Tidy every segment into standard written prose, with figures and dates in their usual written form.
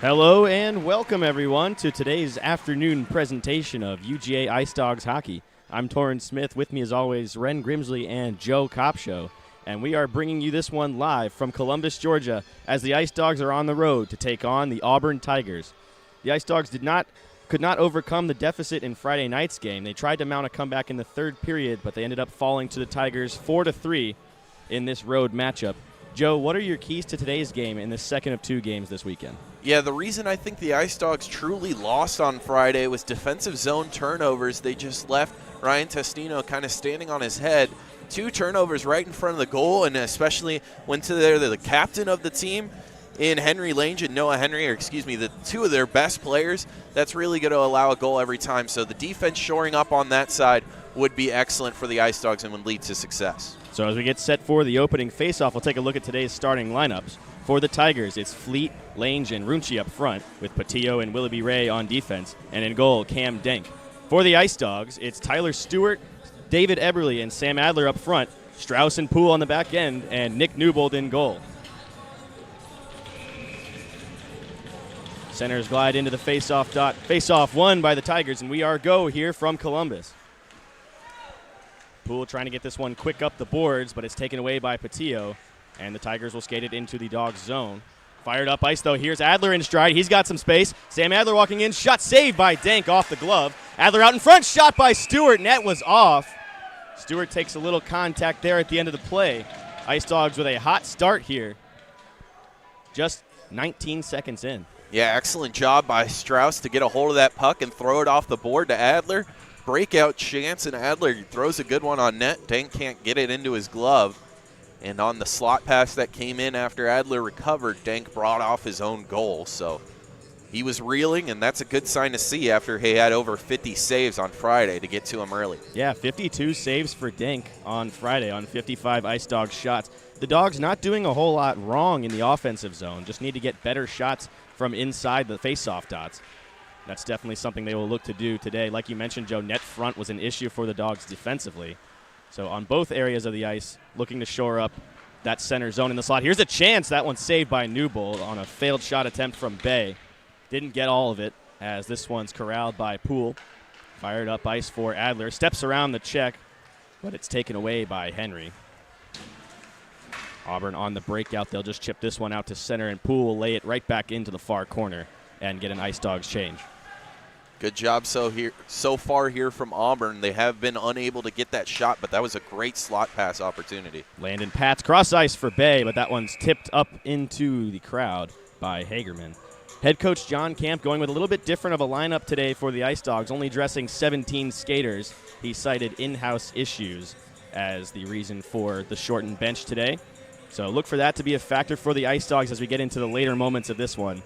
Hello and welcome everyone to today's afternoon presentation of UGA Ice Dawgs Hockey. I'm Torrin Smith. With me as always, Ren Grimsley and Joe Kopshow. And we are bringing you this one live from Columbus, Georgia, as the Ice Dawgs are on the road to take on the Auburn Tigers. The Ice Dawgs could not overcome the deficit in Friday night's game. They tried to mount a comeback in the third period, but they ended up falling to the Tigers 4-3 in this road matchup. Joe, what are your keys to today's game in the second of two games this weekend? Yeah, the reason I think the Ice Dawgs truly lost on Friday was defensive zone turnovers. They just left Ryan Testino kind of standing on his head. 2 turnovers right in front of the goal, and especially when the captain of the team in Henry Lange and Noah Henry, the 2 of their best players, that's really going to allow a goal every time. So the defense shoring up on that side would be excellent for the Ice Dawgs and would lead to success. So as we get set for the opening faceoff, we'll take a look at today's starting lineups. For the Tigers, it's Fleet, Lange, and Runchi up front, with Patillo and Willoughby Ray on defense, and in goal, Cam Denk. For the Ice Dawgs, it's Tyler Stewart, David Eberle, and Sam Adler up front, Strauss and Poole on the back end, and Nick Newbold in goal. Centers glide into the faceoff dot. Faceoff won by the Tigers, and we are go here from Columbus. Poole trying to get this one quick up the boards, but it's taken away by Patillo, and the Tigers will skate it into the Dogs' zone. Fired up ice, though. Here's Adler in stride. He's got some space. Sam Adler walking in. Shot saved by Denk off the glove. Adler out in front. Shot by Stewart. Net was off. Stewart takes a little contact there at the end of the play. Ice Dawgs with a hot start here. Just 19 seconds in. Yeah, excellent job by Strauss to get a hold of that puck and throw it off the board to Adler. Breakout chance, and Adler throws a good one on net. Denk can't get it into his glove. And on the slot pass that came in after Adler recovered, Denk brought off his own goal. So he was reeling, and that's a good sign to see after he had over 50 saves on Friday to get to him early. Yeah, 52 saves for Denk on Friday on 55 Ice Dawgs shots. The Dogs not doing a whole lot wrong in the offensive zone, just need to get better shots from inside the faceoff dots. That's definitely something they will look to do today. Like you mentioned, Joe, net front was an issue for the Dogs defensively. So on both areas of the ice, looking to shore up that center zone in the slot. Here's a chance. That one's saved by Newbold on a failed shot attempt from Bay. Didn't get all of it, as this one's corralled by Poole. Fired up ice for Adler. Steps around the check, but it's taken away by Henry. Auburn on the breakout. They'll just chip this one out to center, and Poole will lay it right back into the far corner and get an Ice Dawgs change. Good job so far here from Auburn. They have been unable to get that shot, but that was a great slot pass opportunity. Landon Pats cross ice for Bay, but that one's tipped up into the crowd by Hagerman. Head coach John Camp going with a little bit different of a lineup today for the Ice Dawgs, only dressing 17 skaters. He cited in-house issues as the reason for the shortened bench today. So look for that to be a factor for the Ice Dawgs as we get into the later moments of this one.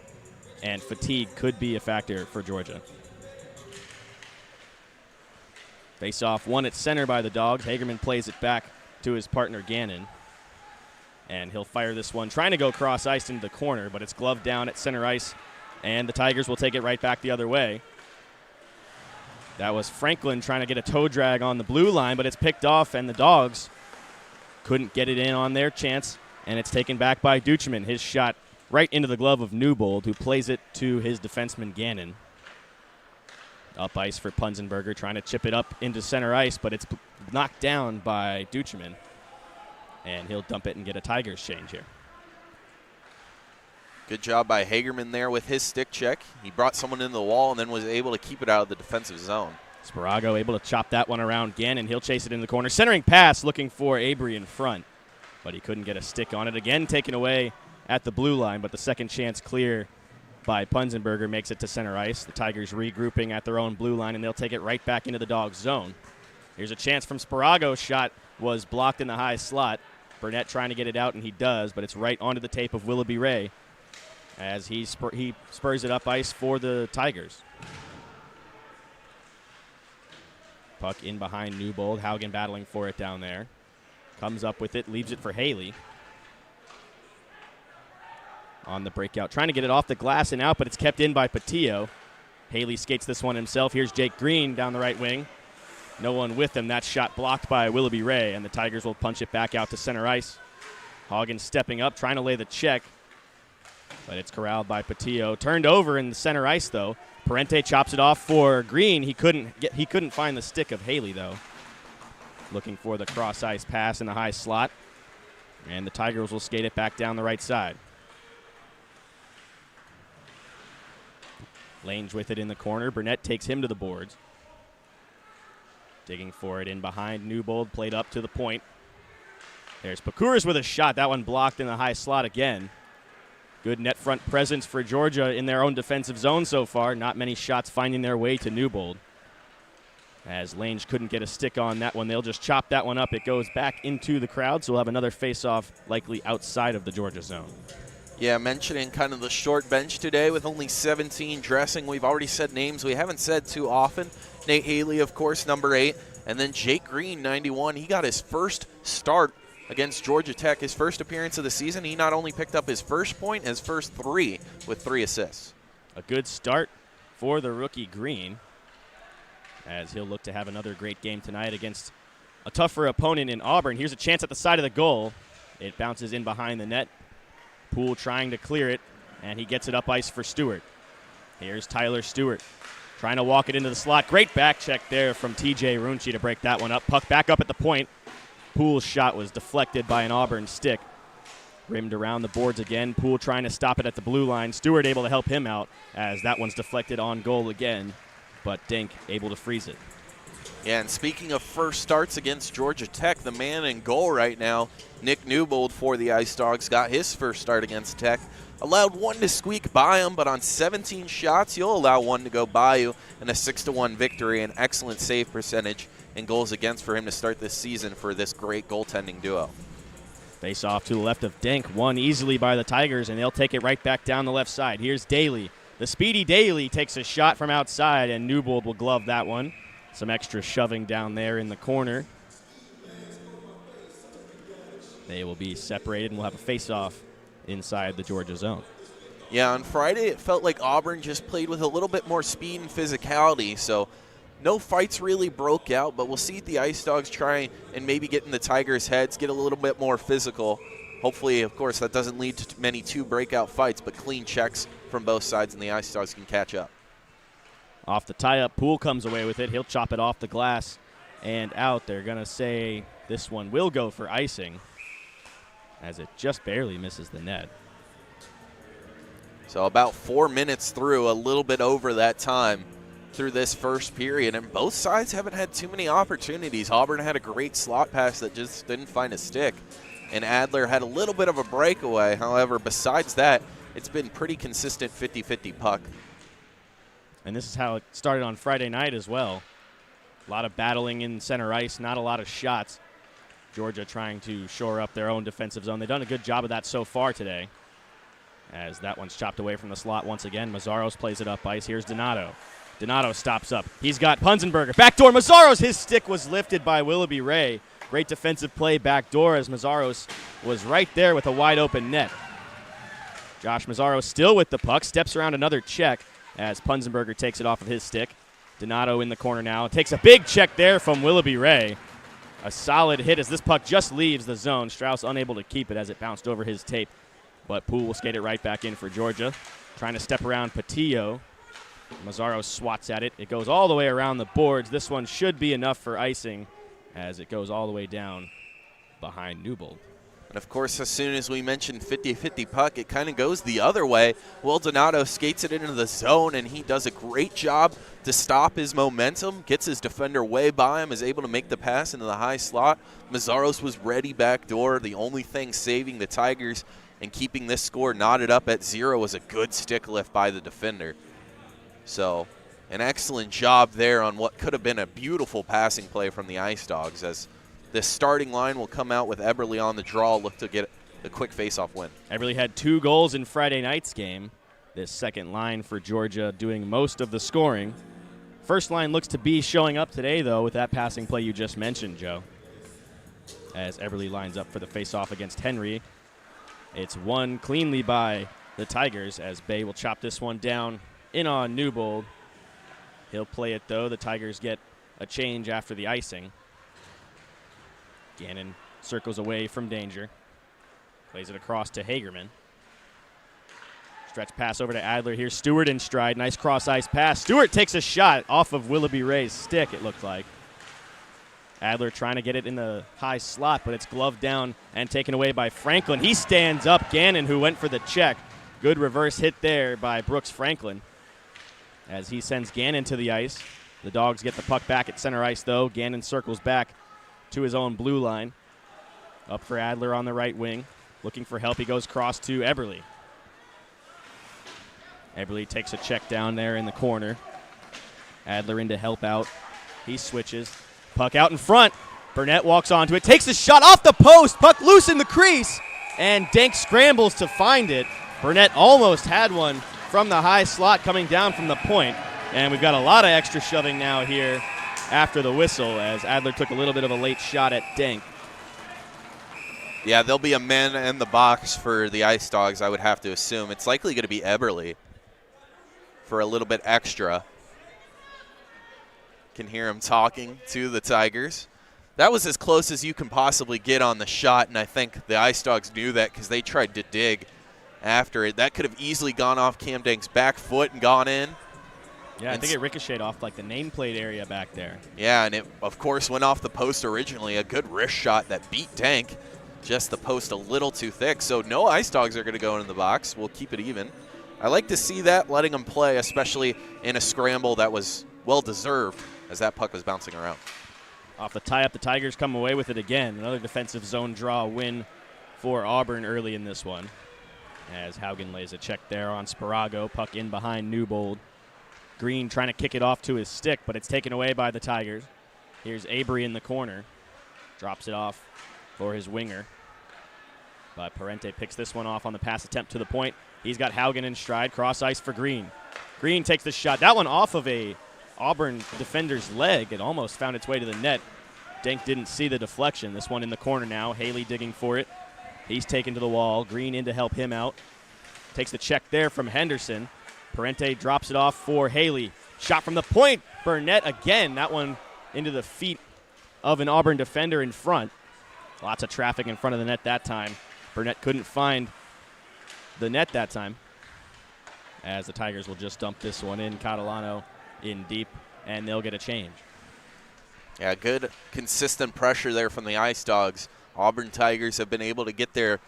And fatigue could be a factor for Georgia. Face-off won at center by the Dogs. Hagerman plays it back to his partner Gannon. And he'll fire this one, trying to go cross-ice into the corner, but it's gloved down at center ice, and the Tigers will take it right back the other way. That was Franklin trying to get a toe drag on the blue line, but it's picked off, and the Dogs couldn't get it in on their chance, and it's taken back by Duchemin. His shot right into the glove of Newbold, who plays it to his defenseman Gannon. Up ice for Punzenberger, trying to chip it up into center ice, but it's knocked down by Duchemin. And he'll dump it and get a Tigers change here. Good job by Hagerman there with his stick check. He brought someone into the wall and then was able to keep it out of the defensive zone. Sparago able to chop that one around again, and he'll chase it in the corner. Centering pass looking for Abry in front, but he couldn't get a stick on it. Again, taken away at the blue line, but the second chance clear by Punzenberger makes it to center ice. The Tigers regrouping at their own blue line, and they'll take it right back into the Dogs' zone. Here's a chance from Sparago. Shot was blocked in the high slot. Burnett trying to get it out, and he does, but it's right onto the tape of Willoughby Ray as he spurs it up ice for the Tigers. Puck in behind Newbold. Haugen battling for it down there. Comes up with it, leaves it for Haley. On the breakout, trying to get it off the glass and out, but it's kept in by Patillo. Haley skates this one himself. Here's Jake Green down the right wing. No one with him. That shot blocked by Willoughby Ray, and the Tigers will punch it back out to center ice. Haugen stepping up, trying to lay the check. But it's corralled by Patillo. Turned over in the center ice, though. Parente chops it off for Green. He couldn't find the stick of Haley, though. Looking for the cross ice pass in the high slot. And the Tigers will skate it back down the right side. Lange with it in the corner. Burnett takes him to the boards. Digging for it in behind. Newbold played up to the point. There's Pakuras with a shot. That one blocked in the high slot again. Good net front presence for Georgia in their own defensive zone so far. Not many shots finding their way to Newbold. As Lange couldn't get a stick on that one, they'll just chop that one up. It goes back into the crowd, so we'll have another face-off likely outside of the Georgia zone. Yeah, mentioning kind of the short bench today with only 17 dressing. We've already said names we haven't said too often. Nate Haley, of course, number 8. And then Jake Green, 91. He got his first start against Georgia Tech, his first appearance of the season. He not only picked up his first point, his first 3 with 3 assists. A good start for the rookie Green, as he'll look to have another great game tonight against a tougher opponent in Auburn. Here's a chance at the side of the goal. It bounces in behind the net. Poole trying to clear it, and he gets it up ice for Stewart. Here's Tyler Stewart trying to walk it into the slot. Great back check there from TJ Runchi to break that one up. Puck back up at the point. Poole's shot was deflected by an Auburn stick. Rimmed around the boards again. Poole trying to stop it at the blue line. Stewart able to help him out as that one's deflected on goal again, but Dink able to freeze it. Yeah, and speaking of first starts against Georgia Tech, the man in goal right now, Nick Newbold for the Ice Dawgs, got his first start against Tech. Allowed one to squeak by him, but on 17 shots, you'll allow one to go by you in a 6-1 victory. An excellent save percentage and goals against for him to start this season for this great goaltending duo. Face off to the left of Dink, won easily by the Tigers, and they'll take it right back down the left side. Here's Daly. The speedy Daly takes a shot from outside, and Newbold will glove that one. Some extra shoving down there in the corner. They will be separated, and we'll have a face-off inside the Georgia zone. Yeah, on Friday it felt like Auburn just played with a little bit more speed and physicality, so no fights really broke out, but we'll see the Ice Dawgs try and maybe get in the Tigers' heads, get a little bit more physical. Hopefully, of course, that doesn't lead to many 2 breakout fights, but clean checks from both sides, and the Ice Dawgs can catch up. Off the tie-up, Poole comes away with it. He'll chop it off the glass and out. They're going to say this one will go for icing, as it just barely misses the net. So about 4 minutes through, a little bit over that time through this first period, and both sides haven't had too many opportunities. Auburn had a great slot pass that just didn't find a stick, and Adler had a little bit of a breakaway. However, besides that, it's been pretty consistent 50-50 puck. And this is how it started on Friday night as well. A lot of battling in center ice, not a lot of shots. Georgia trying to shore up their own defensive zone. They've done a good job of that so far today, as that one's chopped away from the slot once again. Mazzaros plays it up ice. Here's Donato. Donato stops up. He's got Punzenberger. Backdoor Mazzaros. His stick was lifted by Willoughby Ray. Great defensive play backdoor as Mazzaros was right there with a wide open net. Josh Mazzaros still with the puck. Steps around another check as Punzenberger takes it off of his stick. Donato in the corner now. Takes a big check there from Willoughby Ray. A solid hit as this puck just leaves the zone. Strauss unable to keep it as it bounced over his tape. But Poole will skate it right back in for Georgia. Trying to step around Patillo. Mazzaros swats at it. It goes all the way around the boards. This one should be enough for icing as it goes all the way down behind Newbold. And, of course, as soon as we mentioned 50-50 puck, it kind of goes the other way. Will Donato skates it into the zone, and he does a great job to stop his momentum, gets his defender way by him, is able to make the pass into the high slot. Mazzaros was ready backdoor. The only thing saving the Tigers and keeping this score knotted up at 0 was a good stick lift by the defender. So an excellent job there on what could have been a beautiful passing play from the Ice Dawgs, as the starting line will come out with Eberle on the draw, look to get a quick face-off win. Eberle had 2 goals in Friday night's game. This second line for Georgia doing most of the scoring. First line looks to be showing up today, though, with that passing play you just mentioned, Joe. As Eberle lines up for the face-off against Henry. It's won cleanly by the Tigers as Bay will chop this one down in on Newbold. He'll play it, though. The Tigers get a change after the icing. Gannon circles away from danger. Plays it across to Hagerman. Stretch pass over to Adler. Here's Stewart in stride. Nice cross-ice pass. Stewart takes a shot off of Willoughby Ray's stick, it looked like. Adler trying to get it in the high slot, but it's gloved down and taken away by Franklin. He stands up. Gannon, who went for the check. Good reverse hit there by Brooks Franklin as he sends Gannon to the ice. The Dogs get the puck back at center ice, though. Gannon circles back to his own blue line. Up for Adler on the right wing. Looking for help. He goes cross to Eberle. Eberle takes a check down there in the corner. Adler in to help out. He switches. Puck out in front. Burnett walks onto it. Takes a shot off the post. Puck loose in the crease. And Denk scrambles to find it. Burnett almost had one from the high slot coming down from the point. And we've got a lot of extra shoving now here after the whistle as Adler took a little bit of a late shot at Denk. Yeah, there'll be a man in the box for the Ice Dawgs, I would have to assume. It's likely going to be Eberle for a little bit extra. Can hear him talking to the Tigers. That was as close as you can possibly get on the shot, and I think the Ice Dawgs knew that because they tried to dig after it. That could have easily gone off Cam Denk's back foot and gone in. Yeah, I think it ricocheted off like the nameplate area back there. Yeah, and it, of course, went off the post originally. A good wrist shot that beat Denk. Just the post a little too thick. So no Ice Dawgs are going to go into the box. We'll keep it even. I like to see that, letting them play, especially in a scramble that was well-deserved as that puck was bouncing around. Off the tie-up, the Tigers come away with it again. Another defensive zone draw win for Auburn early in this one. As Haugen lays a check there on Sparago. Puck in behind Newbold. Green trying to kick it off to his stick, but it's taken away by the Tigers. Here's Avery in the corner. Drops it off for his winger. But Parente picks this one off on the pass attempt to the point. He's got Haugen in stride. Cross ice for Green. Green takes the shot. That one off of a Auburn defender's leg. It almost found its way to the net. Denk didn't see the deflection. This one in the corner now. Haley digging for it. He's taken to the wall. Green in to help him out. Takes the check there from Henderson. Parente drops it off for Haley. Shot from the point. Burnett again. That one into the feet of an Auburn defender in front. Lots of traffic in front of the net that time. Burnett couldn't find the net that time, as the Tigers will just dump this one in. Catalano in deep, and they'll get a change. Yeah, good consistent pressure there from the Ice Dawgs. Auburn Tigers have been able to get their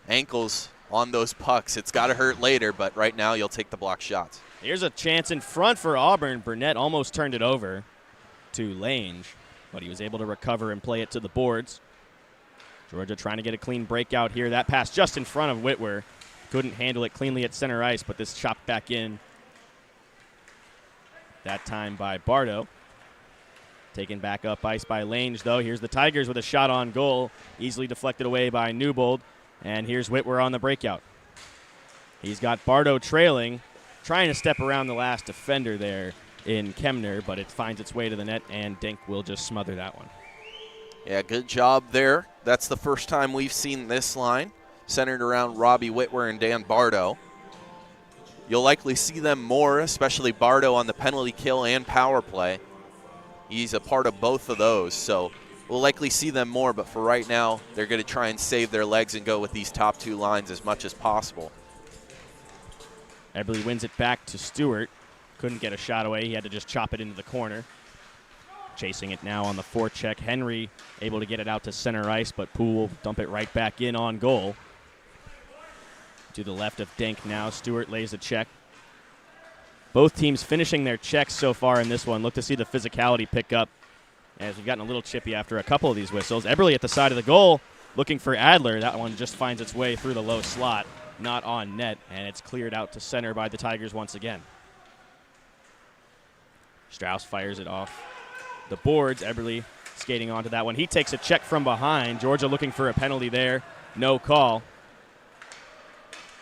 ankles on those pucks. It's got to hurt later, but right now you'll take the block shots. Here's a chance in front for Auburn. Burnett almost turned it over to Lange, but he was able to recover and play it to the boards. Georgia trying to get a clean breakout here. That pass just in front of Whitwer. Couldn't handle it cleanly at center ice, but this chopped back in. That time by Bardo. Taken back up ice by Lange, though. Here's the Tigers with a shot on goal. Easily deflected away by Newbold. And here's Whitwer on the breakout. He's got Bardo trailing, trying to step around the last defender there in Kemner, but it finds its way to the net, and Denk will just smother that one. Yeah, good job there. That's the first time we've seen this line centered around Robbie Whitwer and Dan Bardo. You'll likely see them more, especially Bardo on the penalty kill and power play. He's a part of both of those, so we'll likely see them more, but for right now, they're going to try and save their legs and go with these top two lines as much as possible. Eberle wins it back to Stewart. Couldn't get a shot away. He had to just chop it into the corner. Chasing it now on the forecheck. Henry able to get it out to center ice, but Poole will dump it right back in on goal. To the left of Denk now. Stewart lays a check. Both teams finishing their checks so far in this one. Look to see the physicality pick up as we've gotten a little chippy after a couple of these whistles. Eberle at the side of the goal looking for Adler. That one just finds its way through the low slot, not on net, and it's cleared out to center by the Tigers once again. Strauss fires it off the boards. Eberle skating onto that one. He takes a check from behind. Georgia looking for a penalty there. No call.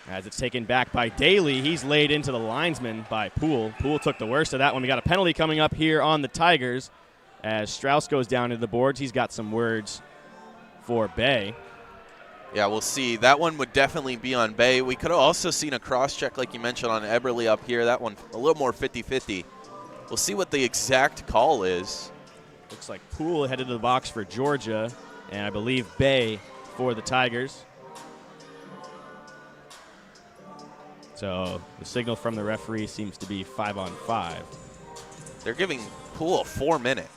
As it's taken back by Daly, he's laid into the linesman by Poole. Poole took the worst of that one. We got a penalty coming up here on the Tigers as Strauss goes down to the boards. He's got some words for Bay. Yeah, we'll see. That one would definitely be on Bay. We could have also seen a cross-check, like you mentioned, on Eberle up here. That one a little more 50-50. We'll see what the exact call is. Looks like Poole headed to the box for Georgia, and I believe Bay for the Tigers. So the signal from the referee seems to be 5-on-5. They're giving Poole a 4-minute.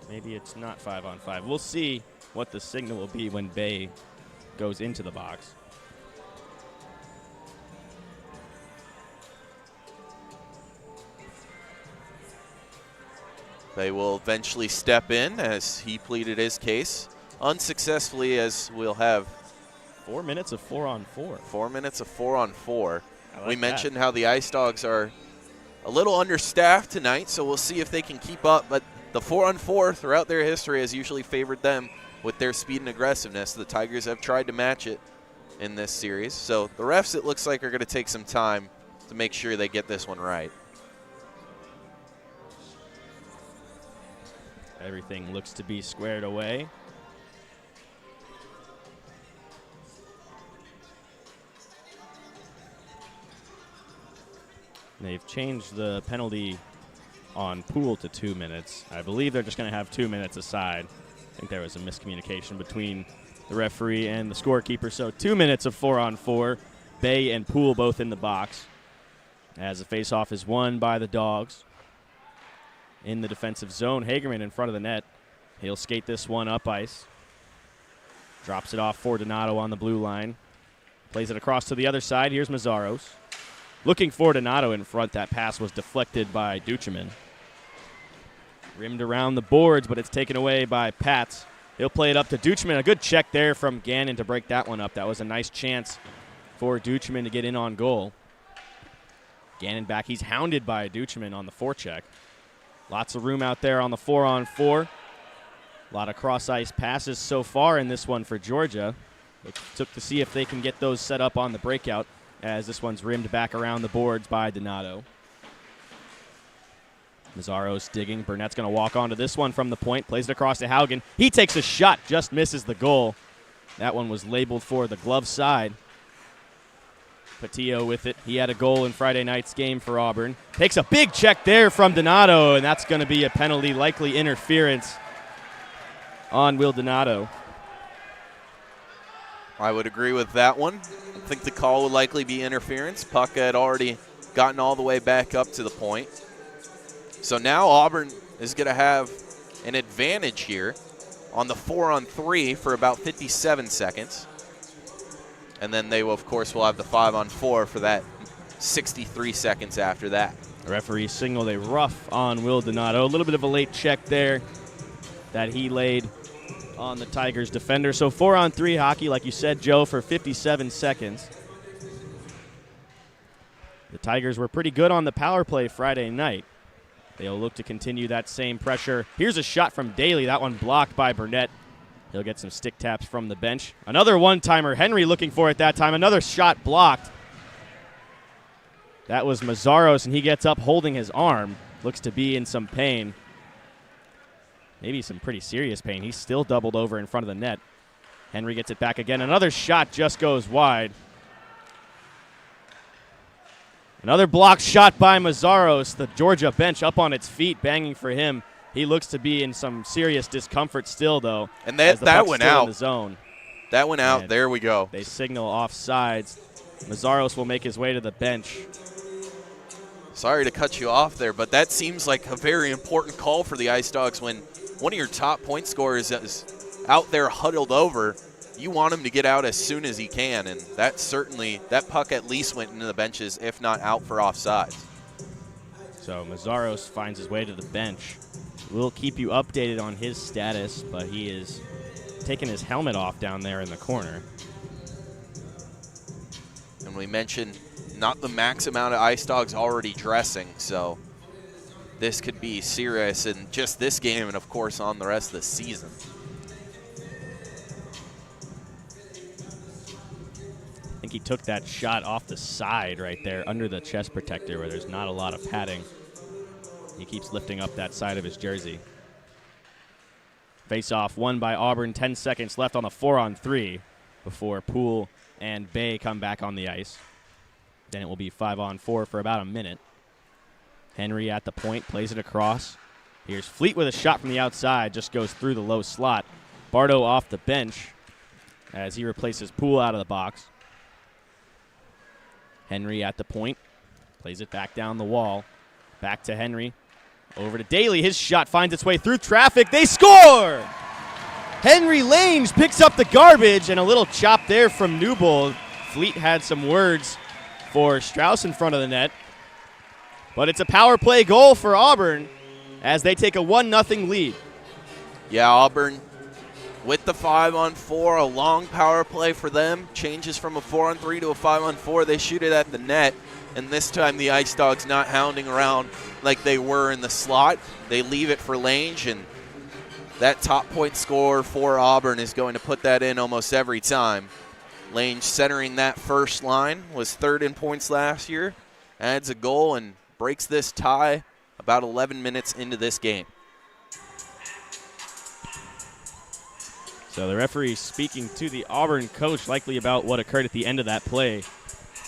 Maybe it's not 5-on-5. We'll see what the signal will be when Bay goes into the box. They will eventually step in as he pleaded his case unsuccessfully, as we'll have 4 minutes of 4-on-4. 4 minutes of 4-on-4. We that. mentioned how the Ice Dawgs are a little understaffed tonight, so we'll see if they can keep up. But the 4-on-4 throughout their history has usually favored them with their speed and aggressiveness. The Tigers have tried to match it in this series. So the refs, it looks like, are going to take some time to make sure they get this one right. Everything looks to be squared away. They've changed the penalty on Poole to 2 minutes. I believe they're just going to have 2 minutes aside. I think there was a miscommunication between the referee and the scorekeeper. So 2 minutes of 4-on-4. Bay and Poole both in the box as the faceoff is won by the Dogs. In the defensive zone, Hagerman in front of the net. He'll skate this one up ice. Drops it off for Donato on the blue line. Plays it across to the other side. Here's Mazzaros. Looking for Donato in front. That pass was deflected by Duchemin. Rimmed around the boards, but it's taken away by Pats. He'll play it up to Duchemin. A good check there from Gannon to break that one up. That was a nice chance for Duchemin to get in on goal. Gannon back. He's hounded by Duchemin on the forecheck. Lots of room out there on the 4-on-4. A lot of cross-ice passes so far in this one for Georgia. It took to see if they can get those set up on the breakout, as this one's rimmed back around the boards by Donato. Mazzaros digging. Burnett's going to walk onto this one from the point. Plays it across to Haugen. He takes a shot, just misses the goal. That one was labeled for the glove side. Patillo with it. He had a goal in Friday night's game for Auburn. Takes a big check there from Donato, and that's going to be a penalty, likely interference on Will Donato. I would agree with that one. I think the call would likely be interference. Puck had already gotten all the way back up to the point. So now Auburn is going to have an advantage here on the 4-on-3 for about 57 seconds. And then they, will, of course, will have the 5-on-4 for that 63 seconds after that. The referee signaled a rough on Will Donato. A little bit of a late check there that he laid on the Tigers defender. So 4-on-3 hockey, like you said, Joe, for 57 seconds. The Tigers were pretty good on the power play Friday night. They'll look to continue that same pressure. Here's a shot from Daly. That one blocked by Burnett. He'll get some stick taps from the bench. Another one-timer. Henry looking for it that time. Another shot blocked. That was Mazzaros, and he gets up holding his arm. Looks to be in some pain. Maybe some pretty serious pain. He's still doubled over in front of the net. Henry gets it back again. Another shot just goes wide. Another blocked shot by Mazzaros. The Georgia bench up on its feet, banging for him. He looks to be in some serious discomfort still, though. And that went out. In the zone. That went out. And there we go. They signal offsides. Mazzaros will make his way to the bench. Sorry to cut you off there, but that seems like a very important call for the Ice Dawgs when one of your top point scorers is out there huddled over. You want him to get out as soon as he can, and that puck at least went into the benches, if not out for offsides. So Mazzaros finds his way to the bench. We'll keep you updated on his status, but he is taking his helmet off down there in the corner. And we mentioned not the max amount of Ice Dawgs already dressing, so this could be serious in just this game and, of course, on the rest of the season. I think he took that shot off the side right there under the chest protector where there's not a lot of padding. He keeps lifting up that side of his jersey. Face-off won by Auburn. 10 seconds left on the 4-on-3 before Poole and Bay come back on the ice. Then it will be 5-on-4 for about a minute. Henry at the point, plays it across. Here's Fleet with a shot from the outside, just goes through the low slot. Bardo off the bench. as he replaces Poole out of the box. Henry at the point. Plays it back down the wall. Back to Henry. Over to Daly. His shot finds its way through traffic. They score! Henry Lange picks up the garbage, and a little chop there from Newbold. Fleet had some words for Strauss in front of the net. But it's a power play goal for Auburn as they take a 1-0 lead. Yeah, Auburn with the 5-on-4, a long power play for them. Changes from a 4-on-3 to a 5-on-4. They shoot it at the net, and this time the Ice Dawgs not hounding around like they were in the slot. They leave it for Lange, and that top point scorer for Auburn is going to put that in almost every time. Lange centering that first line, was third in points last year, adds a goal and breaks this tie about 11 minutes into this game. So the referee speaking to the Auburn coach likely about what occurred at the end of that play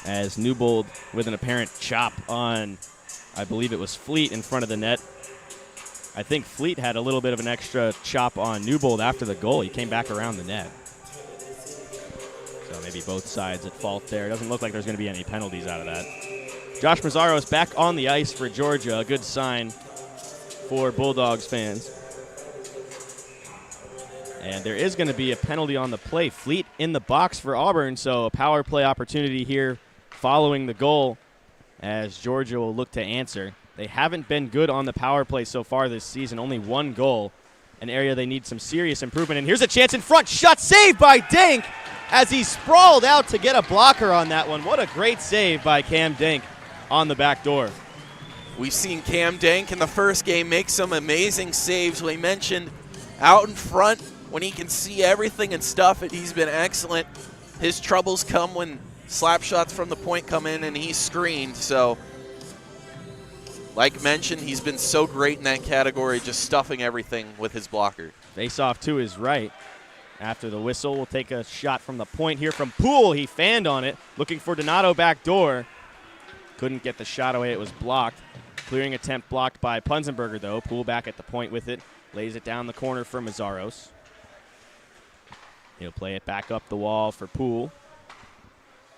as Newbold with an apparent chop on, I believe it was Fleet in front of the net. I think Fleet had a little bit of an extra chop on Newbold after the goal. He came back around the net. So maybe both sides at fault there. It doesn't look like there's going to be any penalties out of that. Josh Mazzaros back on the ice for Georgia. A good sign for Bulldogs fans. And there is going to be a penalty on the play. Fleet in the box for Auburn, so a power play opportunity here following the goal as Georgia will look to answer. They haven't been good on the power play so far this season, only one goal, an area they need some serious improvement. And here's a chance in front, shot saved by Dank as he sprawled out to get a blocker on that one. What a great save by Cam Dank on the back door. We've seen Cam Dank in the first game make some amazing saves. We mentioned out in front, when he can see everything and stuff it, he's been excellent. His troubles come when slap shots from the point come in and he's screened. So, like mentioned, he's been so great in that category, just stuffing everything with his blocker. Face off to his right. After the whistle, we'll take a shot from the point here from Poole. He fanned on it, looking for Donato back door. Couldn't get the shot away. It was blocked. Clearing attempt blocked by Punzenberger, though. Poole back at the point with it. Lays it down the corner for Mazzaros. He'll play it back up the wall for Poole.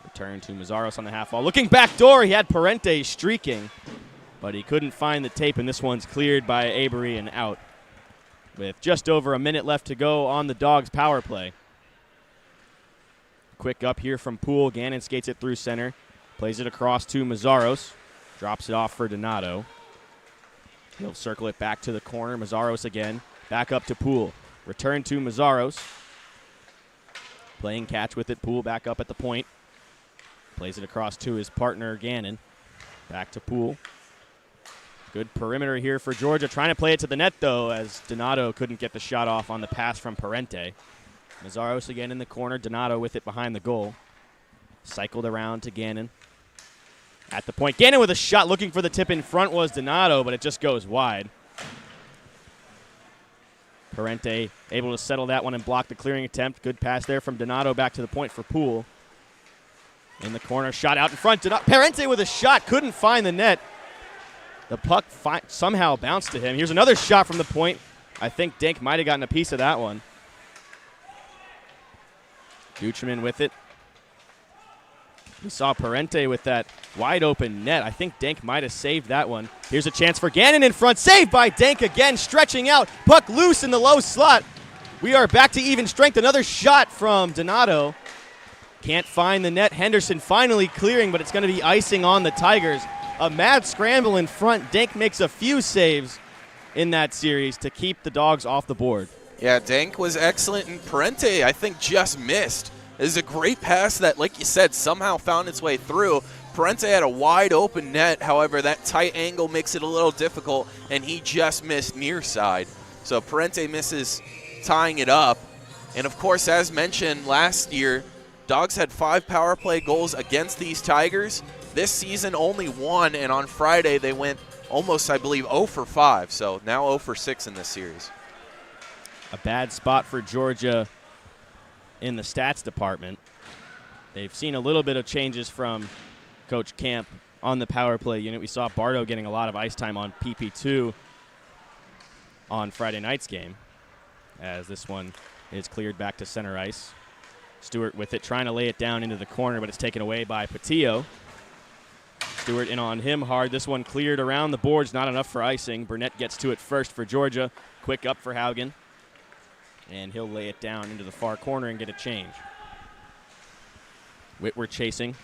Return to Mazzaros on the half wall. Looking back door, he had Parente streaking, but he couldn't find the tape, and this one's cleared by Avery and out. With just over a minute left to go on the Dogs' power play. Quick up here from Poole. Gannon skates it through center. Plays it across to Mazzaros. Drops it off for Donato. He'll circle it back to the corner. Mazzaros again. Back up to Poole. Return to Mazzaros. Playing catch with it. Poole back up at the point. Plays it across to his partner, Gannon. Back to Poole. Good perimeter here for Georgia. Trying to play it to the net, though, as Donato couldn't get the shot off on the pass from Parente. Mazzaros again in the corner. Donato with it behind the goal. Cycled around to Gannon. At the point. Gannon with a shot looking for the tip in front was Donato, but it just goes wide. Parente able to settle that one and block the clearing attempt. Good pass there from Donato back to the point for Poole. In the corner, shot out in front. Parente with a shot, couldn't find the net. The puck somehow bounced to him. Here's another shot from the point. I think Dank might have gotten a piece of that one. Duchemin with it. We saw Parente with that wide open net. I think Dank might have saved that one. Here's a chance for Gannon in front. Saved by Dank again, stretching out. Puck loose in the low slot. We are back to even strength. Another shot from Donato. Can't find the net. Henderson finally clearing, but it's going to be icing on the Tigers. A mad scramble in front. Dank makes a few saves in that series to keep the Dogs off the board. Yeah, Dank was excellent, and Parente, I think, just missed. It was a great pass that, like you said, somehow found its way through. Parente had a wide open net. However, that tight angle makes it a little difficult, and he just missed near side. So Parente misses tying it up. And, of course, as mentioned last year, Dogs had 5 power play goals against these Tigers. This season, only 1, and on Friday they went almost, I believe, 0 for 5. So now 0 for 6 in this series. A bad spot for Georgia in the stats department. They've seen a little bit of changes from Coach Camp on the power play unit. We saw Bardo getting a lot of ice time on PP2 on Friday night's game, as this one is cleared back to center ice. Stewart with it, trying to lay it down into the corner, but it's taken away by Patillo. Stewart in on him hard. This one cleared around the boards, not enough for icing. Burnett gets to it first for Georgia. Quick up for Haugen. And he'll lay it down into the far corner and get a change. Whitwer chasing,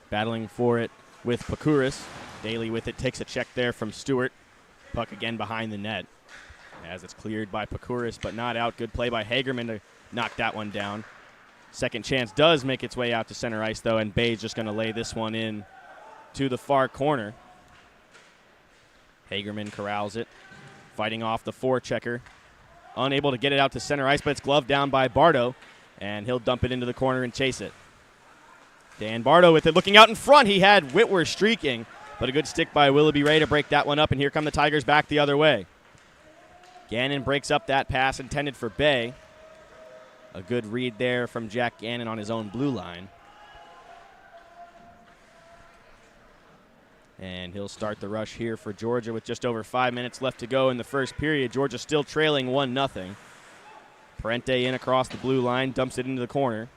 battling for it with Pakuris. Daly with it, takes a check there from Stewart. Puck again behind the net as it's cleared by Pakuris, but not out. Good play by Hagerman to knock that one down. Second chance does make its way out to center ice, though, and Bay's just going to lay this one in to the far corner. Hagerman corrals it, fighting off the forechecker. Unable to get it out to center ice, but it's gloved down by Bardo, and he'll dump it into the corner and chase it. Dan Bardo with it, looking out in front. He had Whitwer streaking, but a good stick by Willoughby Ray to break that one up, and here come the Tigers back the other way. Gannon breaks up that pass intended for Bay. A good read there from Jack Gannon on his own blue line. And he'll start the rush here for Georgia with just over 5 minutes left to go in the first period. Georgia still trailing 1-0. Parente in across the blue line, dumps it into the corner.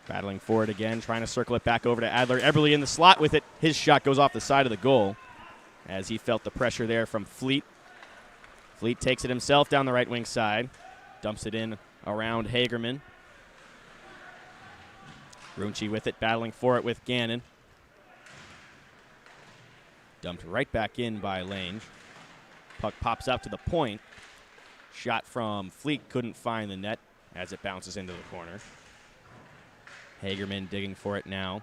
Battling for it again, trying to circle it back over to Adler. Eberle in the slot with it. His shot goes off the side of the goal as he felt the pressure there from Fleet. Fleet takes it himself down the right wing side. Dumps it in around Hagerman. Runchi with it, battling for it with Gannon. Dumped right back in by Lange. Puck pops out to the point. Shot from Fleet couldn't find the net as it bounces into the corner. Hagerman digging for it now.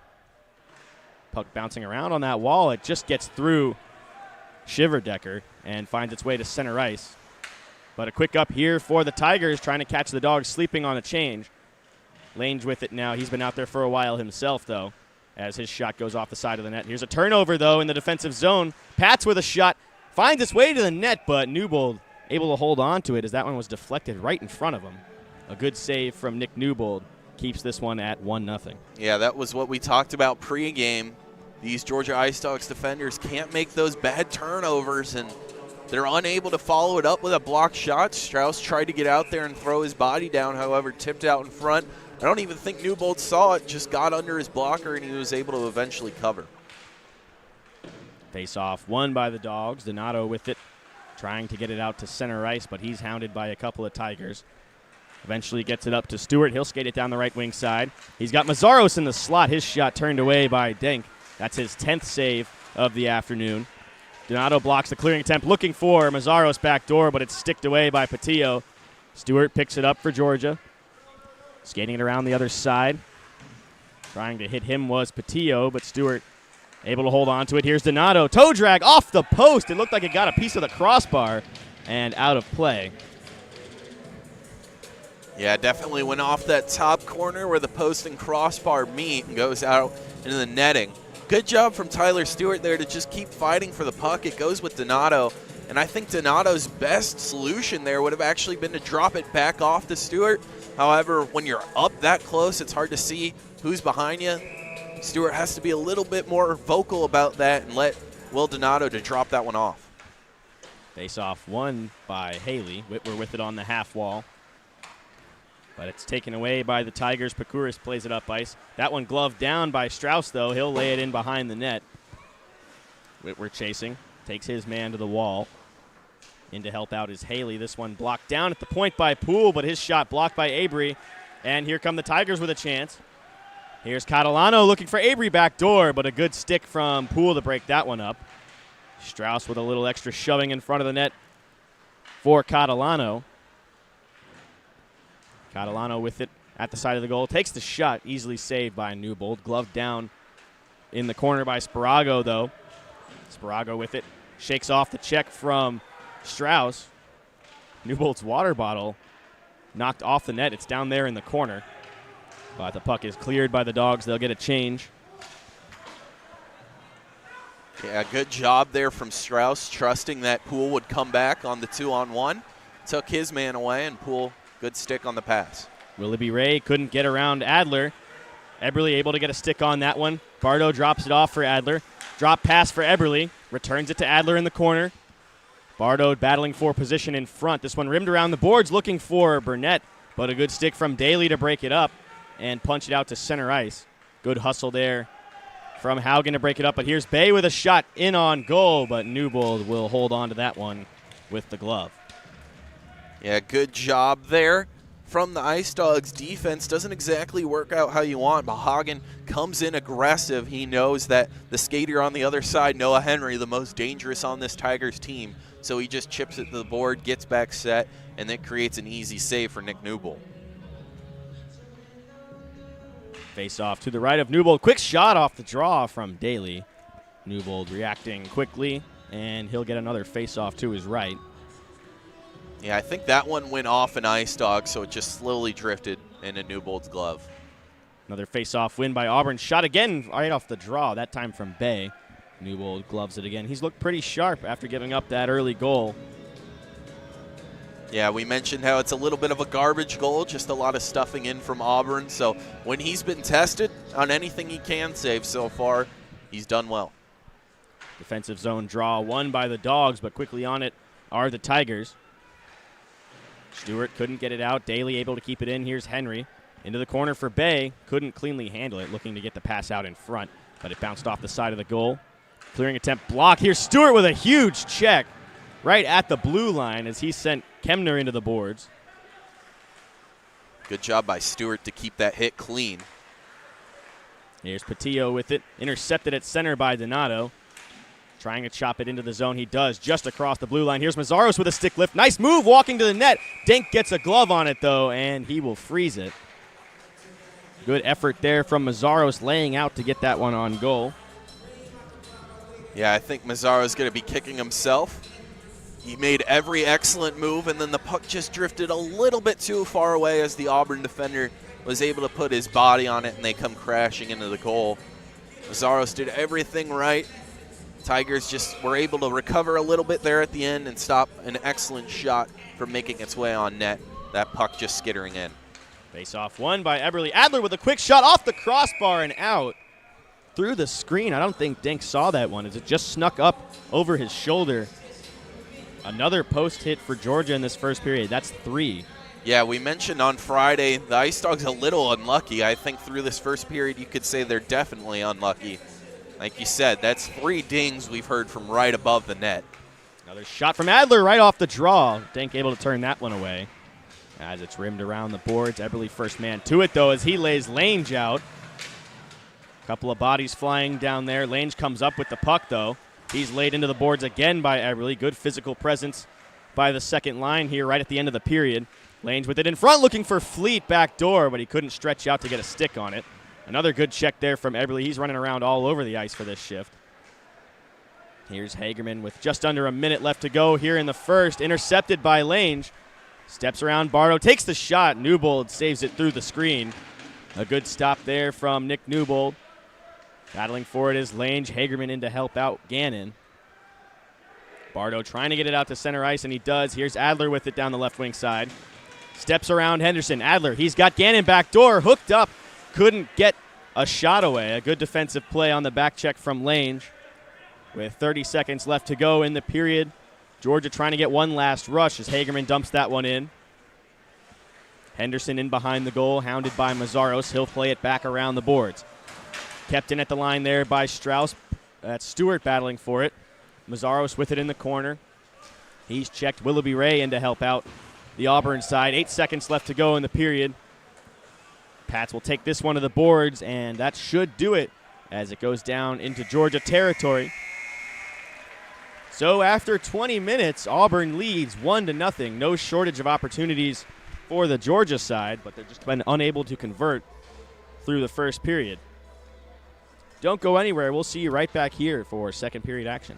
Puck bouncing around on that wall. It just gets through Shiverdecker and finds its way to center ice. But a quick up here for the Tigers, trying to catch the Dogs sleeping on a change. Lange with it now. He's been out there for a while himself, though, as his shot goes off the side of the net. Here's a turnover, though, in the defensive zone. Pats with a shot, finds its way to the net, but Newbold able to hold on to it as that one was deflected right in front of him. A good save from Nick Newbold keeps this one at 1-0. Yeah, that was what we talked about pregame. These Georgia Ice Dogs defenders can't make those bad turnovers, and they're unable to follow it up with a blocked shot. Strauss tried to get out there and throw his body down, however, tipped out in front. I don't even think Newbold saw it, just got under his blocker, and he was able to eventually cover. Face-off won by the Dogs. Donato with it, trying to get it out to center ice, but he's hounded by a couple of Tigers. Eventually gets it up to Stewart. He'll skate it down the right wing side. He's got Mazzaros in the slot. His shot turned away by Denk. That's his 10th save of the afternoon. Donato blocks the clearing attempt, looking for Mazzaros' back door, but it's sticked away by Patillo. Stewart picks it up for Georgia. Skating it around the other side. Trying to hit him was Patillo, but Stewart able to hold on to it. Here's Donato. Toe drag off the post. It looked like it got a piece of the crossbar and out of play. Yeah, definitely went off that top corner where the post and crossbar meet and goes out into the netting. Good job from Tyler Stewart there to just keep fighting for the puck. It goes with Donato, and I think Donato's best solution there would have actually been to drop it back off to Stewart. However, when you're up that close, it's hard to see who's behind you. Stewart has to be a little bit more vocal about that and let Will Donato to drop that one off. Face-off won by Haley. Whitwer with it on the half wall. But it's taken away by the Tigers. Pakuris plays it up ice. That one gloved down by Strauss, though. He'll lay it in behind the net. Whitwer chasing. Takes his man to the wall. In to help out is Haley. This one blocked down at the point by Poole, but his shot blocked by Abry. And here come the Tigers with a chance. Here's Catalano looking for Abry back door, but a good stick from Poole to break that one up. Strauss with a little extra shoving in front of the net for Catalano. Catalano with it at the side of the goal. Takes the shot, easily saved by Newbold. Gloved down in the corner by Sparago, though. Sparago with it. Shakes off the check from Strauss. Newbold's water bottle knocked off the net. It's down there in the corner. But the puck is cleared by the Dogs. They'll get a change. Yeah, good job there from Strauss, trusting that Poole would come back on the 2-on-1. Took his man away, and Poole, good stick on the pass. Willoughby Ray couldn't get around Adler. Eberle able to get a stick on that one. Bardo drops it off for Adler. Drop pass for Eberle. Returns it to Adler in the corner. Bardo battling for position in front. This one rimmed around the boards looking for Burnett, but a good stick from Daly to break it up and punch it out to center ice. Good hustle there from Haugen to break it up, but here's Bay with a shot in on goal, but Newbold will hold on to that one with the glove. Yeah, good job there from the Ice Dawgs. Defense doesn't exactly work out how you want, but Hagen comes in aggressive. He knows that the skater on the other side, Noah Henry, the most dangerous on this Tigers team, so he just chips it to the board, gets back set, and that creates an easy save for Nick Newbold. Face off to the right of Newbold. Quick shot off the draw from Daly. Newbold reacting quickly, and he'll get another face off to his right. Yeah, I think that one went off an Ice Dog, so it just slowly drifted into Newbold's glove. Another face-off win by Auburn. Shot again right off the draw, that time from Bay. Newbold gloves it again. He's looked pretty sharp after giving up that early goal. Yeah, we mentioned how it's a little bit of a garbage goal, just a lot of stuffing in from Auburn. So when he's been tested on anything he can save so far, he's done well. Defensive zone draw won by the Dogs, but quickly on it are the Tigers. Stewart couldn't get it out. Daly able to keep it in. Here's Henry into the corner for Bay. Couldn't cleanly handle it, looking to get the pass out in front, but it bounced off the side of the goal. Clearing attempt block. Here's Stewart with a huge check right at the blue line as he sent Kemner into the boards. Good job by Stewart to keep that hit clean. Here's Patillo with it. Intercepted at center by Donato. Trying to chop it into the zone. He does, just across the blue line. Here's Mazzaros with a stick lift. Nice move walking to the net. Dink gets a glove on it, though, and he will freeze it. Good effort there from Mazzaros laying out to get that one on goal. Yeah, I think Mazzaro's going to be kicking himself. He made every excellent move, and then the puck just drifted a little bit too far away as the Auburn defender was able to put his body on it, and they come crashing into the goal. Mazzaros did everything right. Tigers just were able to recover a little bit there at the end and stop an excellent shot from making its way on net. That puck just skittering in. Face-off won by Eberle. Adler with a quick shot off the crossbar and out through the screen. I don't think Dink saw that one as it just snuck up over his shoulder. Another post hit for Georgia in this first period. That's 3. Yeah, we mentioned on Friday the Ice Dogs a little unlucky. I think through this first period you could say they're definitely unlucky. Like you said, that's 3 dings we've heard from right above the net. Another shot from Adler right off the draw. Dink able to turn that one away as it's rimmed around the boards. Eberle first man to it, though, as he lays Lange out. Couple of bodies flying down there. Lange comes up with the puck, though. He's laid into the boards again by Eberle. Good physical presence by the second line here right at the end of the period. Lange with it in front, looking for Fleet back door, but he couldn't stretch out to get a stick on it. Another good check there from Eberle. He's running around all over the ice for this shift. Here's Hagerman with just under a minute left to go here in the first. Intercepted by Lange. Steps around Bardo, takes the shot. Newbold saves it through the screen. A good stop there from Nick Newbold. Battling for it is Lange. Hagerman in to help out Gannon. Bardo trying to get it out to center ice, and he does. Here's Adler with it down the left wing side. Steps around Henderson. Adler, he's got Gannon back door, hooked up. Couldn't get a shot away. A good defensive play on the back check from Lange. With 30 seconds left to go in the period, Georgia trying to get one last rush as Hagerman dumps that one in. Henderson in behind the goal, hounded by Mazzaros. He'll play it back around the boards. Kept in at the line there by Strauss. That's Stewart battling for it. Mazzaros with it in the corner. He's checked Willoughby Ray in to help out the Auburn side. 8 seconds left to go in the period. Pats will take this one to the boards, and that should do it as it goes down into Georgia territory. So after 20 minutes, Auburn leads 1-0. No shortage of opportunities for the Georgia side, but they've just been unable to convert through the first period. Don't go anywhere. We'll see you right back here for second period action.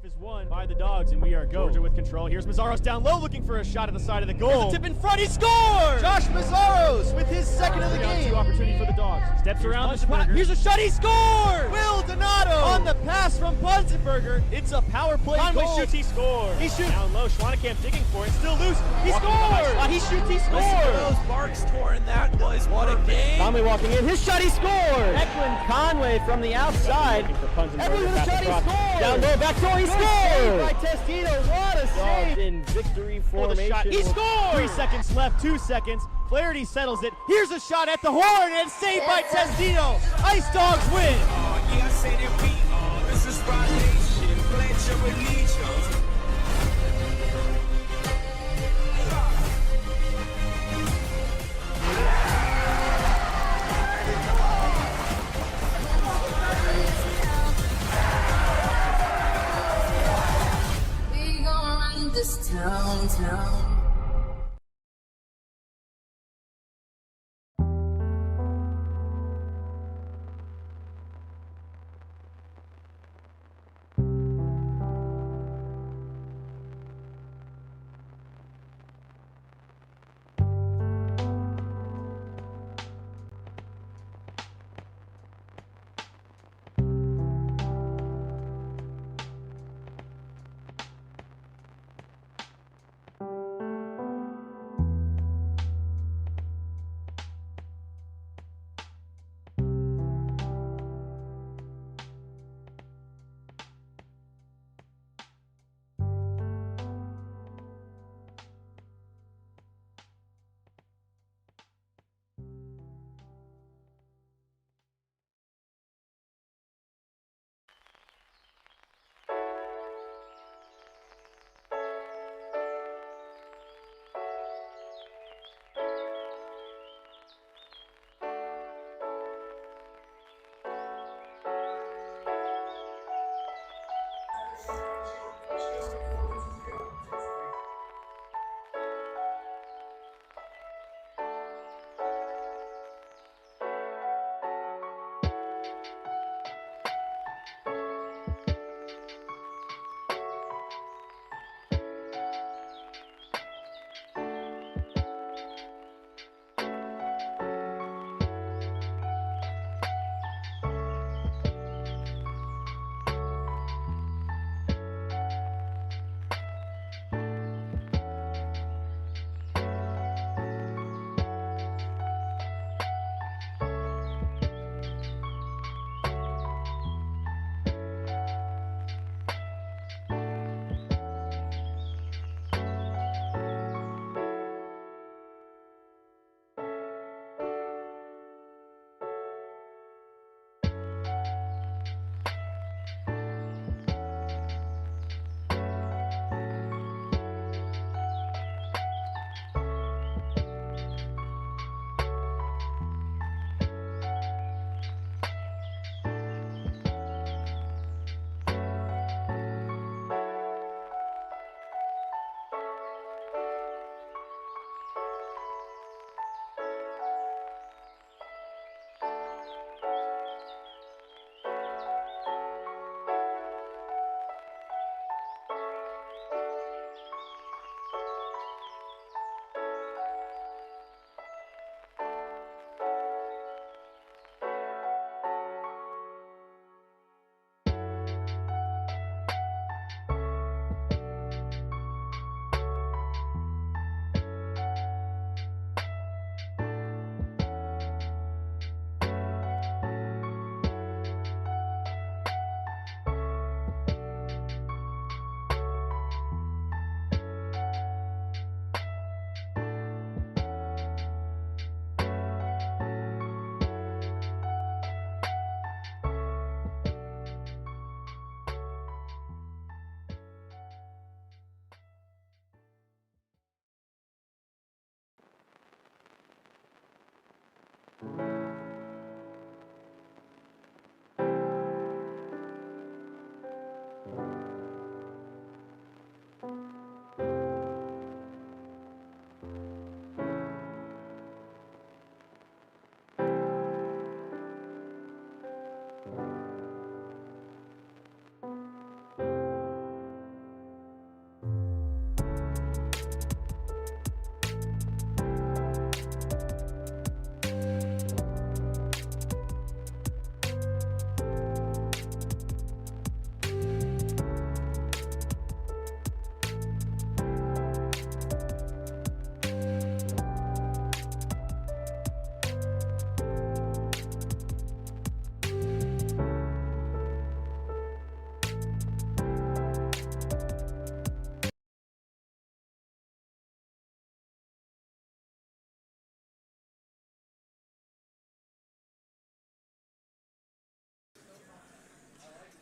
is won by the Dogs, and we are go. Georgia with control. Here's Mazzaros down low, looking for a shot at the side of the goal. There's a tip in front. He scores! Josh Mazzaros with his second of the game. 2 opportunity for the Dogs. Steps around the spot. Here's a shot. He scores! Will Donato on the pass from Bunzenberger. It's a power play goal. Conway shoots. He scores. He shoots down low. Schwannekamp digging for it. Still loose. He scores! He shoots. He scores! Listen to those barks torn. That was what a game. Conway walking in. His shot. He scores! Eklund Conway from the outside. Eklund with a shot. He scores! Down low. Back door. He scores! By Testino. What a save! In victory formation. He scores! 3 seconds left. 2 seconds. Flaherty settles it. Here's a shot at the horn, and saved by Testino. Ice Dawgs win. Yeah, I say that we are. This is our nation. Pledge of allegiance. We gon' run this town.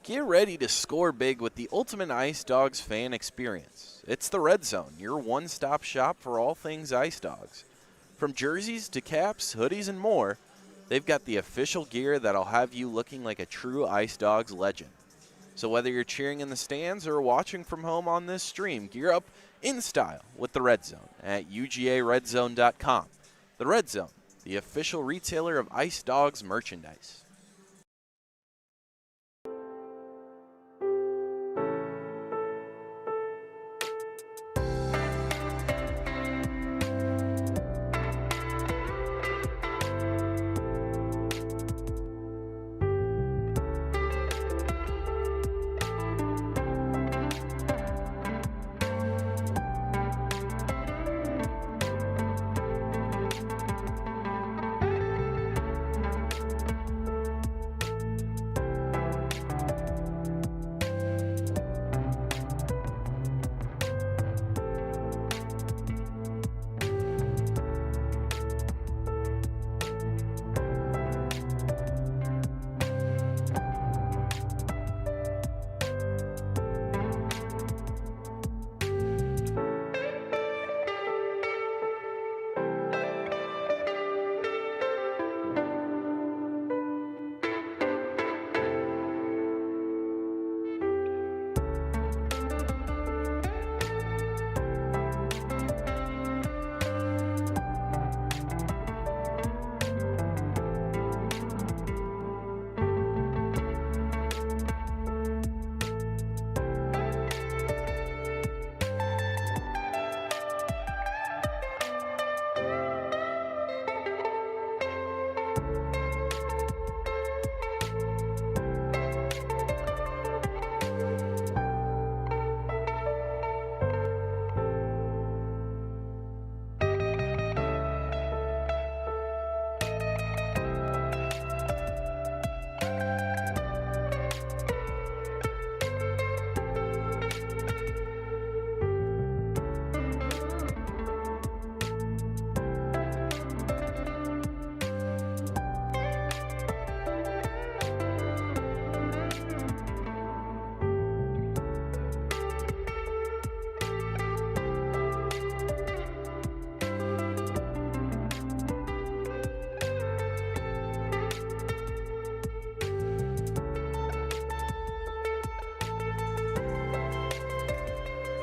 Get ready to score big with the ultimate Ice Dawgs fan experience. It's the Red Zone, your one-stop shop for all things Ice Dawgs. From jerseys to caps, hoodies, and more, they've got the official gear that'll have you looking like a true Ice Dawgs legend. So whether you're cheering in the stands or watching from home on this stream, gear up in style with the Red Zone at UGARedZone.com. The Red Zone, the official retailer of Ice Dawgs merchandise.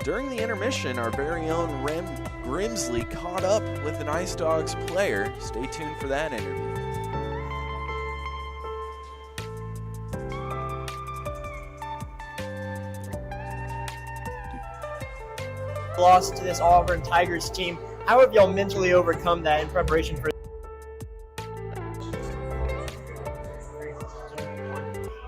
During the intermission, our very own Rem Grimsley caught up with an Ice Dawgs player. Stay tuned for that interview. Loss to this Auburn Tigers team. How have y'all mentally overcome that in preparation for?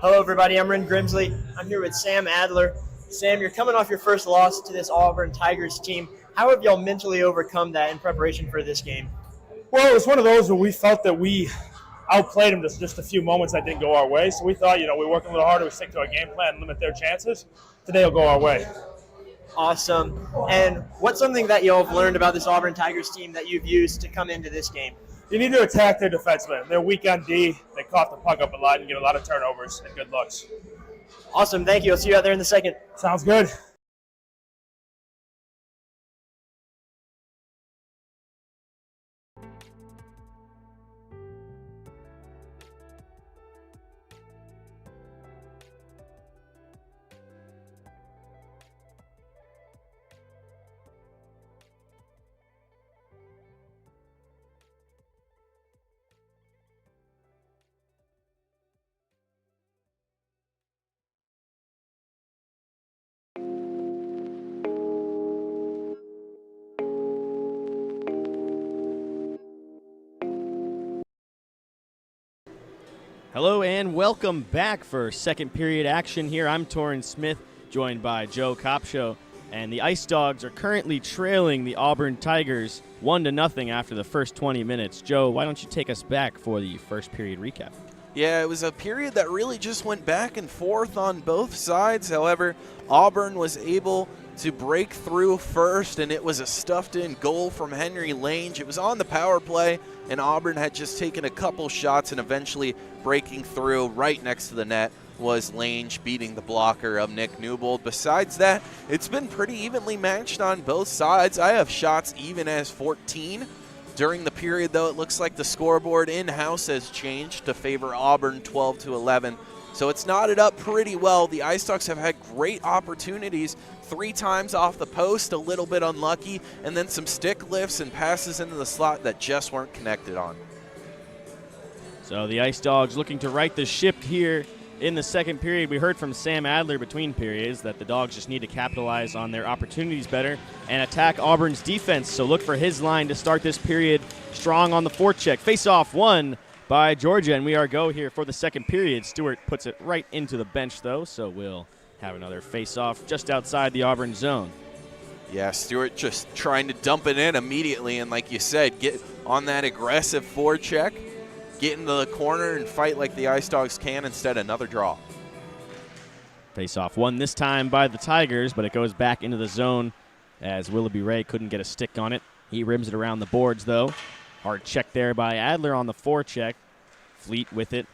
Hello everybody, I'm Ren Grimsley. I'm here with Sam Adler. Sam, you're coming off your first loss to this Auburn Tigers team. How have y'all mentally overcome that in preparation for this game? Well, it was one of those where we felt that we outplayed them just a few moments that didn't go our way. So we thought, we work a little harder, we stick to our game plan and limit their chances. Today will go our way. Awesome. And what's something that y'all have learned about this Auburn Tigers team that you've used to come into this game? You need to attack their defensemen. They're weak on D. They cough the puck up a lot and get a lot of turnovers and good looks. Awesome. Thank you. I'll see you out there in the second. Sounds good. Hello and welcome back for second period action here. I'm Torrin Smith, joined by Joe Kopshow, and the Ice Dawgs are currently trailing the Auburn Tigers 1-0 after the first 20 minutes. Joe, why don't you take us back for the first period recap? Yeah, it was a period that really just went back and forth on both sides. However, Auburn was able to break through first, and it was a stuffed-in goal from Henry Lange. It was on the power play, and Auburn had just taken a couple shots, and eventually breaking through right next to the net was Lange beating the blocker of Nick Newbold. Besides that, it's been pretty evenly matched on both sides. I have shots even as 14. During the period, though, it looks like the scoreboard in-house has changed to favor Auburn 12-11. So it's knotted up pretty well. The Ice Dawgs have had great opportunities, 3 times off the post, a little bit unlucky, and then some stick lifts and passes into the slot that just weren't connected on. So the Ice Dawgs looking to right the ship here in the second period. We heard from Sam Adler between periods that the Dogs just need to capitalize on their opportunities better and attack Auburn's defense. So look for his line to start this period strong on the forecheck. Face-off won by Georgia, and we are go here for the second period. Stewart puts it right into the bench, though, so we'll have another face-off just outside the Auburn zone. Yeah, Stewart just trying to dump it in immediately, and like you said, get on that aggressive forecheck, get into the corner and fight like the Ice Dawgs can. Instead, another draw. Face-off won this time by the Tigers, but it goes back into the zone as Willoughby Ray couldn't get a stick on it. He rims it around the boards, though. Hard check there by Adler on the forecheck. Fleet with it.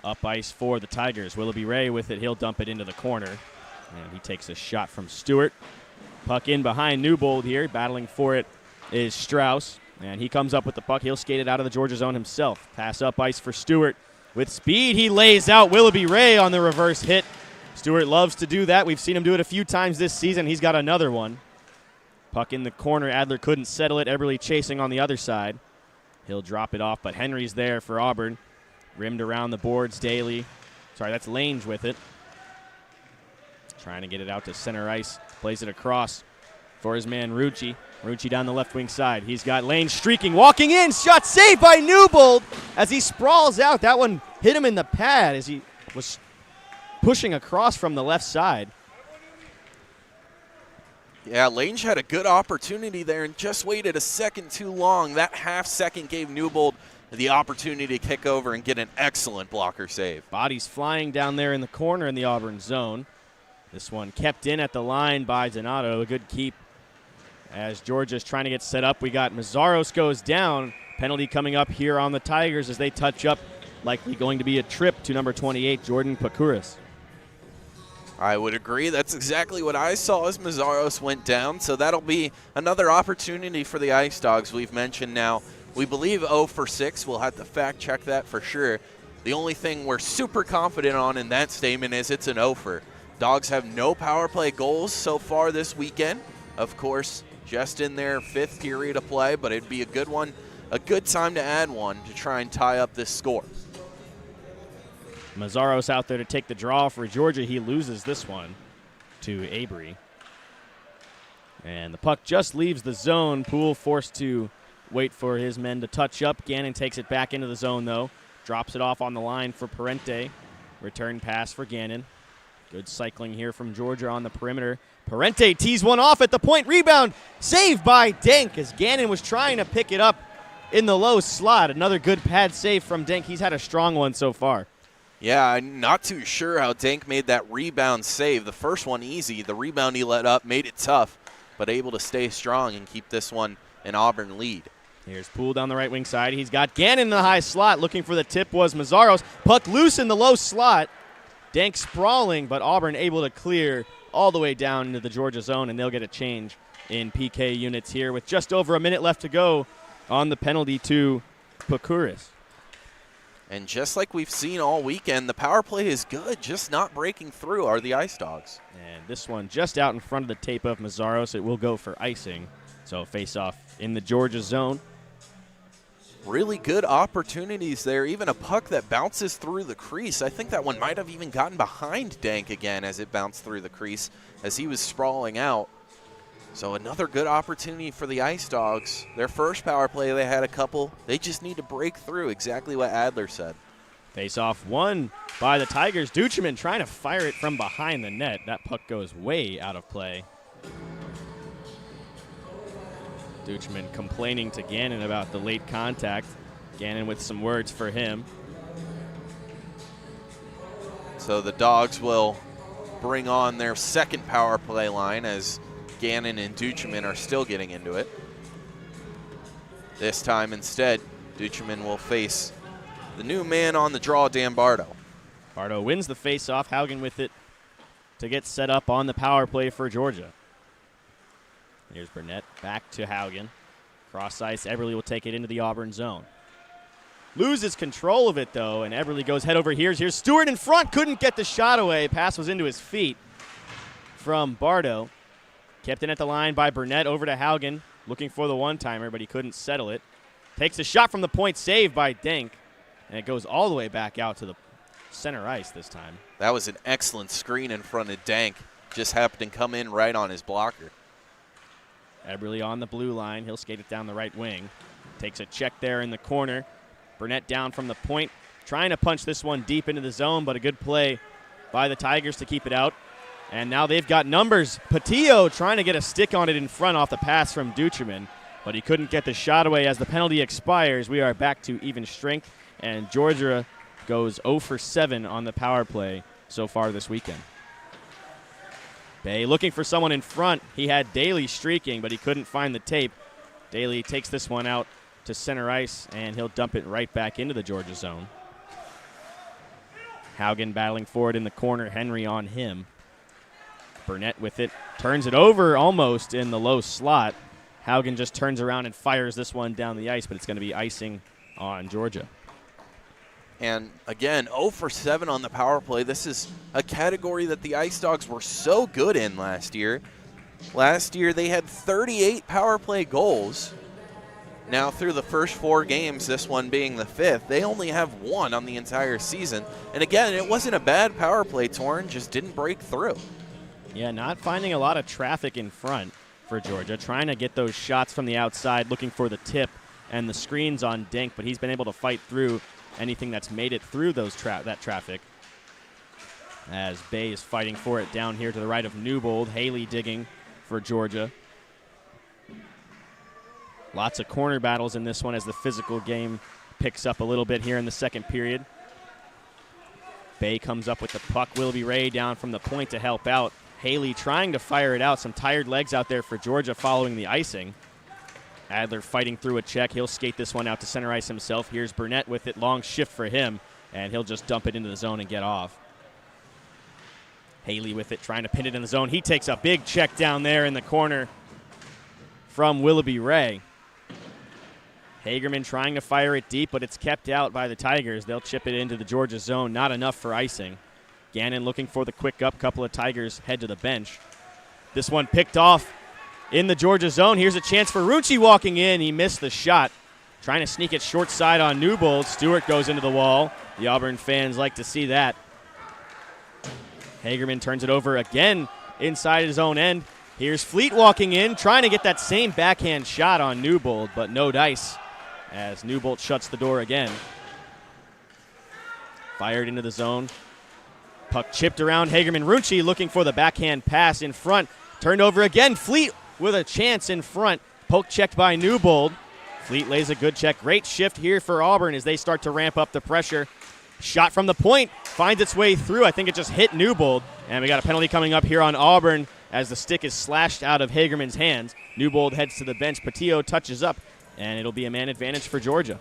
Up ice for the Tigers. Willoughby Ray with it. He'll dump it into the corner. And he takes a shot from Stewart. Puck in behind Newbold here. Battling for it is Strauss. And he comes up with the puck. He'll skate it out of the Georgia zone himself. Pass up ice for Stewart. With speed, he lays out Willoughby Ray on the reverse hit. Stewart loves to do that. We've seen him do it a few times this season. He's got another one. Puck in the corner. Adler couldn't settle it. Eberly chasing on the other side. He'll drop it off, but Henry's there for Auburn. Rimmed around the boards, Daly. Sorry, that's Lange with it. Trying to get it out to center ice. Plays it across for his man Rucci. Rucci down the left wing side. He's got Lange streaking, walking in. Shot saved by Newbold as he sprawls out. That one hit him in the pad as he was pushing across from the left side. Yeah, Lange had a good opportunity there and just waited a second too long. That half second gave Newbold the opportunity to kick over and get an excellent blocker save. Bodies flying down there in the corner in the Auburn zone. This one kept in at the line by Donato. A good keep as Georgia's trying to get set up. We got Mazzaros goes down. Penalty coming up here on the Tigers as they touch up. Likely going to be a trip to number 28, Jordan Pakuris. I would agree. That's exactly what I saw as Mazzaros went down. So that'll be another opportunity for the Ice Dawgs. We've mentioned now, we believe 0 for 6. We'll have to fact check that for sure. The only thing we're super confident on in that statement is it's an 0 for. Dogs have no power play goals so far this weekend. Of course, just in their 5th period of play, but it'd be a good one, a good time to add one to try and tie up this score. Mazzaros out there to take the draw for Georgia. He loses this one to Avery. And the puck just leaves the zone. Poole forced to wait for his men to touch up. Gannon takes it back into the zone, though. Drops it off on the line for Parente. Return pass for Gannon. Good cycling here from Georgia on the perimeter. Parente tees one off at the point. Rebound saved by Denk as Gannon was trying to pick it up in the low slot. Another good pad save from Denk. He's had a strong one so far. Yeah, I'm not too sure how Denk made that rebound save. The first one easy. The rebound he let up made it tough, but able to stay strong and keep this one an Auburn lead. Here's Poole down the right wing side. He's got Gannon in the high slot. Looking for the tip was Mazzaros. Puck loose in the low slot. Denk sprawling, but Auburn able to clear all the way down into the Georgia zone, and they'll get a change in PK units here with just over a minute left to go on the penalty to Pakuris. And just like we've seen all weekend, the power play is good, just not breaking through are the Ice Dawgs. And this one just out in front of the tape of Mazzaros. It will go for icing. So face off in the Georgia zone. Really good opportunities there. Even a puck that bounces through the crease. I think that one might have even gotten behind Denk again as it bounced through the crease as he was sprawling out. So another good opportunity for the Ice Dawgs. Their first power play, they had a couple. They just need to break through, exactly what Adler said. Face-off won by the Tigers. Duchemin trying to fire it from behind the net. That puck goes way out of play. Duchemin complaining to Gannon about the late contact. Gannon with some words for him. So the Dogs will bring on their second power play line as Gannon and Duchemin are still getting into it. This time instead, Duchemin will face the new man on the draw, Dan Bardo. Bardo wins the face-off. Haugen with it to get set up on the power play for Georgia. Here's Burnett back to Haugen. Cross ice, Eberle will take it into the Auburn zone. Loses control of it, though, and Eberle goes head over here. Here's Stewart in front, couldn't get the shot away. Pass was into his feet from Bardo. Kept in at the line by Burnett over to Haugen, looking for the one-timer, but he couldn't settle it. Takes a shot from the point, saved by Denk, and it goes all the way back out to the center ice this time. That was an excellent screen in front of Denk. Just happened to come in right on his blocker. Eberle on the blue line. He'll skate it down the right wing. Takes a check there in the corner. Burnett down from the point, trying to punch this one deep into the zone, but a good play by the Tigers to keep it out. And now they've got numbers. Patillo trying to get a stick on it in front off the pass from Duchemin, but he couldn't get the shot away. As the penalty expires, we are back to even strength, and Georgia goes 0 for 7 on the power play so far this weekend. Bay looking for someone in front. He had Daly streaking, but he couldn't find the tape. Daly takes this one out to center ice, and he'll dump it right back into the Georgia zone. Haugen battling for it in the corner. Henry on him. Burnett with it. Turns it over almost in the low slot. Haugen just turns around and fires this one down the ice, but it's going to be icing on Georgia. And again, 0 for 7 on the power play. This is a category that the Ice Dawgs were so good in last year. Last year they had 38 power play goals. Now through the first 4 games, this one being the 5th, they only have 1 on the entire season. And again, it wasn't a bad power play, Torrin, just didn't break through. Yeah, not finding a lot of traffic in front for Georgia. Trying to get those shots from the outside, looking for the tip and the screens on Denk, but he's been able to fight through anything that's made it through those that traffic. As Bay is fighting for it down here to the right of Newbold. Haley digging for Georgia. Lots of corner battles in this one as the physical game picks up a little bit here in the second period. Bay comes up with the puck. Willoughby Ray down from the point to help out. Haley trying to fire it out. Some tired legs out there for Georgia following the icing. Adler fighting through a check. He'll skate this one out to center ice himself. Here's Burnett with it. Long shift for him, and he'll just dump it into the zone and get off. Haley with it, trying to pin it in the zone. He takes a big check down there in the corner from Willoughby Ray. Hagerman trying to fire it deep, but it's kept out by the Tigers. They'll chip it into the Georgia zone. Not enough for icing. Gannon looking for the quick up. Couple of Tigers head to the bench. This one picked off in the Georgia zone. Here's a chance for Rucci walking in. He missed the shot. Trying to sneak it short side on Newbold. Stewart goes into the wall. The Auburn fans like to see that. Hagerman turns it over again inside his own end. Here's Fleet walking in, trying to get that same backhand shot on Newbold, but no dice as Newbold shuts the door again. Fired into the zone. Puck chipped around Hagerman. Rucci looking for the backhand pass in front. Turned over again. Fleet with a chance in front. Poke checked by Newbold. Fleet lays a good check. Great shift here for Auburn as they start to ramp up the pressure. Shot from the point. Finds its way through. I think it just hit Newbold. And we got a penalty coming up here on Auburn as the stick is slashed out of Hagerman's hands. Newbold heads to the bench. Patillo touches up, and it'll be a man advantage for Georgia.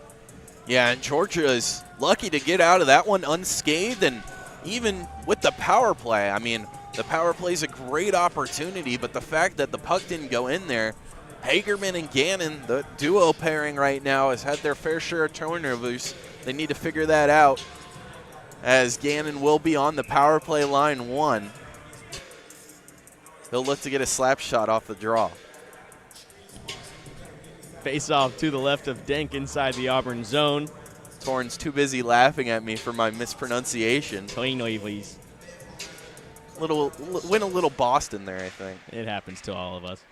Yeah, and Georgia is lucky to get out of that one unscathed, and even with the power play. I mean, the power play is a great opportunity, but the fact that the puck didn't go in there, Hagerman and Gannon, the duo pairing right now, has had their fair share of turnovers. They need to figure that out, as Gannon will be on the power play line 1. He'll look to get a slap shot off the draw. Face off to the left of Denk inside the Auburn zone. Torrin's too busy laughing at me for my mispronunciation. Went a little Boston there, I think. It happens to all of us.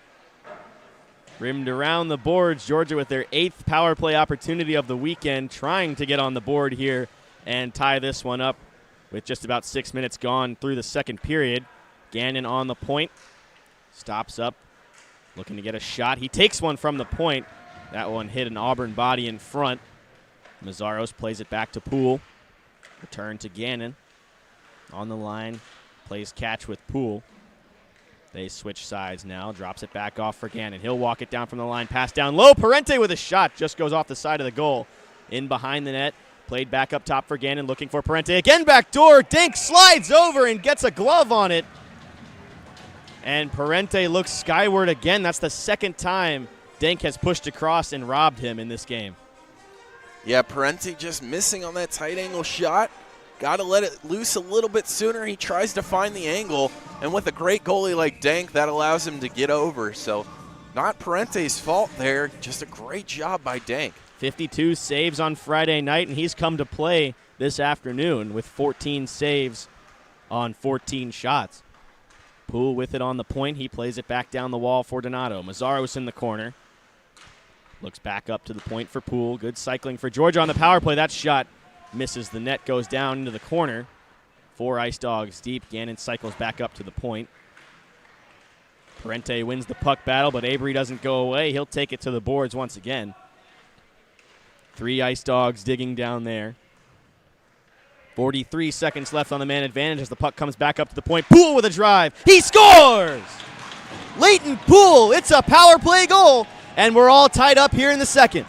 Rimmed around the boards. Georgia with their 8th power play opportunity of the weekend, trying to get on the board here and tie this one up with just about 6 minutes gone through the second period. Gannon on the point. Stops up, looking to get a shot. He takes one from the point. That one hit an Auburn body in front. Mazzaros plays it back to Poole. Return to Gannon. On the line, plays catch with Poole. They switch sides now. Drops it back off for Gannon. He'll walk it down from the line. Pass down low. Parente with a shot. Just goes off the side of the goal. In behind the net. Played back up top for Gannon. Looking for Parente. Again back door. Dink slides over and gets a glove on it. And Parente looks skyward again. That's the second time Dink has pushed across and robbed him in this game. Yeah, Parente just missing on that tight angle shot. Got to let it loose a little bit sooner. He tries to find the angle, and with a great goalie like Dank, that allows him to get over. So not Parente's fault there, just a great job by Dank. 52 saves on Friday night, and he's come to play this afternoon with 14 saves on 14 shots. Poole with it on the point. He plays it back down the wall for Donato. Mazzaros in the corner. Looks back up to the point for Poole. Good cycling for Georgia on the power play. That shot misses the net, goes down into the corner. 4 Ice Dawgs deep. Gannon cycles back up to the point. Parente wins the puck battle, but Avery doesn't go away. He'll take it to the boards once again. 3 Ice Dawgs digging down there. 43 seconds left on the man advantage as the puck comes back up to the point. Poole with a drive. He scores! Leighton Poole. It's a power play goal, and we're all tied up here in the second.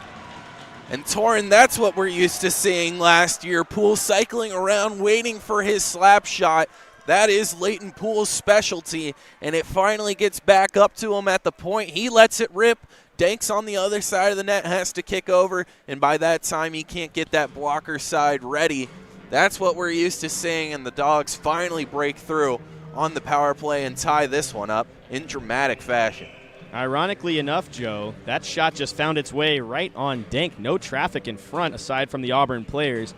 And Torrin, that's what we're used to seeing last year. Poole cycling around, waiting for his slap shot. That is Leighton Poole's specialty, and it finally gets back up to him at the point. He lets it rip. Dank's on the other side of the net, has to kick over, and by that time he can't get that blocker side ready. That's what we're used to seeing, and the Dogs finally break through on the power play and tie this one up in dramatic fashion. Ironically enough, Joe, that shot just found its way right on Dank. No traffic in front aside from the Auburn players.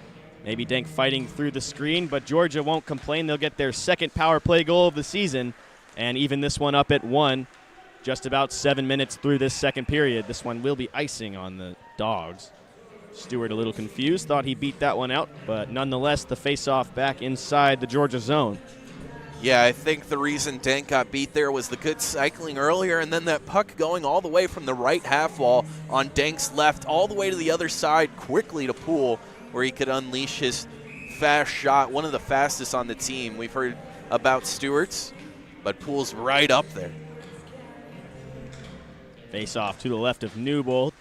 Maybe Dank fighting through the screen, but Georgia won't complain. They'll get their second power play goal of the season, and even this one up at 1. Just about 7 minutes through this second period. This one will be icing on the Dogs. Stewart a little confused, thought he beat that one out, but nonetheless the face-off back inside the Georgia zone. Yeah, I think the reason Dank got beat there was the good cycling earlier, and then that puck going all the way from the right half wall on Dank's left all the way to the other side quickly to Poole, where he could unleash his fast shot, one of the fastest on the team. We've heard about Stewart's, but Poole's right up there. Face-off to the left of Newbold.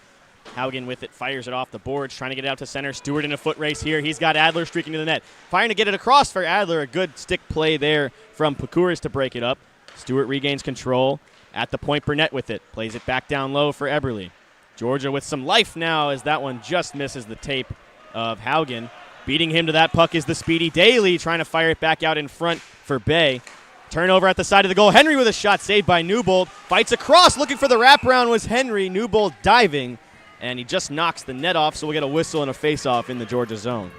Haugen with it, fires it off the boards, trying to get it out to center. Stewart in a foot race here. He's got Adler streaking to the net. Trying to get it across for Adler. A good stick play there from Pakuris to break it up. Stewart regains control. At the point, Burnett with it. Plays it back down low for Eberle. Georgia with some life now as that one just misses the tape of Haugen. Beating him to that puck is the speedy Daly, trying to fire it back out in front for Bay. Turnover at the side of the goal. Henry with a shot saved by Newbold. Fights across, looking for the wraparound was Henry. Newbold diving, and he just knocks the net off, so we'll get a whistle and a face-off in the Georgia zone.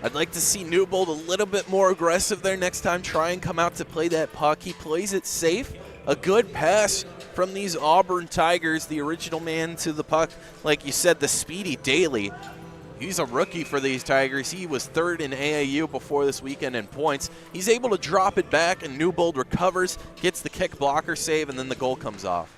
I'd like to see Newbold a little bit more aggressive there next time. Try and come out to play that puck. He plays it safe. A good pass from these Auburn Tigers. The original man to the puck, like you said, the speedy Daly. He's a rookie for these Tigers. He was 3rd in AAU before this weekend in points. He's able to drop it back, and Newbold recovers, gets the kick blocker save, and then the goal comes off.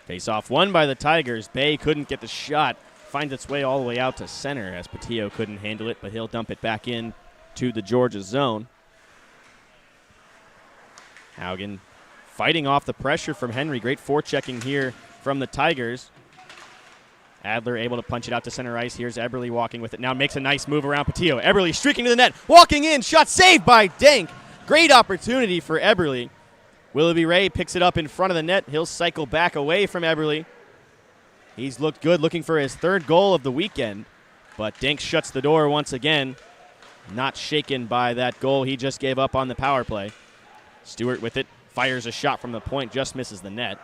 Face-off won by the Tigers. Bay couldn't get the shot. Finds its way all the way out to center as Patillo couldn't handle it, but he'll dump it back in to the Georgia zone. Haugen fighting off the pressure from Henry. Great forechecking here from the Tigers. Adler able to punch it out to center ice. Here's Eberle walking with it. Now makes a nice move around Patillo. Eberle streaking to the net. Walking in. Shot saved by Dank. Great opportunity for Eberle. Willoughby Ray picks it up in front of the net. He'll cycle back away from Eberle. He's looked good, looking for his 3rd goal of the weekend. But Dank shuts the door once again. Not shaken by that goal he just gave up on the power play. Stewart with it. Fires a shot from the point. Just misses the net.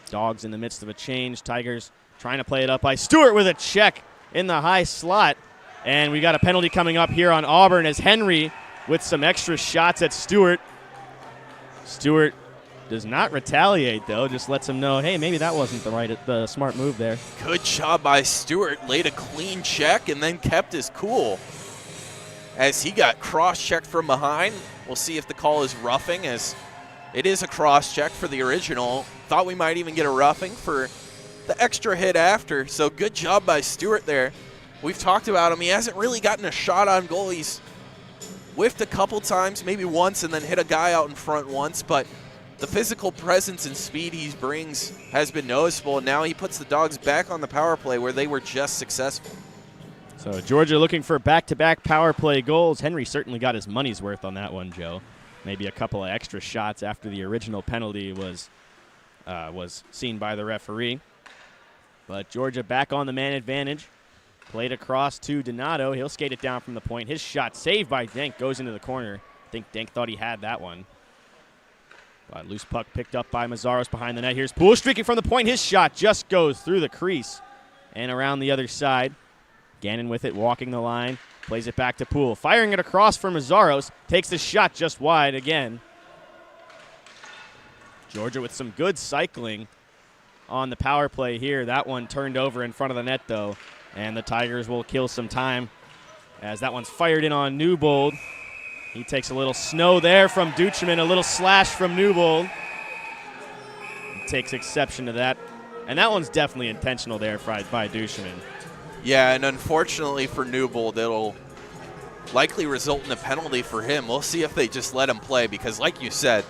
Dogs in the midst of a change. Tigers trying to play it up by Stewart with a check in the high slot. And we got a penalty coming up here on Auburn as Henry with some extra shots at Stewart. Stewart does not retaliate, though. Just lets him know, hey, maybe that wasn't the smart move there. Good job by Stewart. Laid a clean check and then kept his cool as he got cross-checked from behind. We'll see if the call is roughing, as it is a cross-check for the original. Thought we might even get a roughing for the extra hit after, so good job by Stewart there. We've talked about him. He hasn't really gotten a shot on goal. He's whiffed a couple times, maybe once, and then hit a guy out in front once, but the physical presence and speed he brings has been noticeable, and now he puts the Dogs back on the power play where they were just successful. So Georgia looking for back-to-back power play goals. Henry certainly got his money's worth on that one, Joe. Maybe a couple of extra shots after the original penalty was seen by the referee. But Georgia back on the man advantage. Played across to Donato. He'll skate it down from the point. His shot saved by Denk goes into the corner. I think Denk thought he had that one. But loose puck picked up by Mazzaros behind the net. Here's Poole streaking from the point. His shot just goes through the crease and around the other side. Gannon with it, walking the line. Plays it back to Poole. Firing it across for Mazzaros. Takes the shot just wide again. Georgia with some good cycling on the power play here. That one turned over in front of the net, though. And the Tigers will kill some time as that one's fired in on Newbold. He takes a little snow there from Duchemin, a little slash from Newbold. He takes exception to that. And that one's definitely intentional there by Duchemin. Yeah, and unfortunately for Newbold, it'll likely result in a penalty for him. We'll see if they just let him play because, like you said,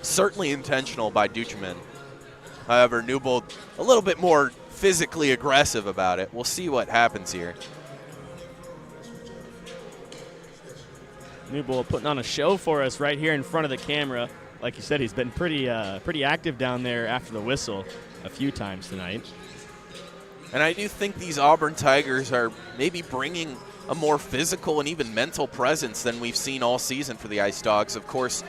certainly intentional by Duchemin. However, Newbold a little bit more physically aggressive about it. We'll see what happens here. Newbold putting on a show for us right here in front of the camera. Like you said, he's been pretty active down there after the whistle a few times tonight. And I do think these Auburn Tigers are maybe bringing a more physical and even mental presence than we've seen all season for the Ice Dawgs. Of course,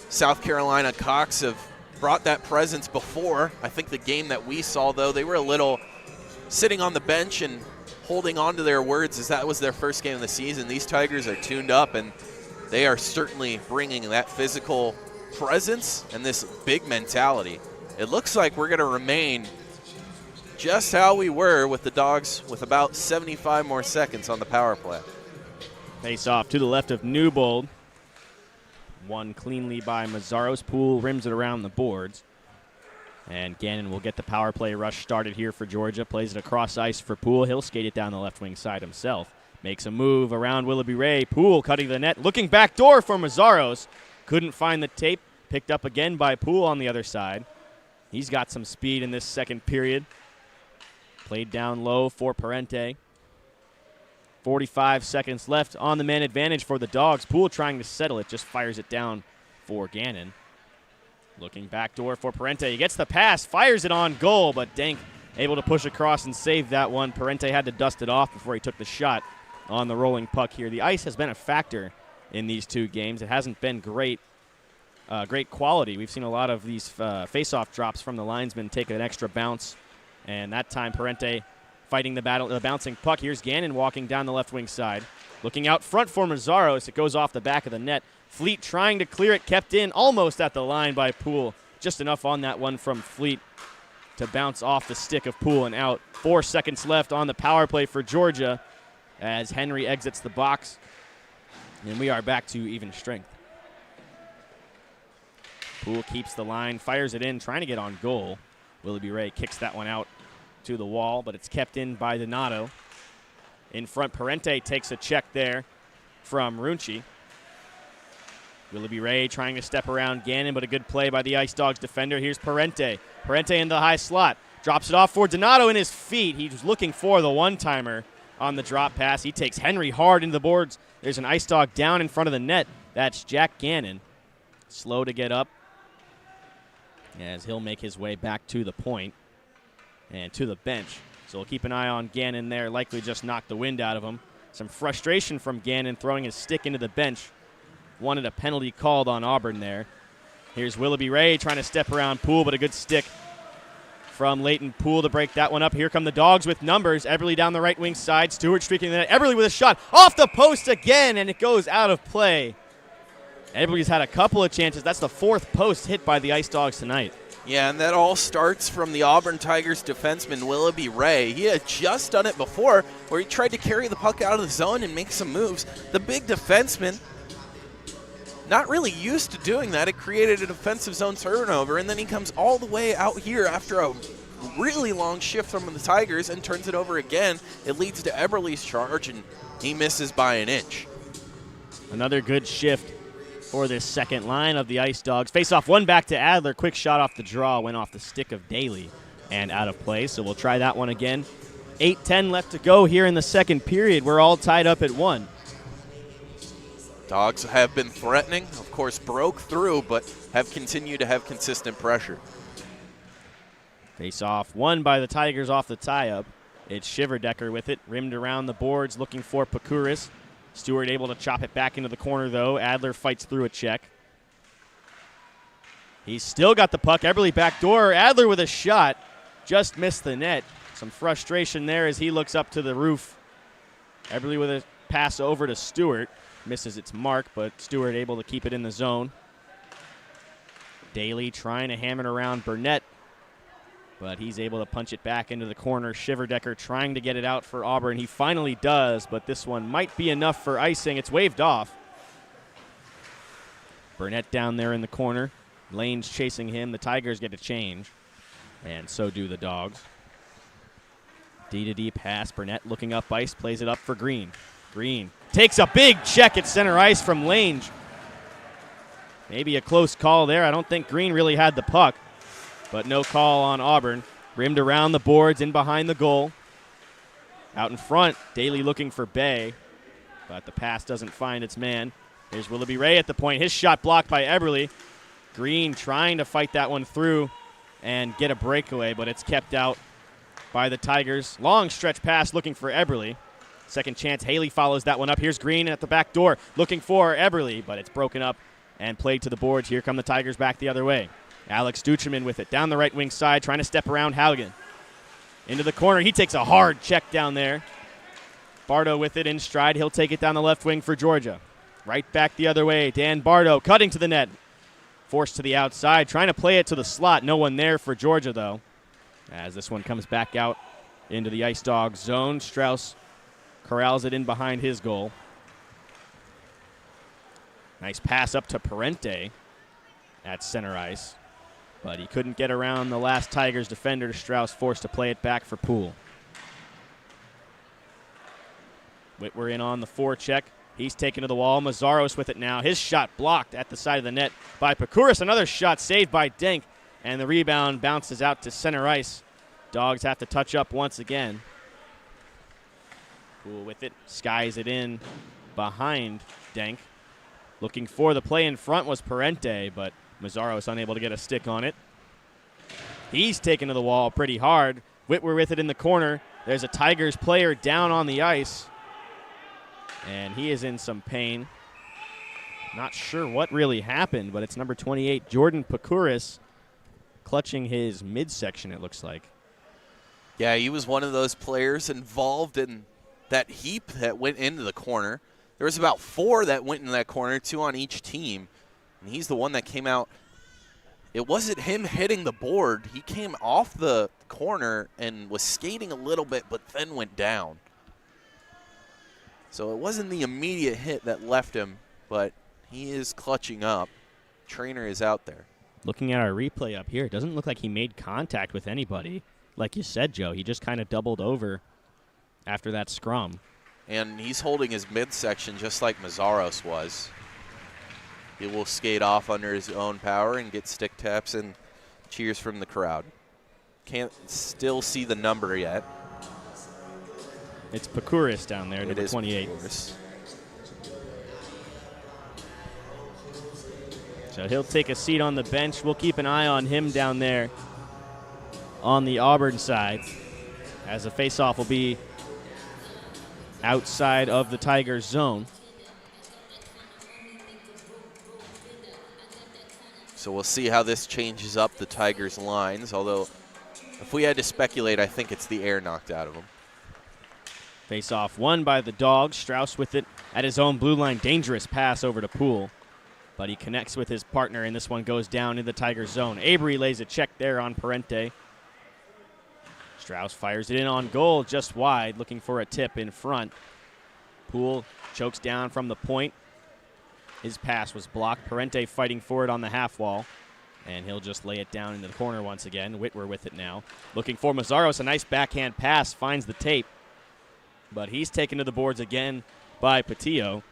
South Carolina Cox have brought that presence before. I think the game that we saw, though, they were a little sitting on the bench and holding on to their words as that was their first game of the season. These Tigers are tuned up, and they are certainly bringing that physical presence and this big mentality. It looks like we're going to remain just how we were with the Dogs with about 75 more seconds on the power play. Face off to the left of Newbold. Won cleanly by Mazzaros. Poole rims it around the boards. And Gannon will get the power play rush started here for Georgia. Plays it across ice for Poole. He'll skate it down the left wing side himself. Makes a move around Willoughby Ray. Poole cutting the net. Looking back door for Mazzaros. Couldn't find the tape. Picked up again by Poole on the other side. He's got some speed in this second period. Played down low for Parente. 45 seconds left on the man advantage for the Dogs. Poole trying to settle it, just fires it down for Gannon. Looking backdoor for Parente. He gets the pass, fires it on goal, but Denk able to push across and save that one. Parente had to dust it off before he took the shot on the rolling puck here. The ice has been a factor in these two games. It hasn't been great quality. We've seen a lot of these face-off drops from the linesmen take an extra bounce. And that time, Parente fighting the bouncing puck. Here's Gannon walking down the left wing side. Looking out front for Mazzaros. It goes off the back of the net. Fleet trying to clear it, kept in almost at the line by Poole. Just enough on that one from Fleet to bounce off the stick of Poole and out. 4 seconds left on the power play for Georgia as Henry exits the box. And we are back to even strength. Poole keeps the line, fires it in, trying to get on goal. Willoughby Ray kicks that one out to the wall, but it's kept in by Donato. In front, Parente takes a check there from Runchi. Willoughby Ray trying to step around Gannon, but a good play by the Ice Dawgs defender. Here's Parente. Parente in the high slot. Drops it off for Donato in his feet. He was looking for the one-timer on the drop pass. He takes Henry hard into the boards. There's an Ice Dawg down in front of the net. That's Jack Gannon. Slow to get up as he'll make his way back to the point and to the bench. So we'll keep an eye on Gannon there. Likely just knocked the wind out of him. Some frustration from Gannon throwing his stick into the bench. Wanted a penalty called on Auburn there. Here's Willoughby Ray trying to step around Poole, but a good stick from Leighton Poole to break that one up. Here come the Dogs with numbers. Eberly down the right wing side. Stewart streaking the net. Eberly with a shot off the post again, and it goes out of play. Eberly's had a couple of chances. That's the fourth post hit by the Ice Dawgs tonight. Yeah, and that all starts from the Auburn Tigers defenseman Willoughby Ray. He had just done it before where he tried to carry the puck out of the zone and make some moves. The big defenseman, not really used to doing that. It created a defensive zone turnover, and then he comes all the way out here after a really long shift from the Tigers and turns it over again. It leads to Eberly's charge, and he misses by an inch. Another good shift for this second line of the Ice Dawgs. Face off one back to Adler. Quick shot off the draw. Went off the stick of Daly and out of play. So we'll try that one again. 8:10 left to go here in the second period. We're all tied up at 1. Dogs have been threatening, of course, broke through, but have continued to have consistent pressure. Face off one by the Tigers off the tie-up. It's Shiverdecker with it, rimmed around the boards, looking for Pakuris. Stewart able to chop it back into the corner, though. Adler fights through a check. He's still got the puck. Eberle backdoor. Adler with a shot. Just missed the net. Some frustration there as he looks up to the roof. Eberle with a pass over to Stewart. Misses its mark, but Stewart able to keep it in the zone. Daly trying to hammer it around Burnett, but he's able to punch it back into the corner. Shiverdecker trying to get it out for Auburn. He finally does, but this one might be enough for icing. It's waved off. Burnett down there in the corner. Lane's chasing him. The Tigers get a change, and so do the Dogs. D-to-D pass. Burnett looking up ice, plays it up for Green. Green takes a big check at center ice from Lange. Maybe a close call there. I don't think Green really had the puck, but no call on Auburn. Rimmed around the boards, in behind the goal. Out in front, Daly looking for Bay, but the pass doesn't find its man. Here's Willoughby Ray at the point. His shot blocked by Eberle. Green trying to fight that one through and get a breakaway, but it's kept out by the Tigers. Long stretch pass looking for Eberle. Second chance, Haley follows that one up. Here's Green at the back door looking for Eberle, but it's broken up and played to the boards. Here come the Tigers back the other way. Alex Duchemin with it down the right wing side, trying to step around Haugen. Into the corner, he takes a hard check down there. Bardo with it in stride. He'll take it down the left wing for Georgia. Right back the other way, Dan Bardo cutting to the net. Forced to the outside, trying to play it to the slot. No one there for Georgia, though. As this one comes back out into the Ice Dawgs zone, Strauss corrals it in behind his goal. Nice pass up to Parente at center ice, but he couldn't get around the last Tigers defender. Strauss forced to play it back for Poole. Whitwer in on the forecheck. He's taken to the wall. Mazzaros with it now. His shot blocked at the side of the net by Pakuris. Another shot saved by Denk, and the rebound bounces out to center ice. Dogs have to touch up once again. Poole with it, skies it in behind Denk. Looking for the play in front was Parente, but Mazzaros unable to get a stick on it. He's taken to the wall pretty hard. Whitwer with it in the corner. There's a Tigers player down on the ice, and he is in some pain. Not sure what really happened, but it's number 28, Jordan Pakuris, clutching his midsection, it looks like. Yeah, he was one of those players involved in that heap that went into the corner. There was about 4 that went into that corner, 2 on each team, and he's the one that came out. It wasn't him hitting the board. He came off the corner and was skating a little bit, but then went down. So it wasn't the immediate hit that left him, but he is clutching up. Trainer is out there. Looking at our replay up here, it doesn't look like he made contact with anybody. Like you said, Joe, he just kind of doubled over after that scrum. And he's holding his midsection just like Mazzaros was. He will skate off under his own power and get stick taps and cheers from the crowd. Can't still see the number yet. It's Pakuris down there, number 28. Pakuris. So he'll take a seat on the bench. We'll keep an eye on him down there on the Auburn side, as the faceoff will be outside of the Tigers zone. So we'll see how this changes up the Tigers' lines, although if we had to speculate, I think it's the air knocked out of them. Face-off won by the Dogs. Strauss with it at his own blue line. Dangerous pass over to Poole, but he connects with his partner, and this one goes down in the Tigers' zone. Avery lays a check there on Parente. Strauss fires it in on goal, just wide, looking for a tip in front. Poole chokes down from the point. His pass was blocked. Parente fighting for it on the half wall, and he'll just lay it down into the corner once again. Whitwer with it now. Looking for Mazzaros. A nice backhand pass, finds the tape, but he's taken to the boards again by Patillo.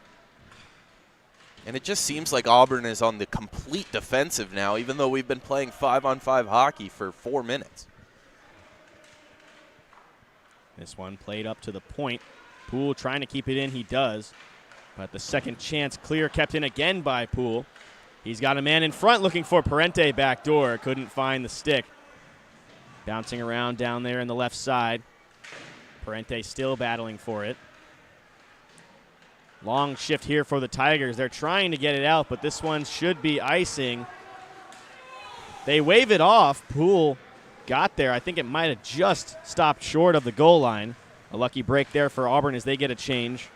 And it just seems like Auburn is on the complete defensive now, even though we've been playing 5-on-5 hockey for 4 minutes. This one played up to the point. Poole trying to keep it in, he does. But the second chance clear kept in again by Poole. He's got a man in front looking for Parente backdoor. Couldn't find the stick. Bouncing around down there in the left side. Parente still battling for it. Long shift here for the Tigers. They're trying to get it out, but this one should be icing. They wave it off. Poole got there. I think it might have just stopped short of the goal line. A lucky break there for Auburn as they get a change.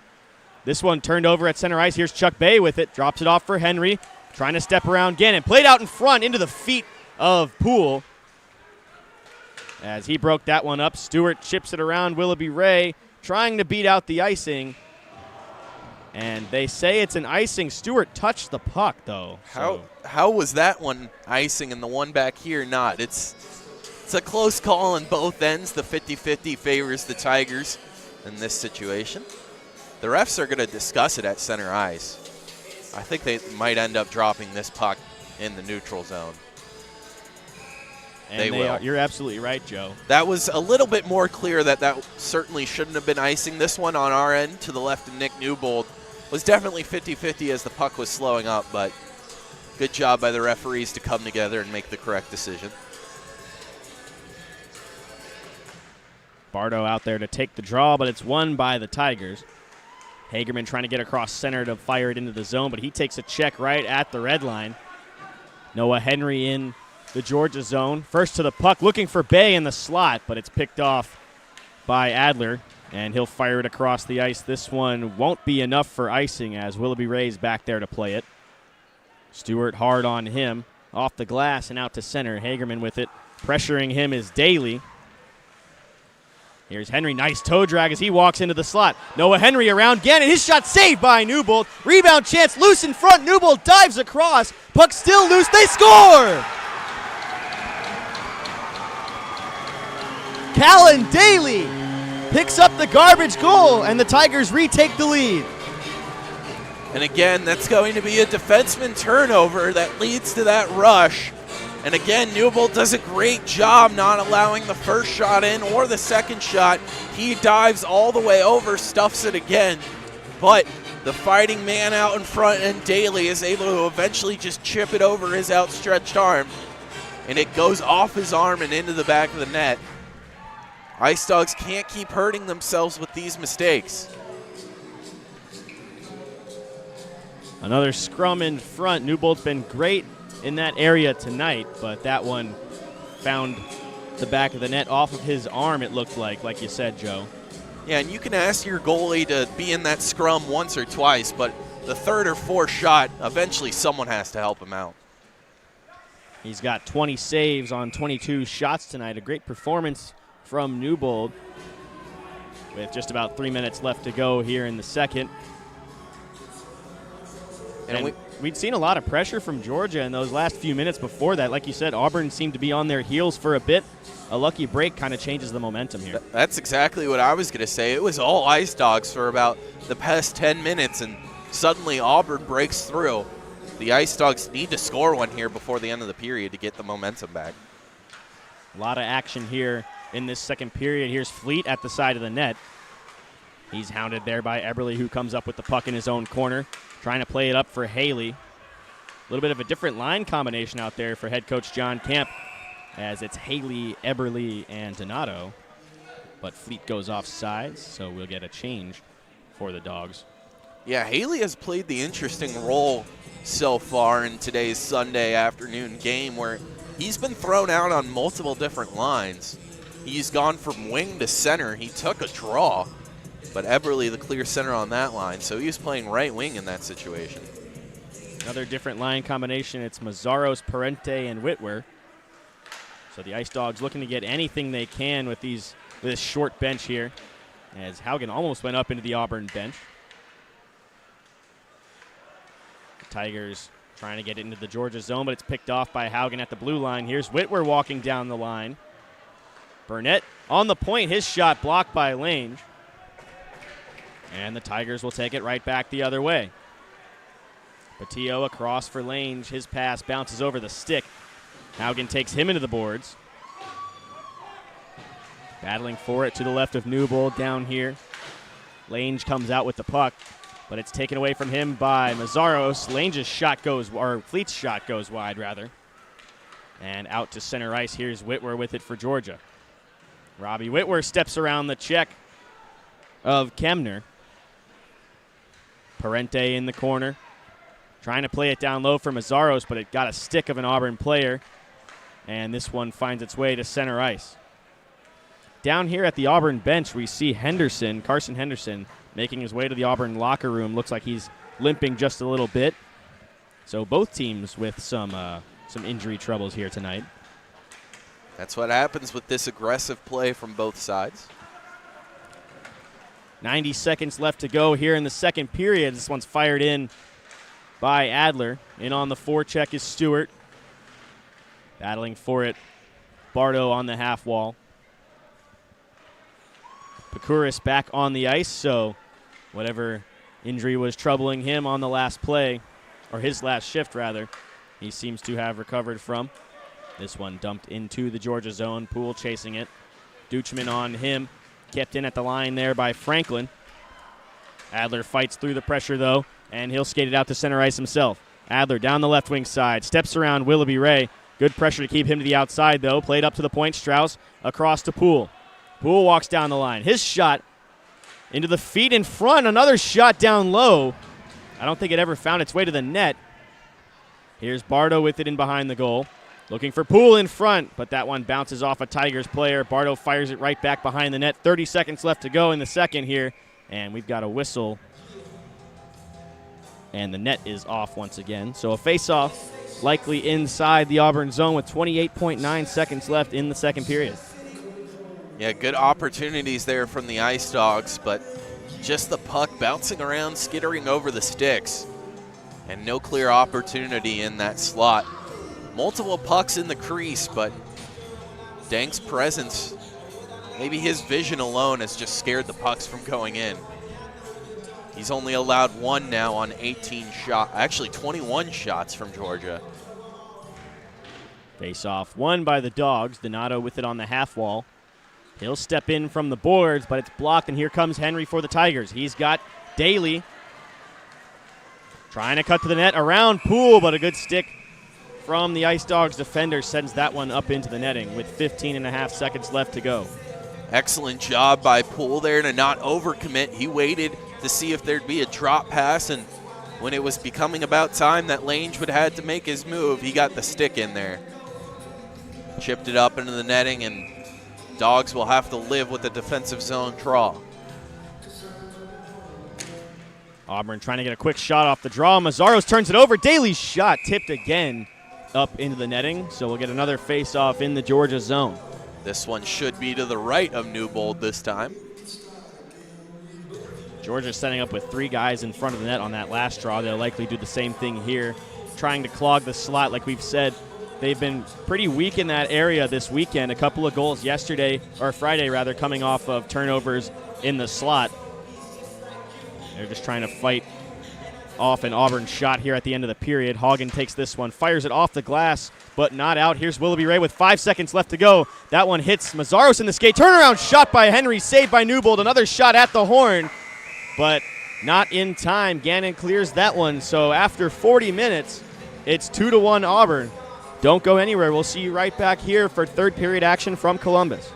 This one turned over at center ice. Here's Chuck Bay with it. Drops it off for Henry. Trying to step around Gannon. Played out in front into the feet of Poole. As he broke that one up, Stewart chips it around Willoughby Ray, trying to beat out the icing. And they say it's an icing. Stewart touched the puck, though. How was that one icing and the one back here not? It's a close call on both ends. The 50-50 favors the Tigers in this situation. The refs are going to discuss it at center ice. I think they might end up dropping this puck in the neutral zone. And they will. You're absolutely right, Joe. That was a little bit more clear that certainly shouldn't have been icing. This one on our end to the left of Nick Newbold was definitely 50-50 as the puck was slowing up, but good job by the referees to come together and make the correct decision. Bardo out there to take the draw, but it's won by the Tigers. Hagerman trying to get across center to fire it into the zone, but he takes a check right at the red line. Noah Henry in the Georgia zone. First to the puck, looking for Bay in the slot, but it's picked off by Adler, and he'll fire it across the ice. This one won't be enough for icing as Willoughby Ray's back there to play it. Stewart hard on him, off the glass and out to center. Hagerman with it. Pressuring him is Daly. Here's Henry, nice toe drag as he walks into the slot. Noah Henry around Gannon, his shot saved by Newbold. Rebound chance, loose in front, Newbold dives across. Puck still loose, they score! Callan Daly picks up the garbage goal, and the Tigers retake the lead. And again, that's going to be a defenseman turnover that leads to that rush. And again, Newbold does a great job not allowing the first shot in or the second shot. He dives all the way over, stuffs it again. But the fighting man out in front and Daly is able to eventually just chip it over his outstretched arm. And it goes off his arm and into the back of the net. Ice Dawgs can't keep hurting themselves with these mistakes. Another scrum in front. Newbold's been great in that area tonight, but that one found the back of the net off of his arm, it looked like you said, Joe. Yeah, and you can ask your goalie to be in that scrum once or twice, but the third or fourth shot, eventually someone has to help him out. He's got 20 saves on 22 shots tonight. A great performance from Newbold with just about 3 minutes left to go here in the second. And we'd seen a lot of pressure from Georgia in those last few minutes before that. Like you said, Auburn seemed to be on their heels for a bit. A lucky break kind of changes the momentum here. That's exactly what I was going to say. It was all Ice Dawgs for about the past 10 minutes, and suddenly Auburn breaks through. The Ice Dawgs need to score one here before the end of the period to get the momentum back. A lot of action here in this second period. Here's Fleet at the side of the net. He's hounded there by Eberle, who comes up with the puck in his own corner, trying to play it up for Haley. A little bit of a different line combination out there for head coach John Camp, as it's Haley, Eberle, and Donato. But Fleet goes off sides, so we'll get a change for the Dogs. Yeah, Haley has played the interesting role so far in today's Sunday afternoon game where he's been thrown out on multiple different lines. He's gone from wing to center. He took a draw, but Eberle the clear center on that line, so he was playing right wing in that situation. Another different line combination. It's Mazzaros, Parente, and Whitwer. So the Ice Dogs looking to get anything they can with this short bench here, as Haugen almost went up into the Auburn bench. The Tigers trying to get into the Georgia zone, but it's picked off by Haugen at the blue line. Here's Whitwer walking down the line. Burnett on the point. His shot blocked by Lange. And the Tigers will take it right back the other way. Patillo across for Lange. His pass bounces over the stick. Haugen takes him into the boards. Battling for it to the left of Newbold down here. Lange comes out with the puck, but it's taken away from him by Mazzaros. Lange's shot goes, or Fleet's shot goes wide, rather. And out to center ice. Here's Whitwer with it for Georgia. Robbie Whitwer steps around the check of Kemner. Parente in the corner. Trying to play it down low for Mazzaros, but it got a stick of an Auburn player. And this one finds its way to center ice. Down here at the Auburn bench, we see Henderson, Carson Henderson, making his way to the Auburn locker room. Looks like he's limping just a little bit. So both teams with some injury troubles here tonight. That's what happens with this aggressive play from both sides. 90 seconds left to go here in the second period. This one's fired in by Adler. In on the forecheck is Stewart. Battling for it, Bardo on the half wall. Pakuris back on the ice, so whatever injury was troubling him on the last play, or his last shift rather, he seems to have recovered from. This one dumped into the Georgia zone. Poole chasing it. Duchman on him. Kept in at the line there by Franklin. Adler fights through the pressure, though, and he'll skate it out to center ice himself. Adler down the left wing side. Steps around Willoughby Ray. Good pressure to keep him to the outside, though. Played up to the point. Strauss across to Poole. Poole walks down the line. His shot into the feet in front. Another shot down low. I don't think it ever found its way to the net. Here's Bardo with it in behind the goal. Looking for Poole in front, but that one bounces off a Tigers player. Bardo fires it right back behind the net. 30 seconds left to go in the second here, and we've got a whistle. And the net is off once again. So a face-off likely inside the Auburn zone with 28.9 seconds left in the second period. Yeah, good opportunities there from the Ice Dawgs, but just the puck bouncing around, skittering over the sticks, and no clear opportunity in that slot. Multiple pucks in the crease, but Dank's presence, maybe his vision alone has just scared the pucks from going in. He's only allowed one now on 18 shots, actually 21 shots from Georgia. Face-off won by the Dogs. Donato with it on the half wall. He'll step in from the boards, but it's blocked, and here comes Henry for the Tigers. He's got Daly trying to cut to the net around Poole, but a good stick from the Ice Dogs defender sends that one up into the netting with 15.5 seconds left to go. Excellent job by Poole there to not overcommit. He waited to see if there'd be a drop pass, and when it was becoming about time that Lange would have to make his move, he got the stick in there. Chipped it up into the netting, and Dogs will have to live with the defensive zone draw. Auburn trying to get a quick shot off the draw. Mazzaros turns it over. Daly's shot tipped again up into the netting, so we'll get another face-off in the Georgia zone. This one should be to the right of Newbold this time. Georgia's setting up with three guys in front of the net on that last draw. They'll likely do the same thing here, trying to clog the slot. Like we've said, they've been pretty weak in that area this weekend. A couple of goals yesterday, or Friday rather, coming off of turnovers in the slot. They're just trying to fight off an Auburn shot here at the end of the period. Haugen takes this one, fires it off the glass, but not out. Here's Willoughby Ray with 5 seconds left to go. That one hits Mazzaros in the skate. Turnaround shot by Henry, saved by Newbold. Another shot at the horn, but not in time. Gannon clears that one. So after 40 minutes, it's 2-1 Auburn. Don't go anywhere. We'll see you right back here for third period action from Columbus.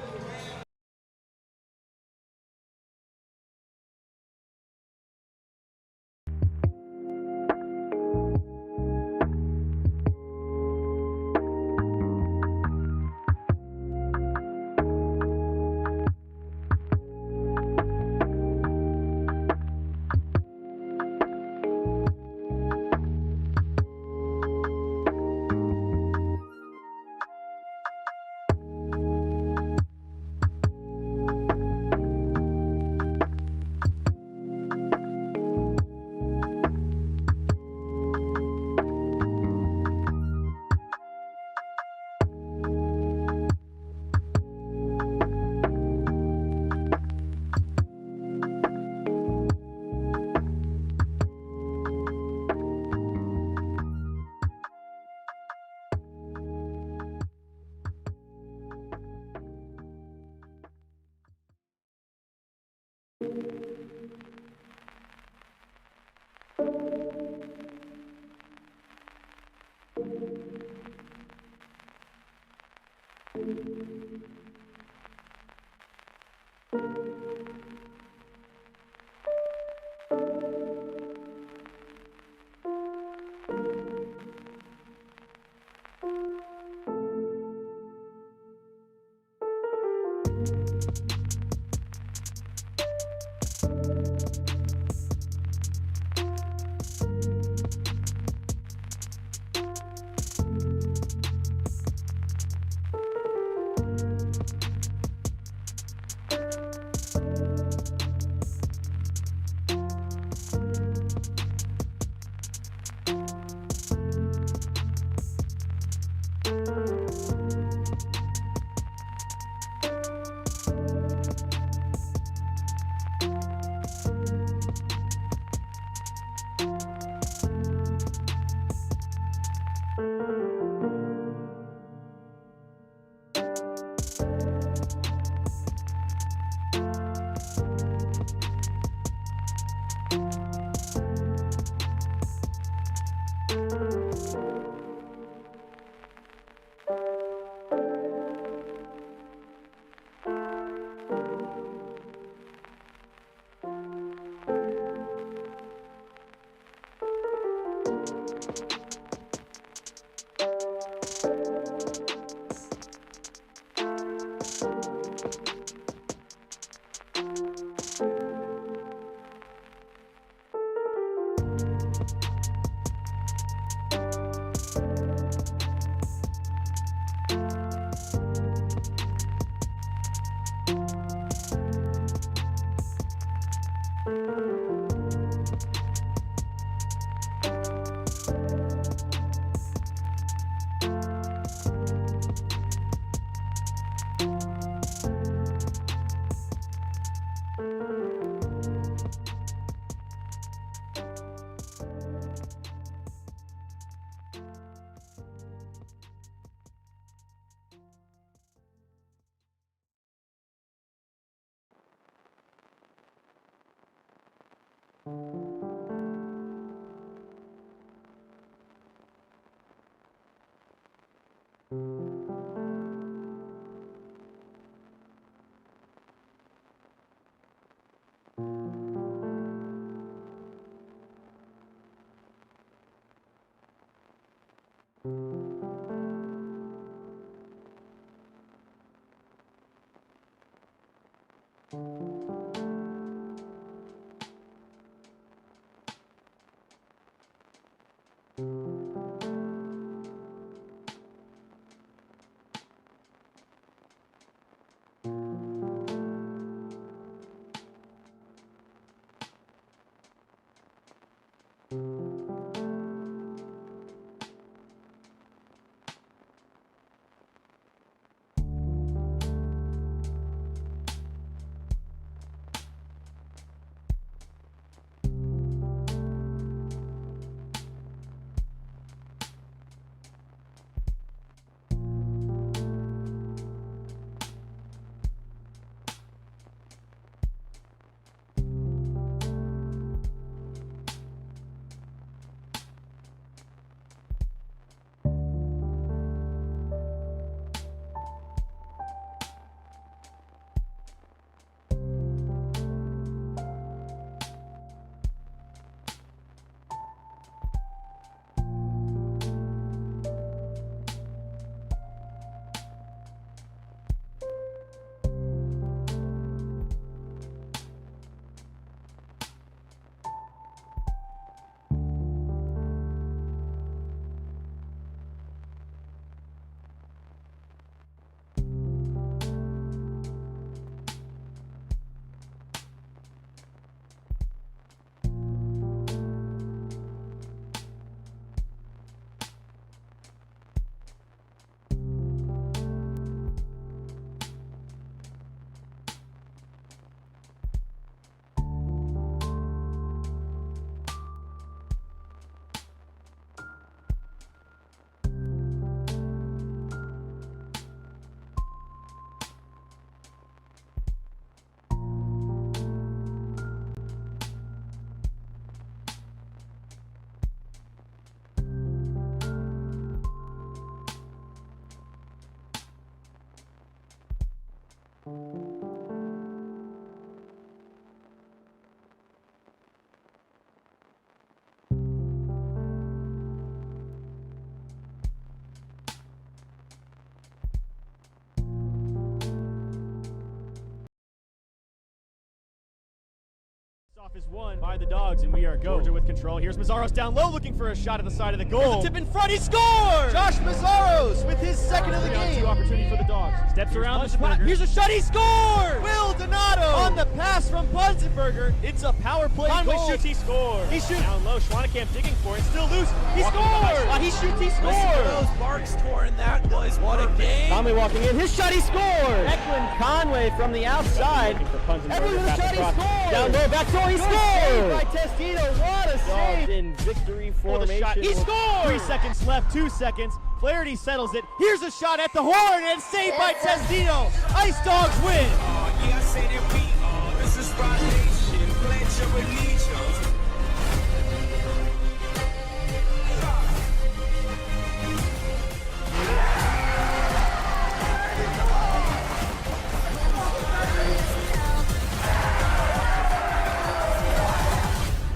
Off is won by the Dogs, and we are go. Georgia with control. Here's Mazzaros down low, looking for a shot at the side of the goal. There's a tip in front. He scores! Josh Mazzaros with his second of the game. 2 opportunity for the Dogs. Steps around the spot. Here's a shot. He scores! Will Donato On the pass from Bunzenberger. It's a power play Conway goal. shoots. He scores. He shoots. Down low. Schwanenkamp digging for it. Still loose. He Walking the high scores! spot. He shoots. He Listen to scores! those barks torn. That was what a game. Conway walking in. His shot, he scored. Eklund Conway from the outside. Edwards with a shot, he scored. Down low, back door, he scored. By Testino, what a save. In victory formation. Shot. He scores! 3 seconds left, 2 seconds. Flaherty settles it. Here's a shot at the horn, and saved by Testino. Ice Dawgs win. Yeah, I say that we are. This is Rod Nation. Pledge your allegiance.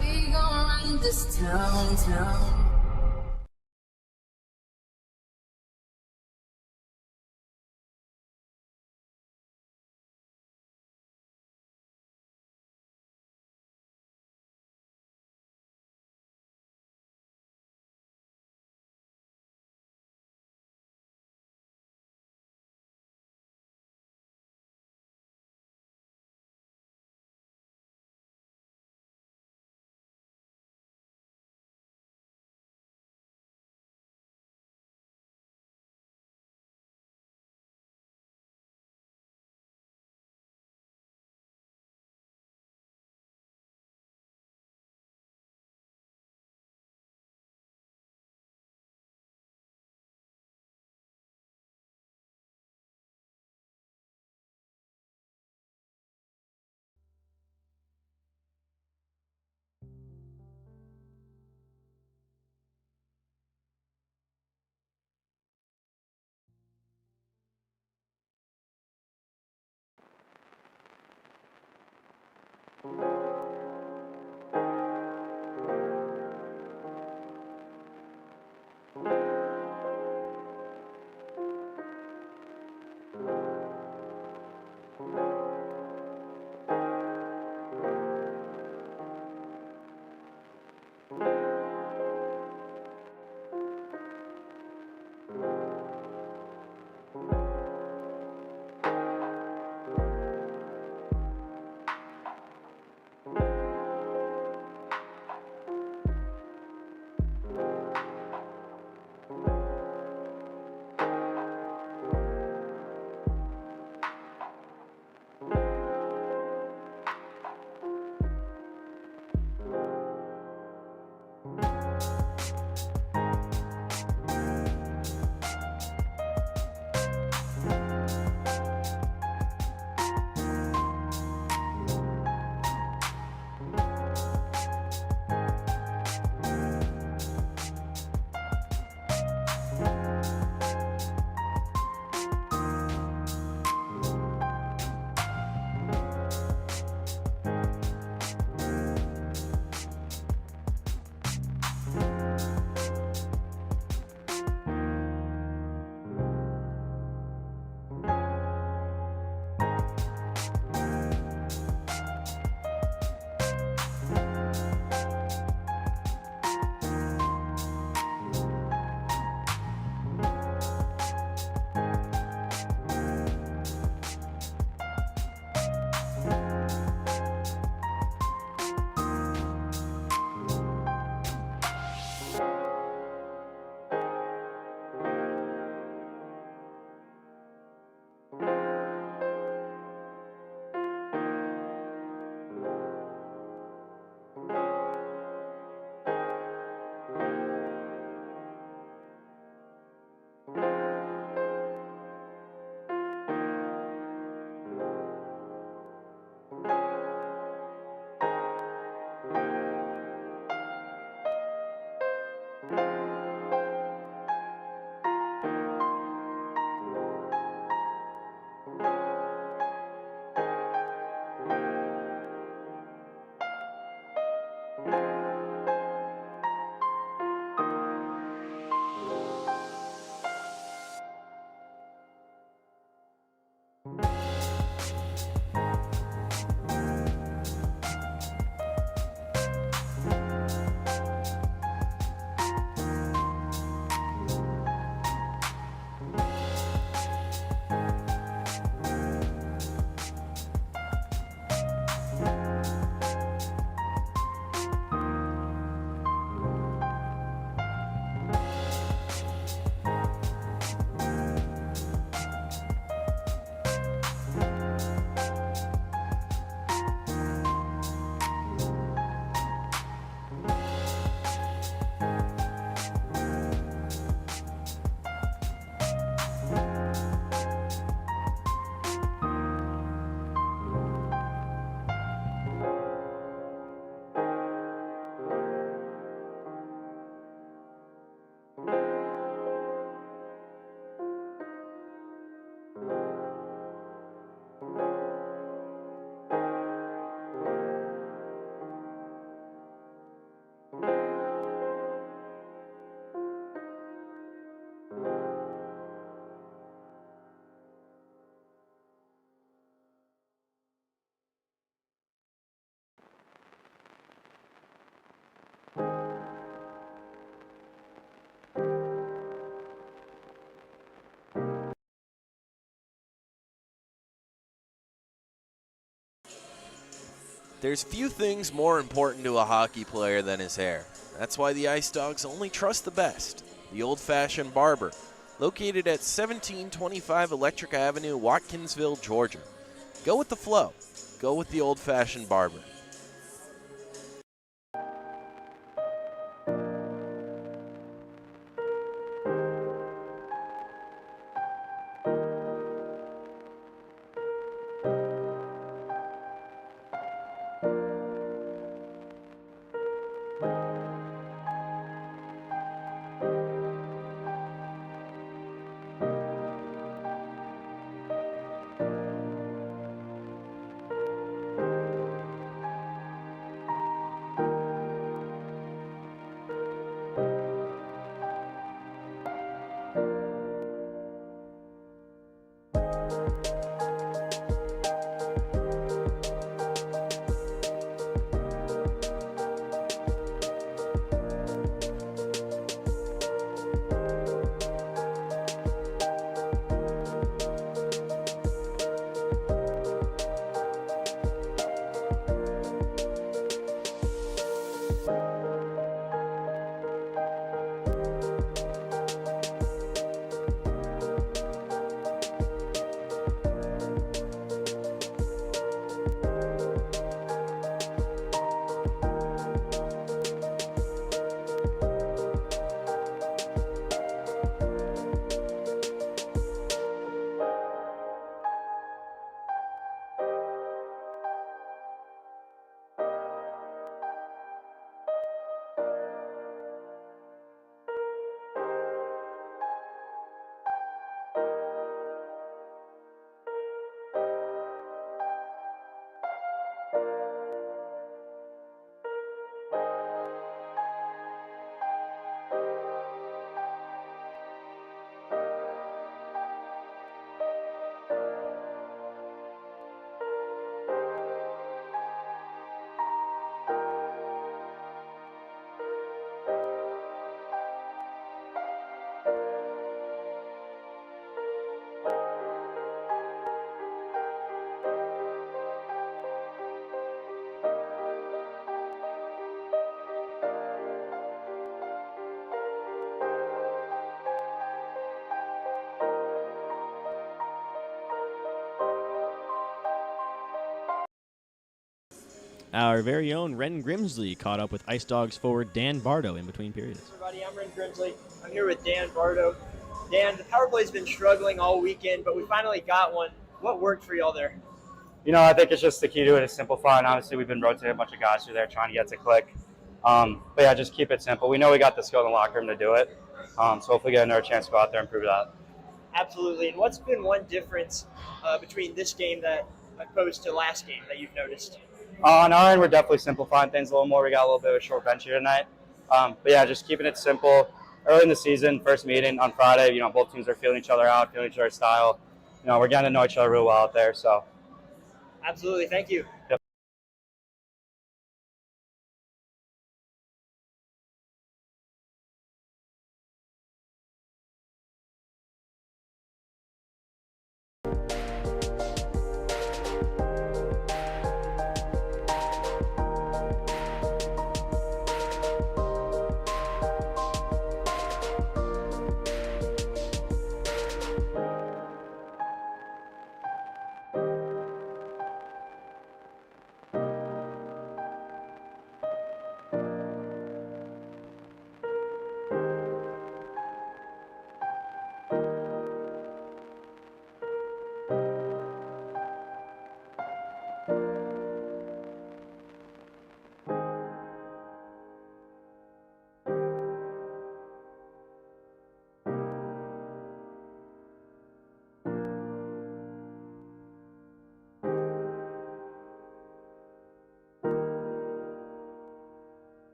We gon' run this town. There's few things more important to a hockey player than his hair. That's why the Ice Dawgs only trust the best, the old-fashioned barber, located at 1725 Electric Avenue, Watkinsville, Georgia. Go with the flow. Go with the old-fashioned barber. Our very own Ren Grimsley caught up with Ice Dawgs forward Dan Bardo in between periods. Everybody, I'm Ren Grimsley. I'm here with Dan Bardo. Dan, the power play's been struggling all weekend, but we finally got one. What worked for y'all there? You know, I think it's just the key to it is simplifying. Obviously, we've been rotating a bunch of guys through there trying to get to click. But yeah, just keep it simple. We know we got the skill in the locker room to do it. So hopefully get another chance to go out there and prove that. Absolutely. And what's been one difference between this game that opposed to last game that you've noticed? On our end, we're definitely simplifying things a little more. We got a little bit of a short bench here tonight. But yeah, just keeping it simple. Early in the season, first meeting on Friday, you know, both teams are feeling each other out, feeling each other's style. You know, we're getting to know each other real well out there. So. Absolutely. Thank you. Yep.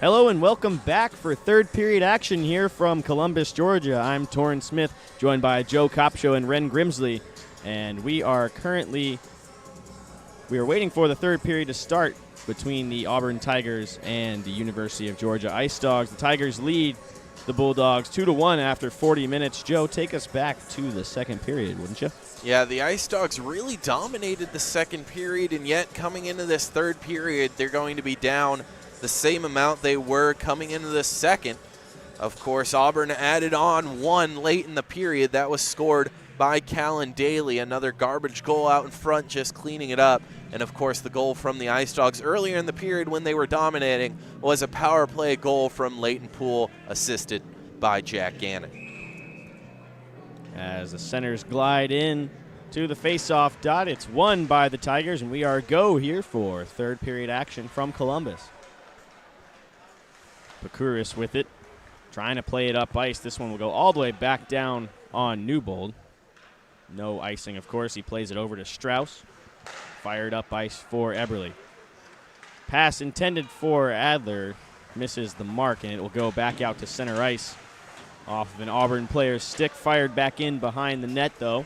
Hello and welcome back for third period action here from Columbus, Georgia. I'm Torrin Smith, joined by Joe Kopcho and Ren Grimsley, and we are waiting for the third period to start between the Auburn Tigers and the University of Georgia Ice Dawgs. The Tigers lead the Bulldogs 2-1 after 40 minutes. Joe, take us back to the second period, wouldn't you? Yeah, the Ice Dawgs really dominated the second period, and yet coming into this third period, they're going to be down the same amount they were coming into the second. Of course, Auburn added on one late in the period. That was scored by Callan Daly, another garbage goal out in front, just cleaning it up. And of course, the goal from the Ice Dawgs earlier in the period when they were dominating was a power play goal from Leighton Poole, assisted by Jack Gannon. As the centers glide in to the face-off dot, it's won by the Tigers, and we are go here for third period action from Columbus. Pakuris with it, trying to play it up ice. This one will go all the way back down on Newbold. No icing, of course. He plays it over to Strauss. Fired up ice for Eberle. Pass intended for Adler. Misses the mark, and it will go back out to center ice. Off of an Auburn player's stick. Fired back in behind the net, though,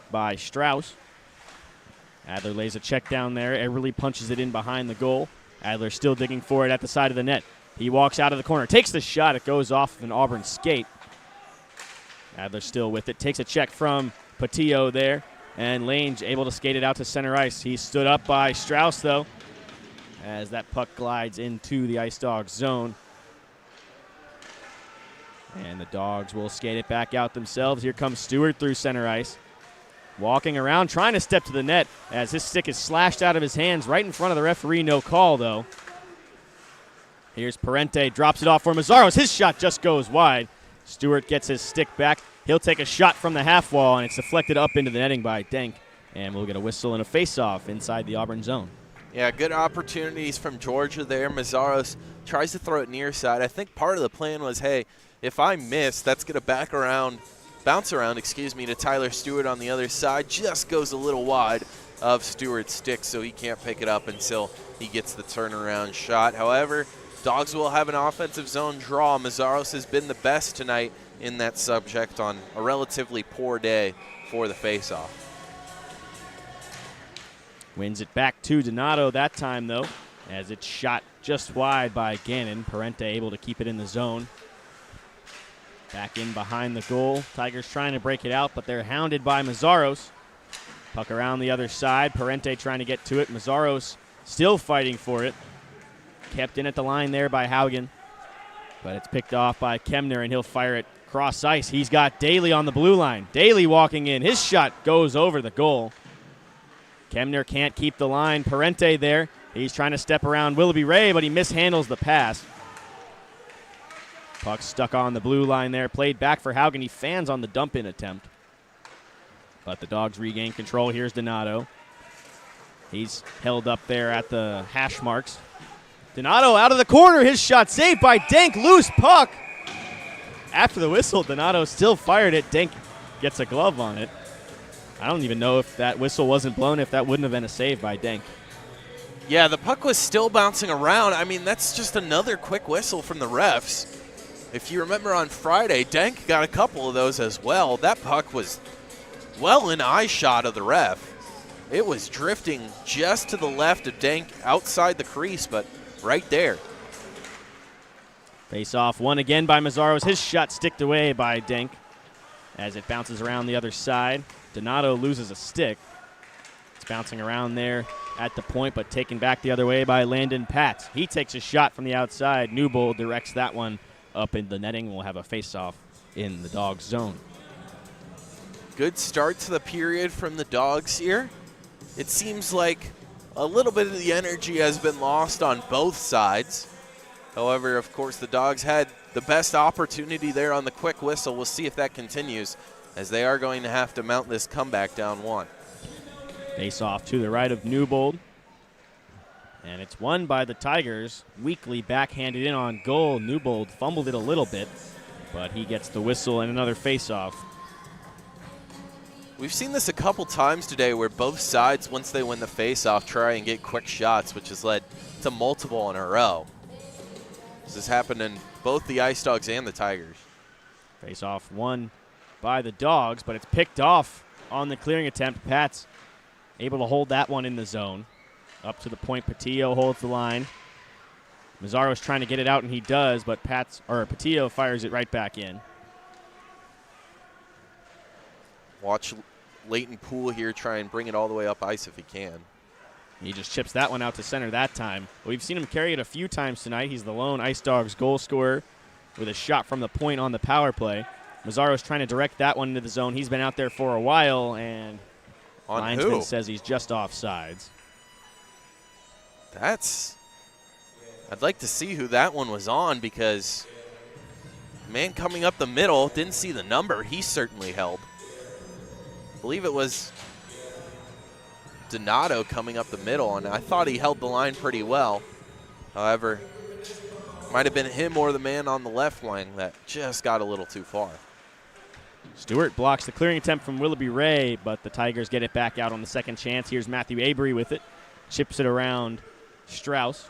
by Strauss. Adler lays a check down there. Eberle punches it in behind the goal. Adler still digging for it at the side of the net. He walks out of the corner, takes the shot. It goes off of an Auburn skate. Adler still with it. Takes a check from Patillo there. And Lange able to skate it out to center ice. He stood up by Strauss, though, as that puck glides into the Ice Dawgs zone. And the Dogs will skate it back out themselves. Here comes Stewart through center ice. Walking around, trying to step to the net as his stick is slashed out of his hands right in front of the referee. No call, though. Here's Parente, drops it off for Mazzaros. His shot just goes wide. Stewart gets his stick back. He'll take a shot from the half wall, and it's deflected up into the netting by Denk. And we'll get a whistle and a face-off inside the Auburn zone. Yeah, good opportunities from Georgia there. Mazzaros tries to throw it near side. I think part of the plan was, hey, if I miss, that's going to bounce around to Tyler Stewart on the other side. Just goes a little wide of Stewart's stick, so he can't pick it up until he gets the turnaround shot. However, Dogs will have an offensive zone draw. Mazzaros has been the best tonight in that subject on a relatively poor day for the faceoff. Wins it back to Donato that time, though, as it's shot just wide by Gannon. Parente able to keep it in the zone. Back in behind the goal. Tigers trying to break it out, but they're hounded by Mazzaros. Puck around the other side. Parente trying to get to it. Mazzaros still fighting for it. Kept in at the line there by Haugen, but it's picked off by Kemner, and he'll fire it cross ice. He's got Daly on the blue line. Daly walking in. His shot goes over the goal. Kemner can't keep the line. Parente there. He's trying to step around Willoughby Ray, but he mishandles the pass. Puck stuck on the blue line there. Played back for Haugen. He fans on the dump-in attempt, but the Dogs regain control. Here's Donato. He's held up there at the hash marks. Donato out of the corner. His shot saved by Denk. Loose puck. After the whistle, Donato still fired it. Denk gets a glove on it. I don't even know if that whistle wasn't blown, if that wouldn't have been a save by Denk. Yeah, the puck was still bouncing around. I mean, that's just another quick whistle from the refs. If you remember on Friday, Denk got a couple of those as well. That puck was well in eye shot of the ref. It was drifting just to the left of Denk outside the crease, but right there. Face off won again by Mazzaros. His shot sticked away by Denk as it bounces around the other side. Donato loses a stick. It's bouncing around there at the point, but taken back the other way by Landon Patz. He takes a shot from the outside. Newbold directs that one up in the netting. We'll have a face-off in the Dogs zone. Good start to the period from the Dogs here. It seems like a little bit of the energy has been lost on both sides. However, of course, the Dogs had the best opportunity there on the quick whistle. We'll see if that continues, as they are going to have to mount this comeback down one. Face off to the right of Newbold. And it's won by the Tigers. Weakly backhanded in on goal. Newbold fumbled it a little bit, but he gets the whistle and another face-off. We've seen this a couple times today where both sides, once they win the face-off, try and get quick shots, which has led to multiple in a row. This has happened in both the Ice Dawgs and the Tigers. Face off won by the Dogs, but it's picked off on the clearing attempt. Pat's able to hold that one in the zone. Up to the point, Patillo holds the line. Mazzaro's trying to get it out, and he does, but Patillo fires it right back in. Watch Leighton Poole here try and bring it all the way up ice if he can. He just chips that one out to center that time. We've seen him carry it a few times tonight. He's the lone Ice Dogs goal scorer with a shot from the point on the power play. Mazzaro's trying to direct that one into the zone. He's been out there for a while, and on linesman who? says he's just offsides. I'd like to see who that one was on, because man coming up the middle, didn't see the number. He certainly held. I believe it was Donato coming up the middle, and I thought he held the line pretty well. However, might have been him or the man on the left line that just got a little too far. Stewart blocks the clearing attempt from Willoughby Ray, but the Tigers get it back out on the second chance. Here's Matthew Avery with it. Chips it around Strauss.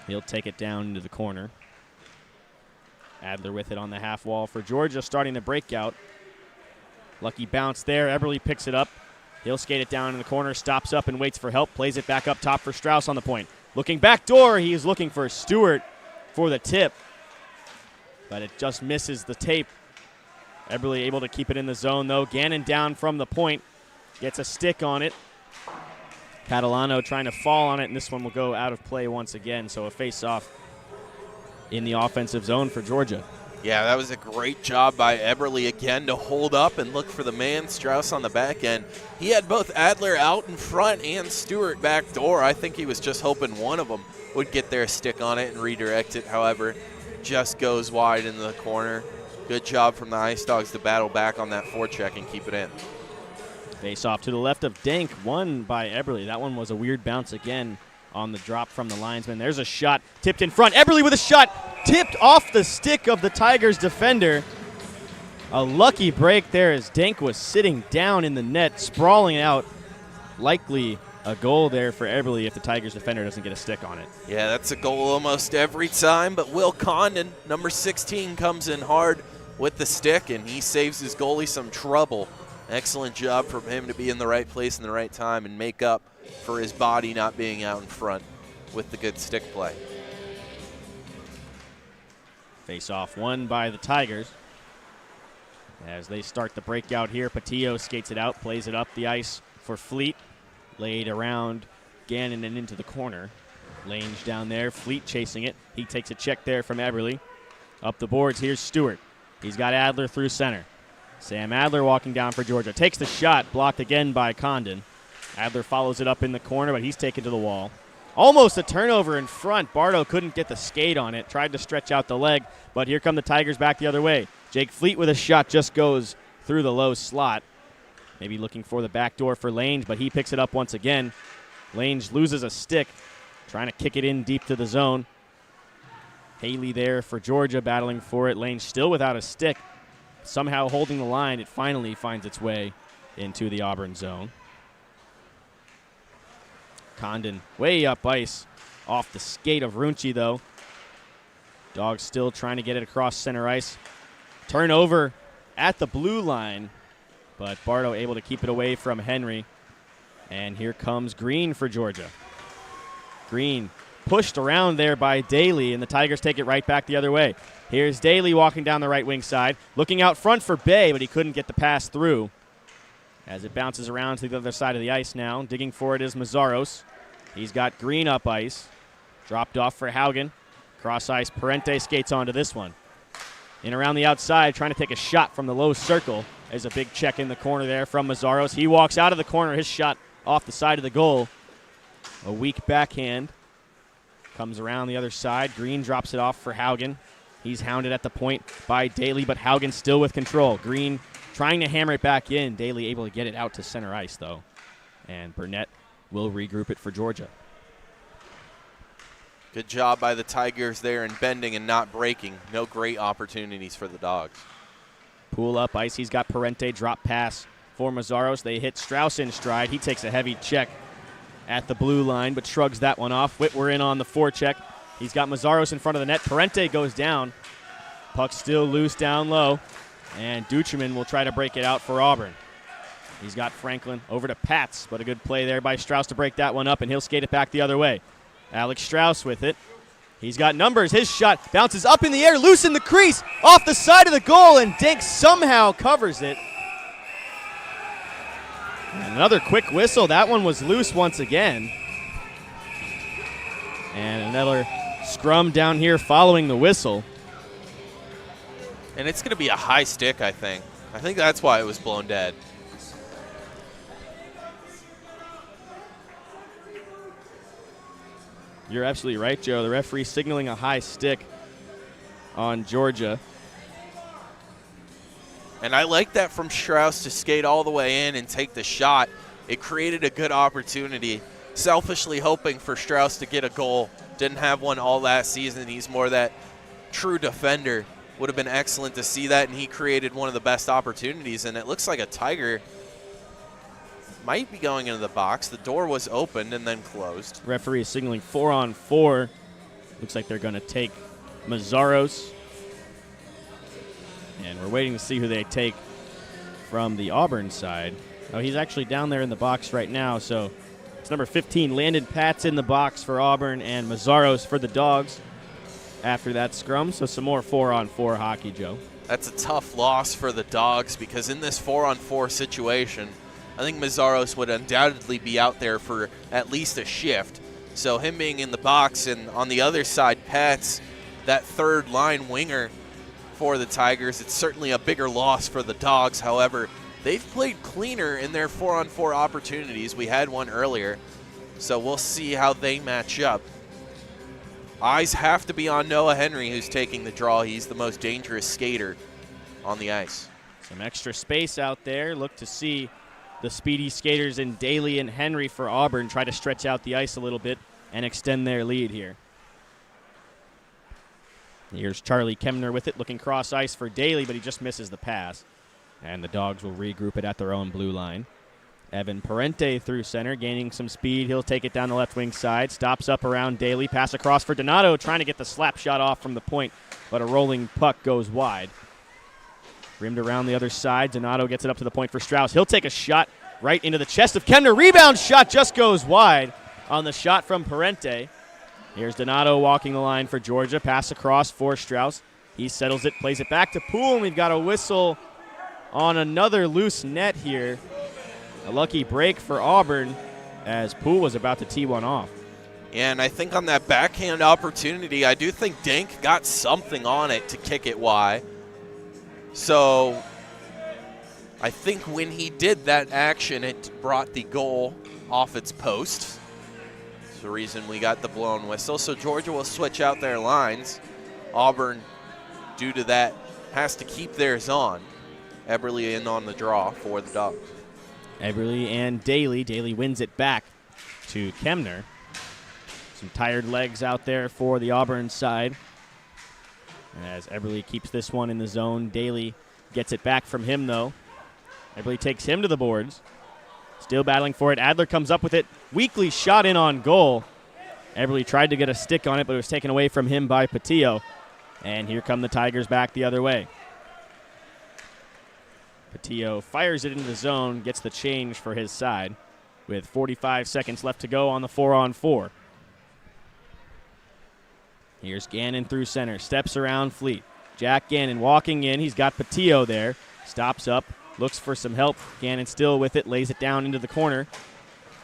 He'll take it down into the corner. Adler with it on the half wall for Georgia, starting the breakout. Lucky bounce there. Eberle picks it up. He'll skate it down in the corner, stops up and waits for help, plays it back up top for Strauss on the point. Looking back door, he is looking for Stewart for the tip, but it just misses the tape. Eberle able to keep it in the zone, though. Gannon down from the point, gets a stick on it. Catalano trying to fall on it, and this one will go out of play once again, so a face-off in the offensive zone for Georgia. Yeah, that was a great job by Eberle again to hold up and look for the man, Strauss, on the back end. He had both Adler out in front and Stewart back door. I think he was just hoping one of them would get their stick on it and redirect it. However, just goes wide into the corner. Good job from the Ice Dawgs to battle back on that forecheck and keep it in. Face off to the left of Dank, won by Eberle. That one was a weird bounce again on the drop from the linesman. There's a shot tipped in front. Eberle with a shot tipped off the stick of the Tigers defender. A lucky break there as Dank was sitting down in the net, sprawling out. Likely a goal there for Eberle if the Tigers defender doesn't get a stick on it. Yeah, that's a goal almost every time, but Will Condon, number 16, comes in hard with the stick, and he saves his goalie some trouble. Excellent job from him to be in the right place in the right time and make up for his body not being out in front with the good stick play. Face-off won by the Tigers. As they start the breakout here, Patillo skates it out, plays it up the ice for Fleet. Laid around Gannon and into the corner. Lange down there, Fleet chasing it. He takes a check there from Eberle. Up the boards, here's Stewart. He's got Adler through center. Sam Adler walking down for Georgia. Takes the shot, blocked again by Condon. Adler follows it up in the corner, but he's taken to the wall. Almost a turnover in front. Bardo couldn't get the skate on it. Tried to stretch out the leg, but here come the Tigers back the other way. Jake Fleet with a shot just goes through the low slot. Maybe looking for the back door for Lange, but he picks it up once again. Lange loses a stick, trying to kick it in deep to the zone. Haley there for Georgia battling for it. Lange still without a stick. Somehow holding the line, it finally finds its way into the Auburn zone. Condon way up ice off the skate of Runchi, though. Dogs still trying to get it across center ice. Turnover at the blue line, but Bardo able to keep it away from Henry. And here comes Green for Georgia. Green pushed around there by Daly, and the Tigers take it right back the other way. Here's Daly walking down the right wing side, looking out front for Bay, but he couldn't get the pass through. As it bounces around to the other side of the ice now, digging for it is Mazzaros. He's got Green up ice. Dropped off for Haugen. Cross ice, Parente skates onto this one. In around the outside, trying to take a shot from the low circle. There's a big check in the corner there from Mazzaros. He walks out of the corner, his shot off the side of the goal. A weak backhand. Comes around the other side. Green drops it off for Haugen. He's hounded at the point by Daly, but Haugen still with control. Green trying to hammer it back in. Daly able to get it out to center ice, though. And Burnett will regroup it for Georgia. Good job by the Tigers there in bending and not breaking. No great opportunities for the Dogs. Pool up ice. He's got Parente drop pass for Mazzaros. They hit Strauss in stride. He takes a heavy check at the blue line, but shrugs that one off. Whitwer in on the forecheck. He's got Mazzaros in front of the net. Parente goes down. Puck still loose down low. And Ducherman will try to break it out for Auburn. He's got Franklin over to Pats, but a good play there by Strauss to break that one up, and he'll skate it back the other way. Alex Strauss with it. He's got numbers. His shot bounces up in the air, loose in the crease, off the side of the goal, and Dink somehow covers it. And another quick whistle. That one was loose once again. And another scrum down here following the whistle. And it's going to be a high stick, I think. I think that's why it was blown dead. You're absolutely right, Joe. The referee signaling a high stick on Georgia. And I like that from Strauss to skate all the way in and take the shot. It created a good opportunity. Selfishly hoping for Strauss to get a goal. Didn't have one all last season. He's more that true defender. Would have been excellent to see that, and he created one of the best opportunities. And it looks like a Tiger might be going into the box. The door was opened and then closed. Referee is signaling 4-on-4. Looks like they're going to take Mazzaros. And we're waiting to see who they take from the Auburn side. Oh, he's actually down there in the box right now. So it's number 15, Landon Pats in the box for Auburn, and Mazzaros for the Dogs after that scrum. So some more 4-on-4 hockey, Joe. That's a tough loss for the Dogs because in this 4-on-4 situation, I think Mazzaros would undoubtedly be out there for at least a shift. So him being in the box, and on the other side, Pats, that third line winger for the Tigers, it's certainly a bigger loss for the Dogs. However, they've played cleaner in their 4-on-4 opportunities. We had one earlier, so we'll see how they match up. Eyes have to be on Noah Henry, who's taking the draw. He's the most dangerous skater on the ice. Some extra space out there. Look to see the speedy skaters in Daly and Henry for Auburn try to stretch out the ice a little bit and extend their lead here. Here's Charlie Kemner with it, looking cross ice for Daly, but he just misses the pass. And the Dogs will regroup it at their own blue line. Evan Parente through center, gaining some speed. He'll take it down the left wing side. Stops up around Daly. Pass across for Donato, trying to get the slap shot off from the point, but a rolling puck goes wide. Rimmed around the other side. Donato gets it up to the point for Strauss. He'll take a shot right into the chest of Kemner. Rebound shot just goes wide on the shot from Parente. Here's Donato walking the line for Georgia. Pass across for Strauss. He settles it, plays it back to Poole, and we've got a whistle on another loose net here. A lucky break for Auburn as Poole was about to tee one off. And I think on that backhand opportunity, I do think Dink got something on it to kick it wide. So I think when he did that action, it brought the goal off its post. That's the reason we got the blown whistle. So Georgia will switch out their lines. Auburn, due to that, has to keep theirs on. Eberle in on the draw for the Dogs. Eberle and Daly. Daly wins it back to Kemner. Some tired legs out there for the Auburn side. As Eberle keeps this one in the zone. Daly gets it back from him, though. Eberle takes him to the boards. Still battling for it. Adler comes up with it. Weakly shot in on goal. Eberle tried to get a stick on it, but it was taken away from him by Patillo. And here come the Tigers back the other way. Patillo fires it into the zone, gets the change for his side with 45 seconds left to go on the 4-on-4. Here's Gannon through center, steps around Fleet. Jack Gannon walking in. He's got Patillo there. Stops up, looks for some help. Gannon still with it, lays it down into the corner.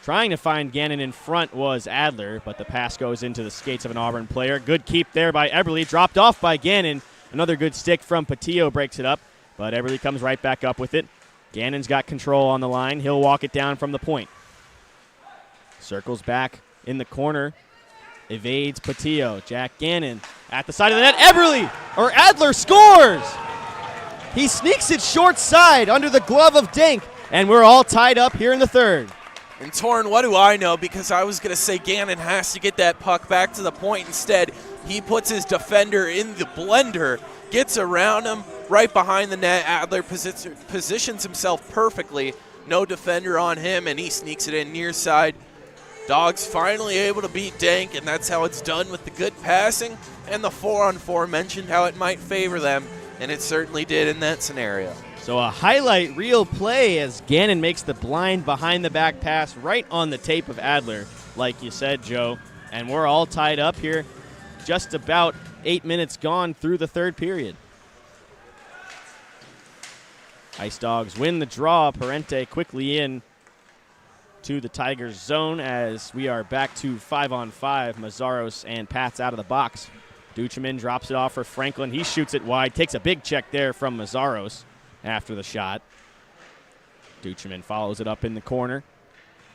Trying to find Gannon in front was Adler, but the pass goes into the skates of an Auburn player. Good keep there by Eberle, dropped off by Gannon. Another good stick from Patillo breaks it up, but Eberle comes right back up with it. Gannon's got control on the line. He'll walk it down from the point. Circles back in the corner. Evades Patillo. Jack Gannon at the side of the net. Adler scores! He sneaks it short side under the glove of Dink, and we're all tied up here in the third. And Torrin, what do I know? Because I was going to say Gannon has to get that puck back to the point. Instead, he puts his defender in the blender, gets around him, right behind the net. Adler positions himself perfectly. No defender on him, and he sneaks it in near side. Dogs finally able to beat Dank, and that's how it's done with the good passing and the 4-on-4 mentioned how it might favor them, and it certainly did in that scenario. So a highlight reel play as Gannon makes the blind behind-the-back pass right on the tape of Adler, like you said, Joe. And we're all tied up here. Just about 8 minutes gone through the third period. Ice Dawgs win the draw. Parente quickly in to the Tigers zone as we are back to 5-on-5. Mazzaros and Pats out of the box. Duchemin drops it off for Franklin. He shoots it wide. Takes a big check there from Mazzaros after the shot. Duchemin follows it up in the corner.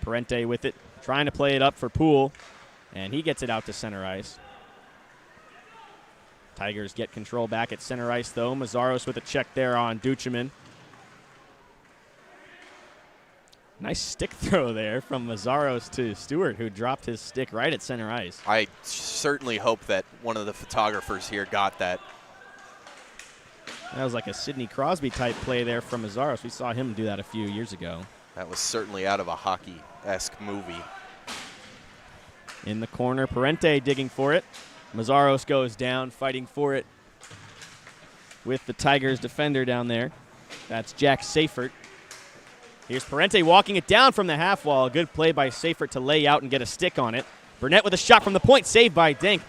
Parente with it, trying to play it up for Poole, and he gets it out to center ice. Tigers get control back at center ice, though. Mazzaros with a check there on Duchemin. Nice stick throw there from Mazzaros to Stewart, who dropped his stick right at center ice. I certainly hope that one of the photographers here got that. That was like a Sidney Crosby type play there from Mazzaros. We saw him do that a few years ago. That was certainly out of a hockey-esque movie. In the corner, Parente digging for it. Mazzaros goes down, fighting for it with the Tigers defender down there. That's Jack Seifert. Here's Parente walking it down from the half wall. A good play by Seifert to lay out and get a stick on it. Burnett with a shot from the point, saved by Dink.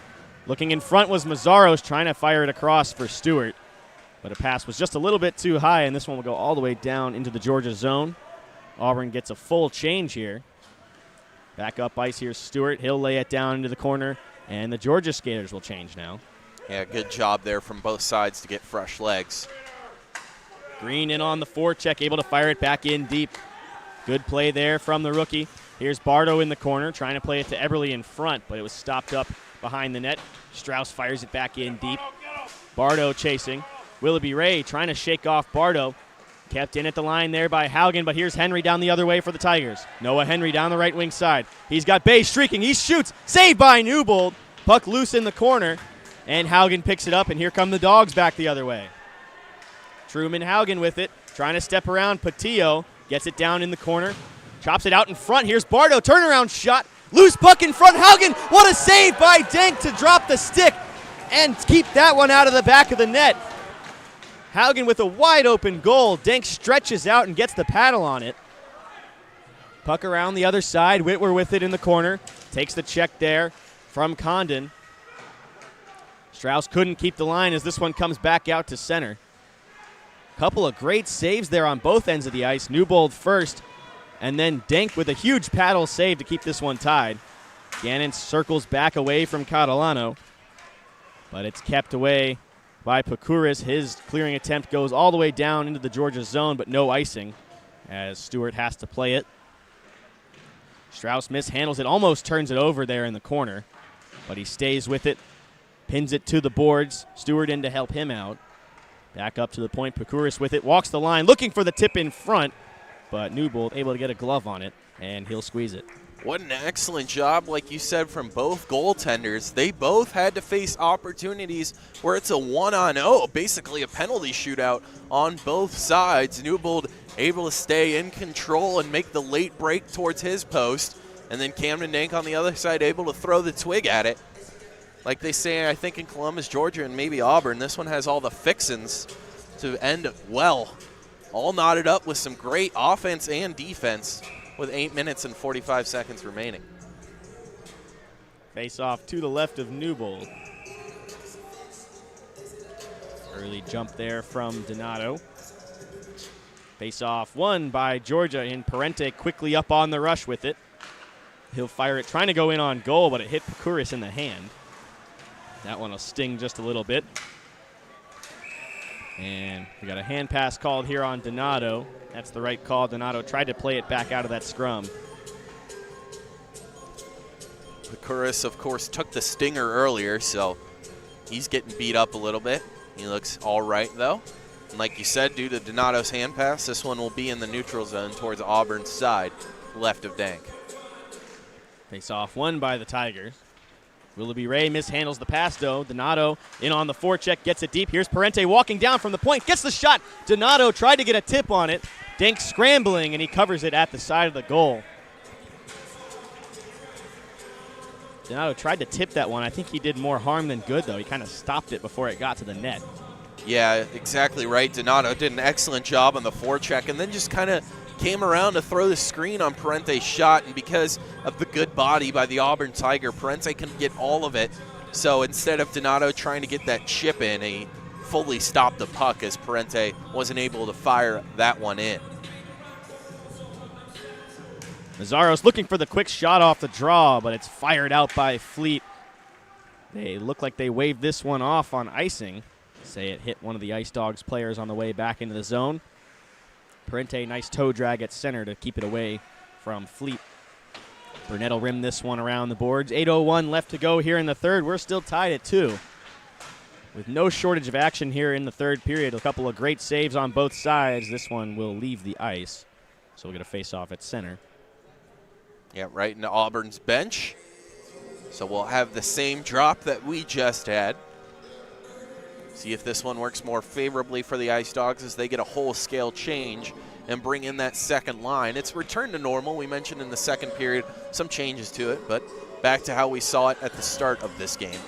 Looking in front was Mazzaros trying to fire it across for Stewart. But a pass was just a little bit too high, and this one will go all the way down into the Georgia zone. Auburn gets a full change here. Back up ice, here's Stewart. He'll lay it down into the corner, and the Georgia skaters will change now. Yeah, good job there from both sides to get fresh legs. Green in on the forecheck, able to fire it back in deep. Good play there from the rookie. Here's Bardo in the corner, trying to play it to Eberle in front, but it was stopped up behind the net. Strauss fires it back in deep. Bardo chasing. Willoughby Ray trying to shake off Bardo. Kept in at the line there by Haugen, but here's Henry down the other way for the Tigers. Noah Henry down the right wing side. He's got Bay streaking. He shoots. Saved by Newbold. Puck loose in the corner, and Haugen picks it up, and here come the Dogs back the other way. Truman Haugen with it, trying to step around Patillo. Gets it down in the corner. Chops it out in front. Here's Bardo. Turnaround shot. Loose puck in front. Haugen. What a save by Denk to drop the stick and keep that one out of the back of the net. Haugen with a wide open goal. Denk stretches out and gets the paddle on it. Puck around the other side. Whitwer with it in the corner. Takes the check there from Condon. Strauss couldn't keep the line as this one comes back out to center. Couple of great saves there on both ends of the ice. Newbold first, and then Denk with a huge paddle save to keep this one tied. Gannon circles back away from Catalano, but it's kept away by Pakuris. His clearing attempt goes all the way down into the Georgia zone, but no icing as Stewart has to play it. Strauss mishandles it, almost turns it over there in the corner, but he stays with it, pins it to the boards. Stewart in to help him out. Back up to the point, Pakuris with it, walks the line, looking for the tip in front, but Newbold able to get a glove on it, and he'll squeeze it. What an excellent job, like you said, from both goaltenders. They both had to face opportunities where it's a 1-on-0, basically a penalty shootout on both sides. Newbold able to stay in control and make the late break towards his post, and then Camden Dank on the other side able to throw the twig at it. Like they say, I think in Columbus, Georgia, and maybe Auburn, this one has all the fixins to end well. All knotted up with some great offense and defense with 8 minutes and 45 seconds remaining. Face off to the left of Newbold. Early jump there from Donato. Face off won by Georgia, and Parente quickly up on the rush with it. He'll fire it, trying to go in on goal, but it hit Pakuris in the hand. That one will sting just a little bit. And we got a hand pass called here on Donato. That's the right call. Donato tried to play it back out of that scrum. Pakuris, of course, took the stinger earlier, so he's getting beat up a little bit. He looks all right, though. And like you said, due to Donato's hand pass, this one will be in the neutral zone towards Auburn's side, left of Dank. Face off won by the Tigers. Willoughby Ray mishandles the pass, though. Donato in on the forecheck, gets it deep. Here's Parente walking down from the point, gets the shot. Donato tried to get a tip on it. Denk scrambling, and he covers it at the side of the goal. Donato tried to tip that one. I think he did more harm than good, though. He kind of stopped it before it got to the net. Yeah, exactly right. Donato did an excellent job on the forecheck and then just kind of came around to throw the screen on Parente's shot, and because of the good body by the Auburn Tiger, Parente couldn't get all of it. So instead of Donato trying to get that chip in, he fully stopped the puck as Parente wasn't able to fire that one in. Mazzaros looking for the quick shot off the draw, but it's fired out by Fleet. They look like they waved this one off on icing. Say it hit one of the Ice Dawgs players on the way back into the zone. Parente, nice toe drag at center to keep it away from Fleet. Burnett will rim this one around the boards. 8:01 left to go here in the third. We're still tied at 2. With no shortage of action here in the third period. A couple of great saves on both sides. This one will leave the ice. So we'll get a face-off at center. Yeah, right into Auburn's bench. So we'll have the same drop that we just had. See if this one works more favorably for the Ice Dawgs as they get a whole-scale change and bring in that second line. It's returned to normal. We mentioned in the second period some changes to it, but back to how we saw it at the start of this game.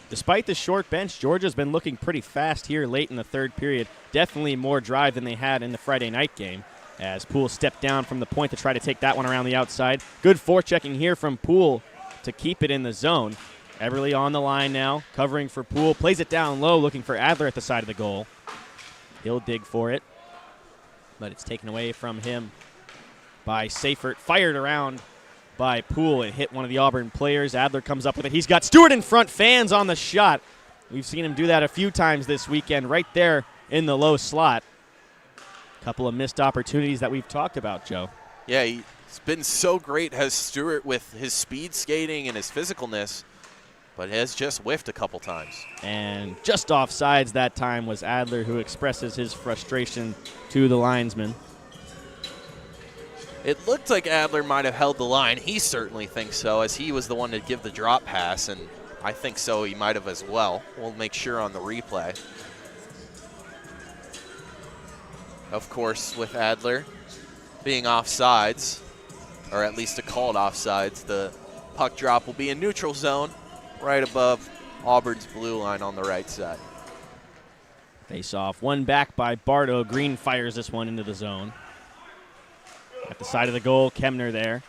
Despite the short bench, Georgia's been looking pretty fast here late in the third period. Definitely more drive than they had in the Friday night game, as Poole stepped down from the point to try to take that one around the outside. Good forechecking here from Poole to keep it in the zone. Everly on the line now, covering for Poole. Plays it down low, looking for Adler at the side of the goal. He'll dig for it, but it's taken away from him by Seifert. Fired around by Poole. It hit one of the Auburn players. Adler comes up with it. He's got Stewart in front, fans on the shot. We've seen him do that a few times this weekend right there in the low slot. Couple of missed opportunities that we've talked about, Joe. Yeah, he's been so great, has Stewart, with his speed skating and his physicalness, but has just whiffed a couple times. And just offsides that time was Adler, who expresses his frustration to the linesman. It looked like Adler might have held the line. He certainly thinks so, as he was the one to give the drop pass, and I think so he might have as well. We'll make sure on the replay. Of course, with Adler being offsides, or at least a called offsides, the puck drop will be in neutral zone right above Auburn's blue line on the right side. Face off, one back by Bardo. Green fires this one into the zone. At the side of the goal, Kemner there.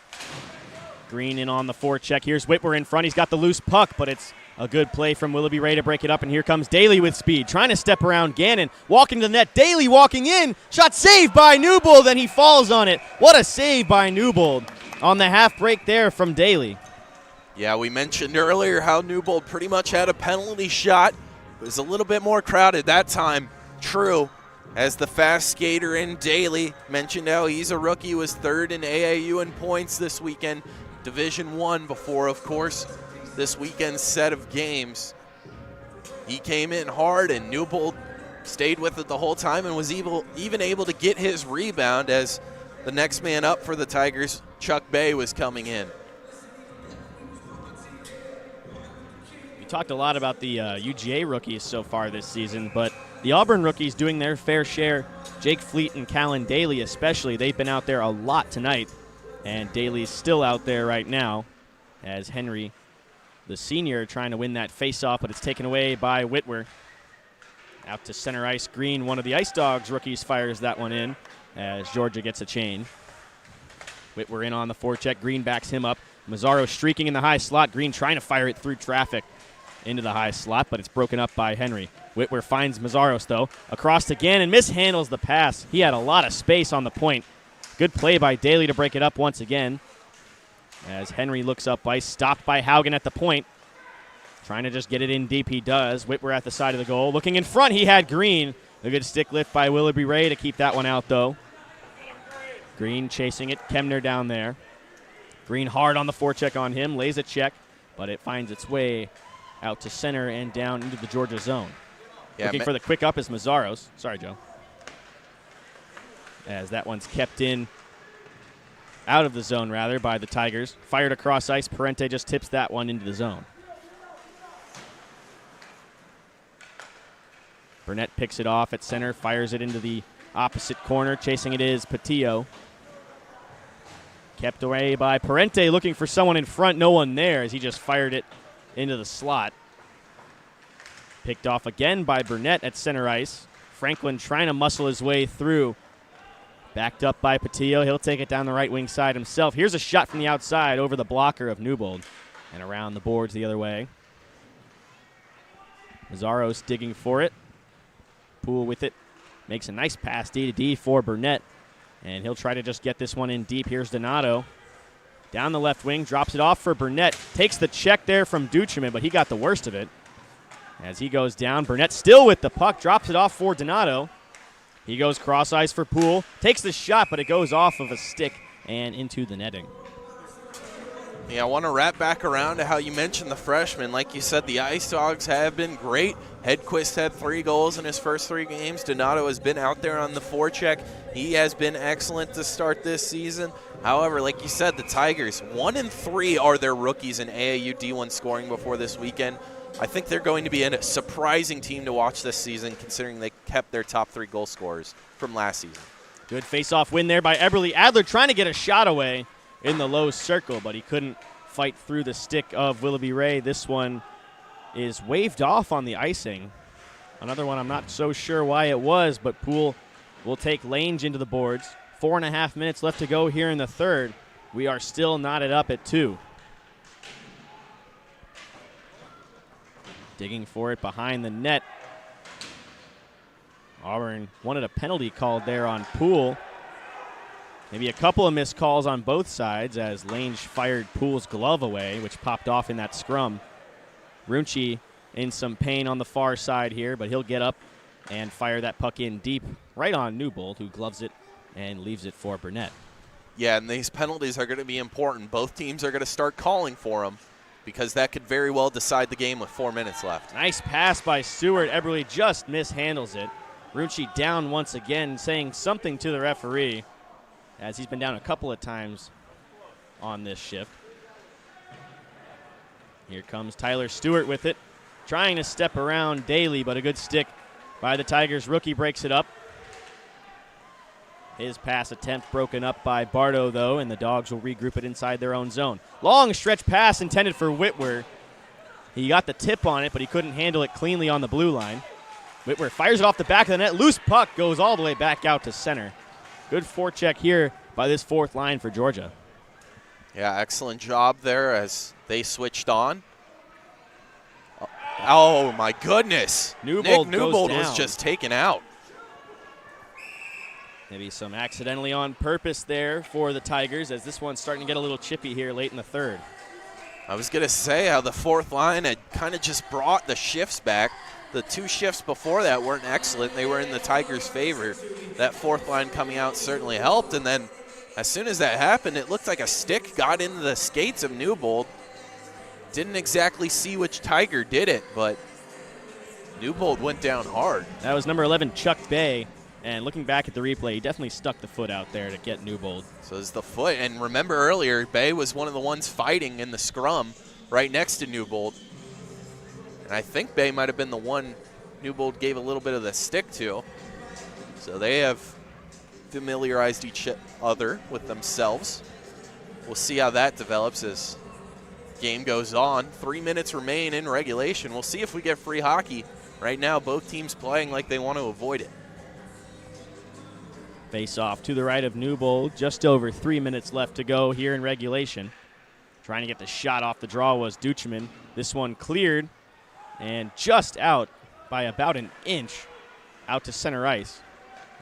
Green in on the forecheck. Here's Whitwer in front. He's got the loose puck, but it's a good play from Willoughby Ray to break it up, and here comes Daly with speed, trying to step around Gannon. Walking to the net, Daly walking in. Shot saved by Newbold, then he falls on it. What a save by Newbold on the half break there from Daly. Yeah, we mentioned earlier how Newbold pretty much had a penalty shot. It was a little bit more crowded that time. True, as the fast skater in Daly mentioned how he's a rookie, was third in AAU in points this weekend. Division I before, of course, this weekend's set of games. He came in hard, and Newbold stayed with it the whole time and was even able to get his rebound as the next man up for the Tigers, Chuck Bay, was coming in. We talked a lot about the UGA rookies so far this season, but the Auburn rookies doing their fair share. Jake Fleet and Callan Daly especially, they've been out there a lot tonight, and Daly's still out there right now as Henry, the senior, trying to win that face-off, but it's taken away by Whitwer. Out to center ice. Green, one of the Ice Dawgs rookies, fires that one in as Georgia gets a change. Whitwer in on the forecheck. Green backs him up. Mazzaro streaking in the high slot. Green trying to fire it through traffic into the high slot, but it's broken up by Henry. Whitwer finds Mazzaros, though. Across again and mishandles the pass. He had a lot of space on the point. Good play by Daly to break it up once again. As Henry looks up ice, stopped by Haugen at the point. Trying to just get it in deep, he does. Whitwer at the side of the goal. Looking in front, he had Green. A good stick lift by Willoughby Ray to keep that one out, though. Green chasing it. Kemner down there. Green hard on the forecheck on him. Lays a check, but it finds its way out to center and down into the Georgia zone. Yeah, looking for the quick up is Mazzaros. Sorry, Joe. As that one's kept in, out of the zone, rather, by the Tigers. Fired across ice. Parente just tips that one into the zone. Burnett picks it off at center, fires it into the opposite corner. Chasing it is Patillo. Kept away by Parente, looking for someone in front. No one there as he just fired it into the slot. Picked off again by Burnett at center ice. Franklin trying to muscle his way through. Backed up by Patillo. He'll take it down the right wing side himself. Here's a shot from the outside over the blocker of Newbold and around the boards the other way. Mazzaros digging for it. Poole with it. Makes a nice pass D to D for Burnett. And he'll try to just get this one in deep. Here's Donato. Down the left wing, drops it off for Burnett. Takes the check there from Duchemin, but he got the worst of it. As he goes down, Burnett still with the puck, drops it off for Donato. He goes cross ice for Poole. Takes the shot, but it goes off of a stick and into the netting. Yeah, I want to wrap back around to how you mentioned the freshmen. Like you said, the Ice Dawgs have been great. Hedquist had 3 goals in his first 3 games. Donato has been out there on the forecheck. He has been excellent to start this season. However, like you said, the Tigers, 1-3 are their rookies in AAU D1 scoring before this weekend. I think they're going to be a surprising team to watch this season, considering they kept their top 3 goal scorers from last season. Good face-off win there by Eberle. Adler trying to get a shot away in the low circle, but he couldn't fight through the stick of Willoughby Ray. This one is waved off on the icing. Another one I'm not so sure why it was, but Poole will take Lange into the boards. 4.5 minutes left to go here in the third. We are still knotted up at 2. Digging for it behind the net. Auburn wanted a penalty called there on Poole. Maybe a couple of missed calls on both sides as Lange fired Poole's glove away, which popped off in that scrum. Runchi in some pain on the far side here, but he'll get up and fire that puck in deep right on Newbold, who gloves it and leaves it for Burnett. Yeah, and these penalties are going to be important. Both teams are going to start calling for them because that could very well decide the game with 4 minutes left. Nice pass by Stewart. Eberle just mishandles it. Runchi down once again, saying something to the referee, as he's been down a couple of times on this shift. Here comes Tyler Stewart with it, trying to step around Daly, but a good stick by the Tigers. Rookie breaks it up. His pass attempt broken up by Bardo, though, and the Dogs will regroup it inside their own zone. Long stretch pass intended for Whitwer. He got the tip on it, but he couldn't handle it cleanly on the blue line. Whitwer fires it off the back of the net. Loose puck goes all the way back out to center. Good forecheck here by this fourth line for Georgia. Yeah, excellent job there as they switched on. Oh, my goodness. Newbold Nick Newbold was just taken out. Maybe some accidentally on purpose there for the Tigers, as this one's starting to get a little chippy here late in the third. I was going to say how the fourth line had kind of just brought the shifts back. The 2 shifts before that weren't excellent. They were in the Tigers' favor. That fourth line coming out certainly helped, and then as soon as that happened, it looked like a stick got into the skates of Newbold. Didn't exactly see which Tiger did it, but Newbold went down hard. That was number 11, Chuck Bay. And looking back at the replay, he definitely stuck the foot out there to get Newbold. So it's the foot. And remember earlier, Bay was one of the ones fighting in the scrum right next to Newbold. And I think Bay might have been the one Newbold gave a little bit of the stick to. So they have familiarized each other with themselves. We'll see how that develops as game goes on. 3 minutes remain in regulation. We'll see if we get free hockey. Right now, both teams playing like they want to avoid it. Face off to the right of Newbold. Just over 3 minutes left to go here in regulation. Trying to get the shot off the draw was Duchemin. This one cleared and just out by about an inch out to center ice.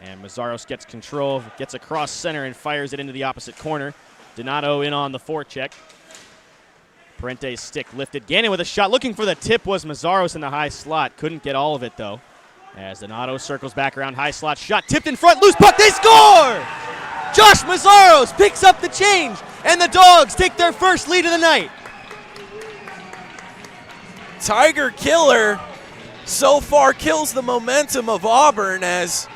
And Mazzaros gets control, gets across center and fires it into the opposite corner. Donato in on the forecheck. Parente's stick lifted. Gannon with a shot. Looking for the tip was Mazzaros in the high slot. Couldn't get all of it, though. As Donato circles back around, high slot shot, tipped in front, loose puck, they score! Josh Mazzaros picks up the change, and the Dogs take their first lead of the night. Tiger Killer so far kills the momentum of Auburn, as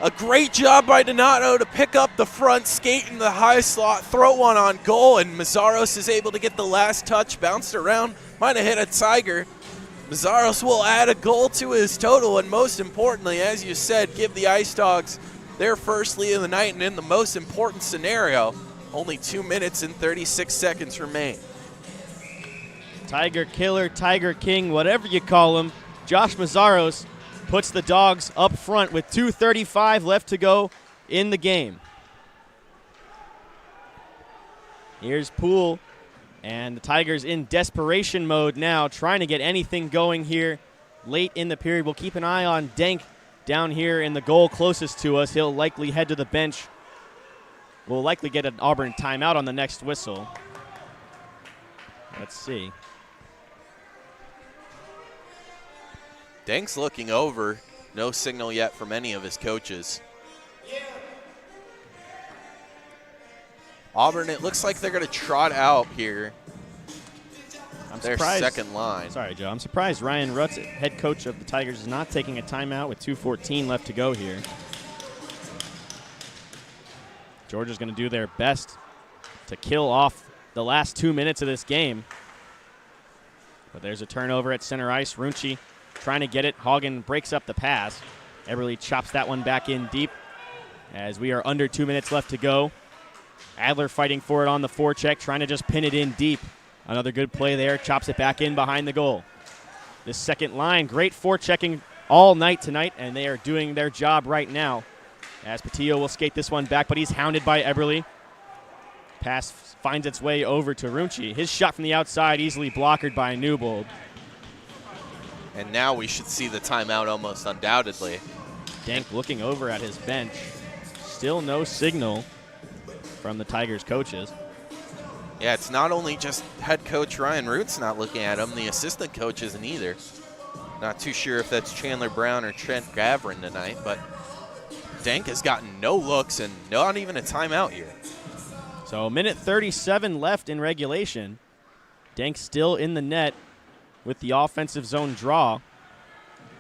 a great job by Donato to pick up the front, skate in the high slot, throw one on goal, and Mazzaros is able to get the last touch, bounced around, might have hit a Tiger. Mazzaros will add a goal to his total, and most importantly, as you said, give the Ice Dawgs their first lead of the night, and in the most important scenario, Only 2 minutes and 36 seconds remain. Tiger Killer, Tiger King, whatever you call him, Josh Mazzaros puts the Dogs up front with 2:35 left to go in the game. Here's Poole, and the Tigers in desperation mode now, trying to get anything going here late in the period. We'll keep an eye on Denk down here in the goal closest to us. He'll likely head to the bench. We'll likely get an Auburn timeout on the next whistle. Let's see. Denk's looking over. No signal yet from any of his coaches. Auburn, it looks like they're going to trot out here. Their second line. Sorry, Joe. I'm surprised Ryan Rutz, head coach of the Tigers, is not taking a timeout with 2:14 left to go here. Georgia's going to do their best to kill off the last 2 minutes of this game. But there's a turnover at center ice. Runchi trying to get it. Hagen breaks up the pass. Eberle chops that one back in deep as we are under 2 minutes left to go. Adler fighting for it on the forecheck, trying to just pin it in deep. Another good play there, chops it back in behind the goal. This second line, great forechecking all night tonight, and they are doing their job right now. As Patillo will skate this one back, but he's hounded by Eberle. Pass finds its way over to Runchi. His shot from the outside easily blocked by Newbold. And now we should see the timeout almost undoubtedly. Denk looking over at his bench. Still no signal from the Tigers coaches. Yeah, it's not only just head coach Ryan Roots not looking at him, the assistant coach isn't either. Not too sure if that's Chandler Brown or Trent Gavrin tonight, but Denk has gotten no looks and not even a timeout here. So 1:37 left in regulation. Denk still in the net with the offensive zone draw.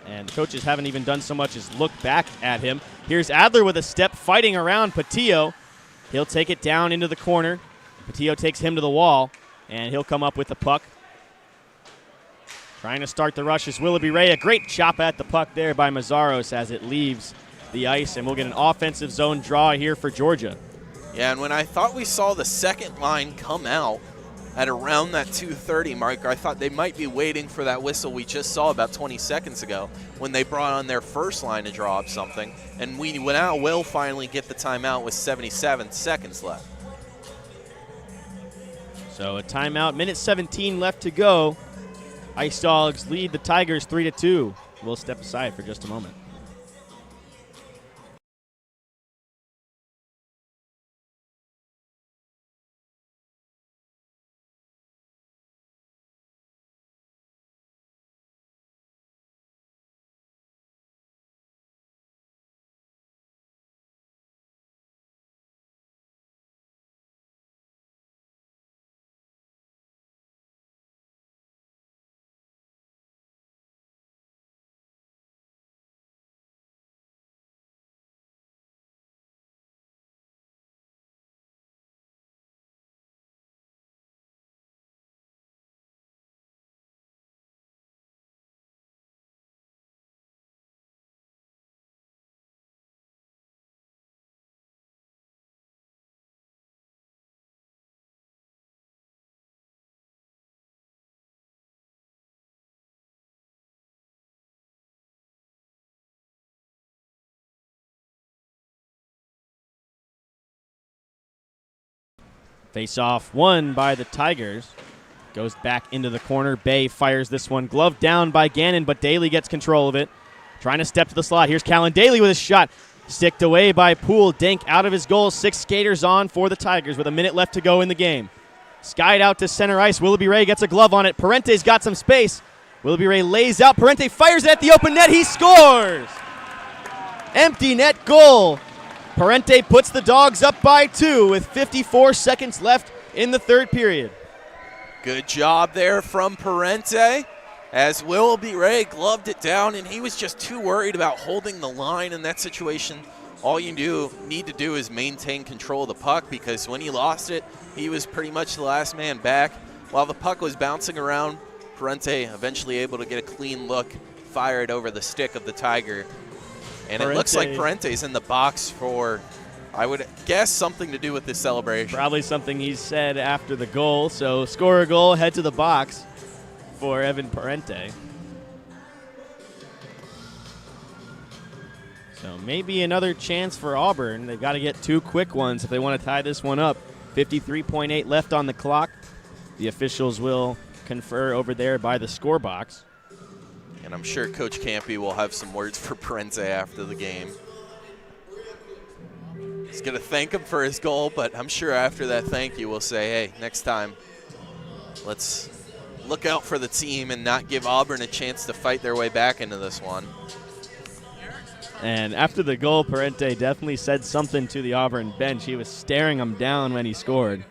And the coaches haven't even done so much as look back at him. Here's Adler with a step fighting around Patillo. He'll take it down into the corner. Patillo takes him to the wall, and he'll come up with the puck. Trying to start the rush is Willoughby Ray. A great chop at the puck there by Mazzaros as it leaves the ice, and we'll get an offensive zone draw here for Georgia. Yeah, and when I thought we saw the second line come out at around that 2:30 mark, I thought they might be waiting for that whistle we just saw about 20 seconds ago when they brought on their first line to draw up something, and we now will finally get the timeout with 77 seconds left. So a timeout, 1:17 left to go. Ice Dawgs lead the Tigers 3-2. We'll step aside for just a moment. Face-off won by the Tigers. Goes back into the corner. Bay fires this one. Glove down by Gannon, but Daly gets control of it. Trying to step to the slot. Here's Callan Daly with a shot. Sticked away by Poole. Denk out of his goal. 6 skaters on for the Tigers with a minute left to go in the game. Skied out to center ice. Willoughby Ray gets a glove on it. Parente's got some space. Willoughby Ray lays out. Parente fires it at the open net. He scores! Empty net goal. Parente puts the Dogs up by 2 with 54 seconds left in the third period. Good job there from Parente as Willoughby Ray gloved it down, and he was just too worried about holding the line in that situation. All you need to do is maintain control of the puck, because when he lost it, he was pretty much the last man back. While the puck was bouncing around, Parente eventually able to get a clean look, fire it over the stick of the Tiger. And it looks like Parente's in the box for I would guess something to do with this celebration. Probably something he said after the goal. So score a goal, head to the box for Evan Parente. So maybe another chance for Auburn. They've got to get 2 quick ones if they want to tie this one up. 53.8 left on the clock. The officials will confer over there by the score box. And I'm sure Coach Campy will have some words for Parente after the game. He's going to thank him for his goal, but I'm sure after that thank you, we'll say, hey, next time, let's look out for the team and not give Auburn a chance to fight their way back into this one. And after the goal, Parente definitely said something to the Auburn bench. He was staring them down when he scored.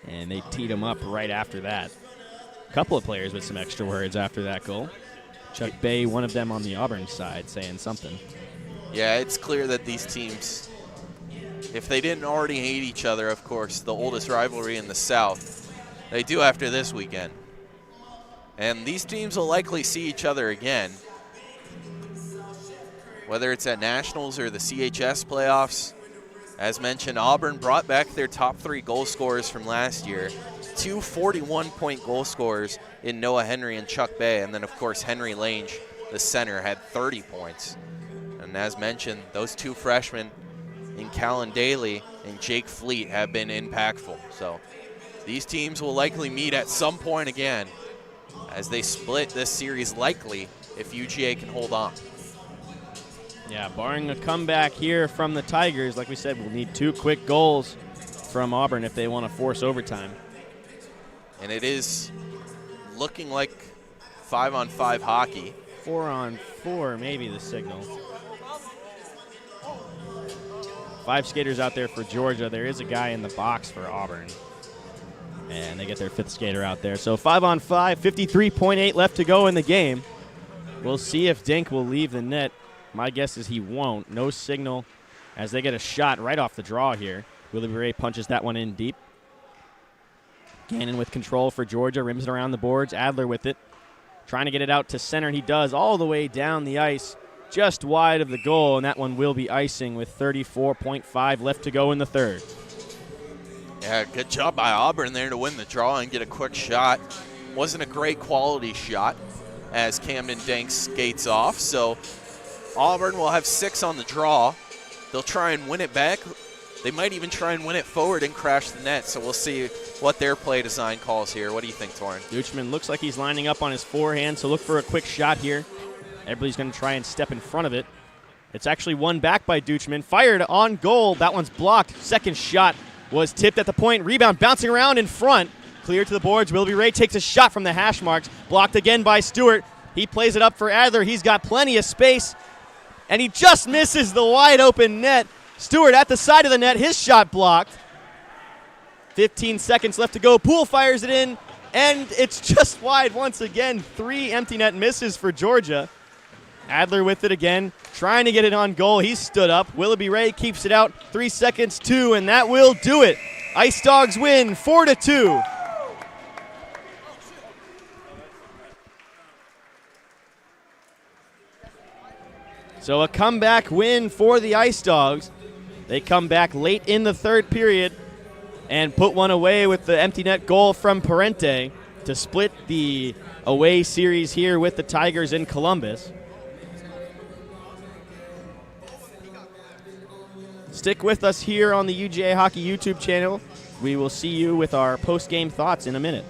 And they teed him up right after that. A couple of players with some extra words after that goal. Chuck Bay, one of them on the Auburn side, saying something. Yeah, it's clear that these teams, if they didn't already hate each other, of course, the oldest rivalry in the South, they do after this weekend. And these teams will likely see each other again, whether it's at Nationals or the CHS playoffs. As mentioned, Auburn brought back their top 3 goal scorers from last year, 2 41-point goal scorers in Noah Henry and Chuck Bay, and then, of course, Henry Lange, the center, had 30 points. And as mentioned, those 2 freshmen in Callan Daly and Jake Fleet have been impactful. So these teams will likely meet at some point again as they split this series, likely, if UGA can hold on. Yeah, barring a comeback here from the Tigers, like we said, we'll need 2 quick goals from Auburn if they want to force overtime. And it is looking like 5-on-5 hockey. 4-on-4, maybe the signal. 5 skaters out there for Georgia. There is a guy in the box for Auburn. And they get their 5th skater out there. So 5-on-5, 53.8 left to go in the game. We'll see if Dink will leave the net. My guess is he won't. No signal as they get a shot right off the draw here. Willie Ray punches that one in deep. Gannon with control for Georgia, rims it around the boards. Adler with it. Trying to get it out to center, and he does all the way down the ice, just wide of the goal, and that one will be icing with 34.5 left to go in the third. Yeah, good job by Auburn there to win the draw and get a quick shot. Wasn't a great quality shot as Camden Danks skates off, so Auburn will have 6 on the draw. They'll try and win it back. They might even try and win it forward and crash the net, so we'll see what their play design calls here. What do you think, Torin? Deutschman looks like he's lining up on his forehand, so look for a quick shot here. Everybody's going to try and step in front of it. It's actually won back by Deutschman. Fired on goal. That one's blocked. Second shot was tipped at the point. Rebound bouncing around in front. Clear to the boards. Willoughby Ray takes a shot from the hash marks. Blocked again by Stewart. He plays it up for Adler. He's got plenty of space, and he just misses the wide open net. Stewart at the side of the net. His shot blocked. 15 seconds left to go. Poole fires it in, and it's just wide once again. 3 empty net misses for Georgia. Adler with it again, trying to get it on goal. He stood up. Willoughby Ray keeps it out. 3 seconds, 2, and that will do it. Ice Dogs win 4-2. So a comeback win for the Ice Dogs. They come back late in the third period and put one away with the empty net goal from Parente to split the away series here with the Tigers in Columbus. Stick with us here on the UGA Hockey YouTube channel. We will see you with our post-game thoughts in a minute.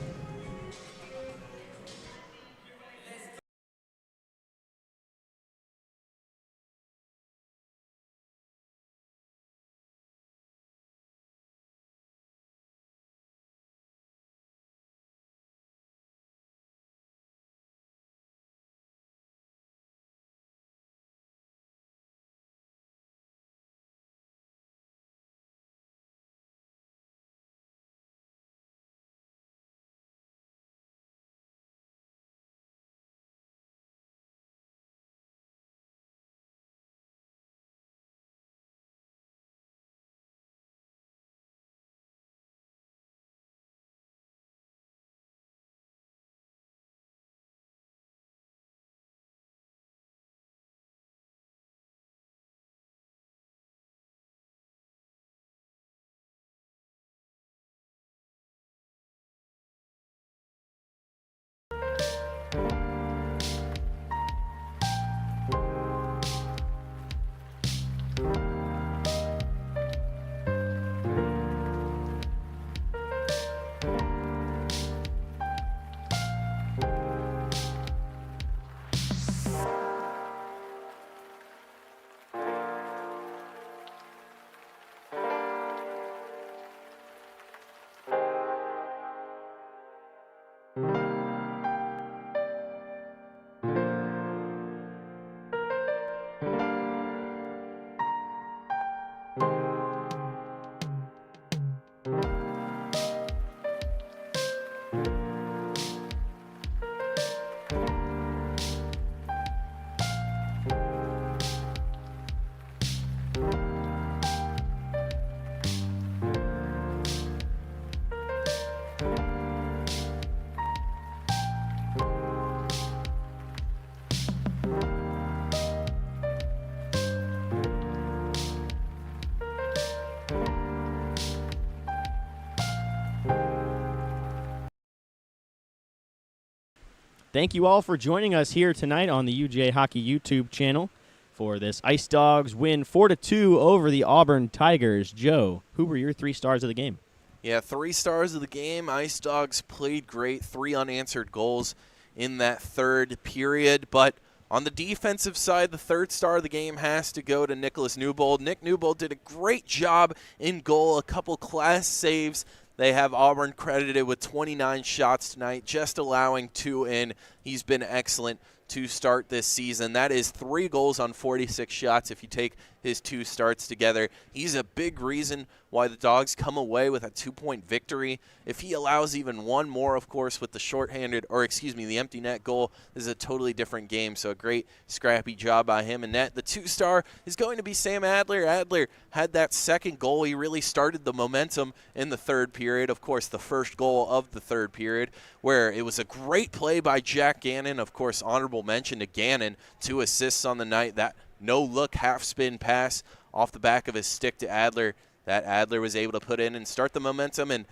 Thank you all for joining us here tonight on the UGA Hockey YouTube channel for this Ice Dawgs win 4-2 over the Auburn Tigers. Joe, who were your 3 stars of the game? Yeah, 3 stars of the game. Ice Dawgs played great. 3 unanswered goals in that third period. But on the defensive side, the 3rd star of the game has to go to Nicholas Newbold. Nick Newbold did a great job in goal, a couple class saves. They have Auburn credited with 29 shots tonight, just allowing 2 in. He's been excellent to start this season. That is 3 goals on 46 shots if you take his 2 starts together. He's a big reason why the Dogs come away with a 2-point victory. If he allows even 1 more, of course, with the the empty net goal, this is a totally different game. So a great scrappy job by him in net. The 2-star is going to be Sam Adler. Adler had that 2nd goal. He really started the momentum in the 3rd period. Of course, the 1st goal of the 3rd period, where it was a great play by Jack Gannon. Of course, honorable mention to Gannon, 2 assists on the night. That no-look half-spin pass off the back of his stick to Adler that Adler was able to put in and start the momentum. And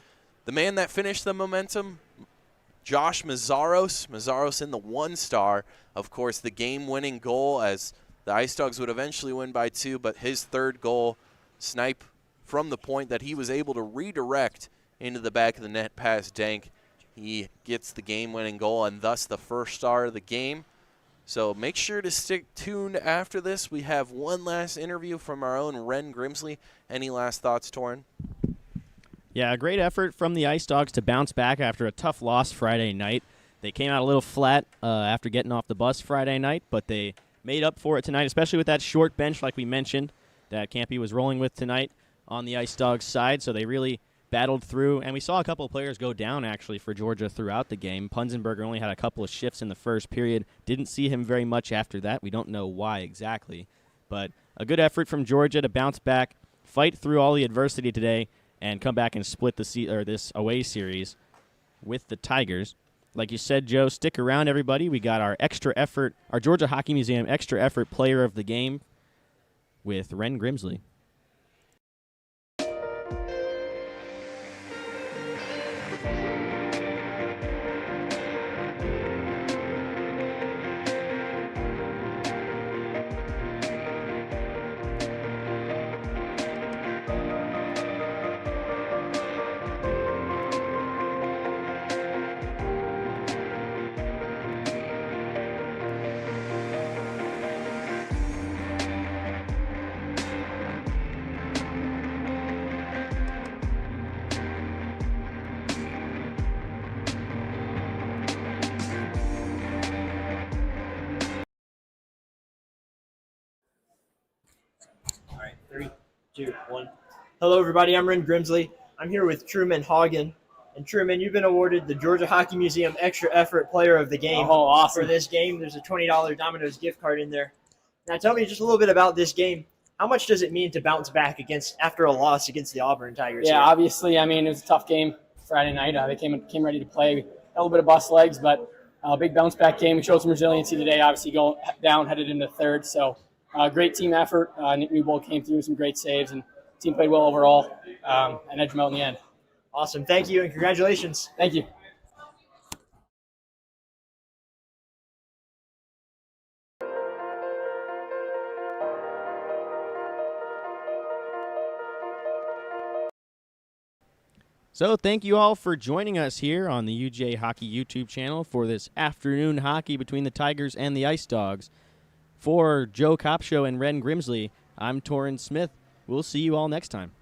the man that finished the momentum, Josh Mazzaros. Mazzaros in the 1-star. Of course, the game-winning goal, as the Ice Dawgs would eventually win by 2, but his 3rd goal, snipe from the point that he was able to redirect into the back of the net past Dank. He gets the game-winning goal and thus the 1st star of the game. So make sure to stick tuned after this. We have one last interview from our own Ren Grimsley. Any last thoughts, Torin? Yeah, a great effort from the Ice Dawgs to bounce back after a tough loss Friday night. They came out a little flat after getting off the bus Friday night, but they made up for it tonight, especially with that short bench, like we mentioned, that Campy was rolling with tonight on the Ice Dawgs side. So they really battled through, and we saw a couple of players go down, actually, for Georgia throughout the game. Punzenberger only had a couple of shifts in the 1st period. Didn't see him very much after that. We don't know why exactly. But a good effort from Georgia to bounce back, fight through all the adversity today, and come back and split this away series with the Tigers. Like you said, Joe, stick around, everybody. We got our extra effort, our Georgia Hockey Museum extra effort player of the game with Ren Grimsley. All right, 3, 2, 1. Hello, everybody. I'm Ren Grimsley. I'm here with Truman Hagen. And Truman, you've been awarded the Georgia Hockey Museum Extra Effort Player of the Game. Oh, awesome. For this game. There's a $20 Domino's gift card in there. Now, tell me just a little bit about this game. How much does it mean to bounce back after a loss against the Auburn Tigers? Yeah, here? obviously, I mean, it was a tough game Friday night. They came ready to play. We had a little bit of bust legs, but a big bounce back game. We showed some resiliency today, obviously going down, headed into 3rd. So great team effort. Nick Newbold came through with some great saves, and the team played well overall and edged them out in the end. Awesome. Thank you, and congratulations. Thank you. So thank you all for joining us here on the UGA Hockey YouTube channel for this afternoon hockey between the Tigers and the Ice Dawgs. For Joe Copshow and Ren Grimsley, I'm Torin Smith. We'll see you all next time.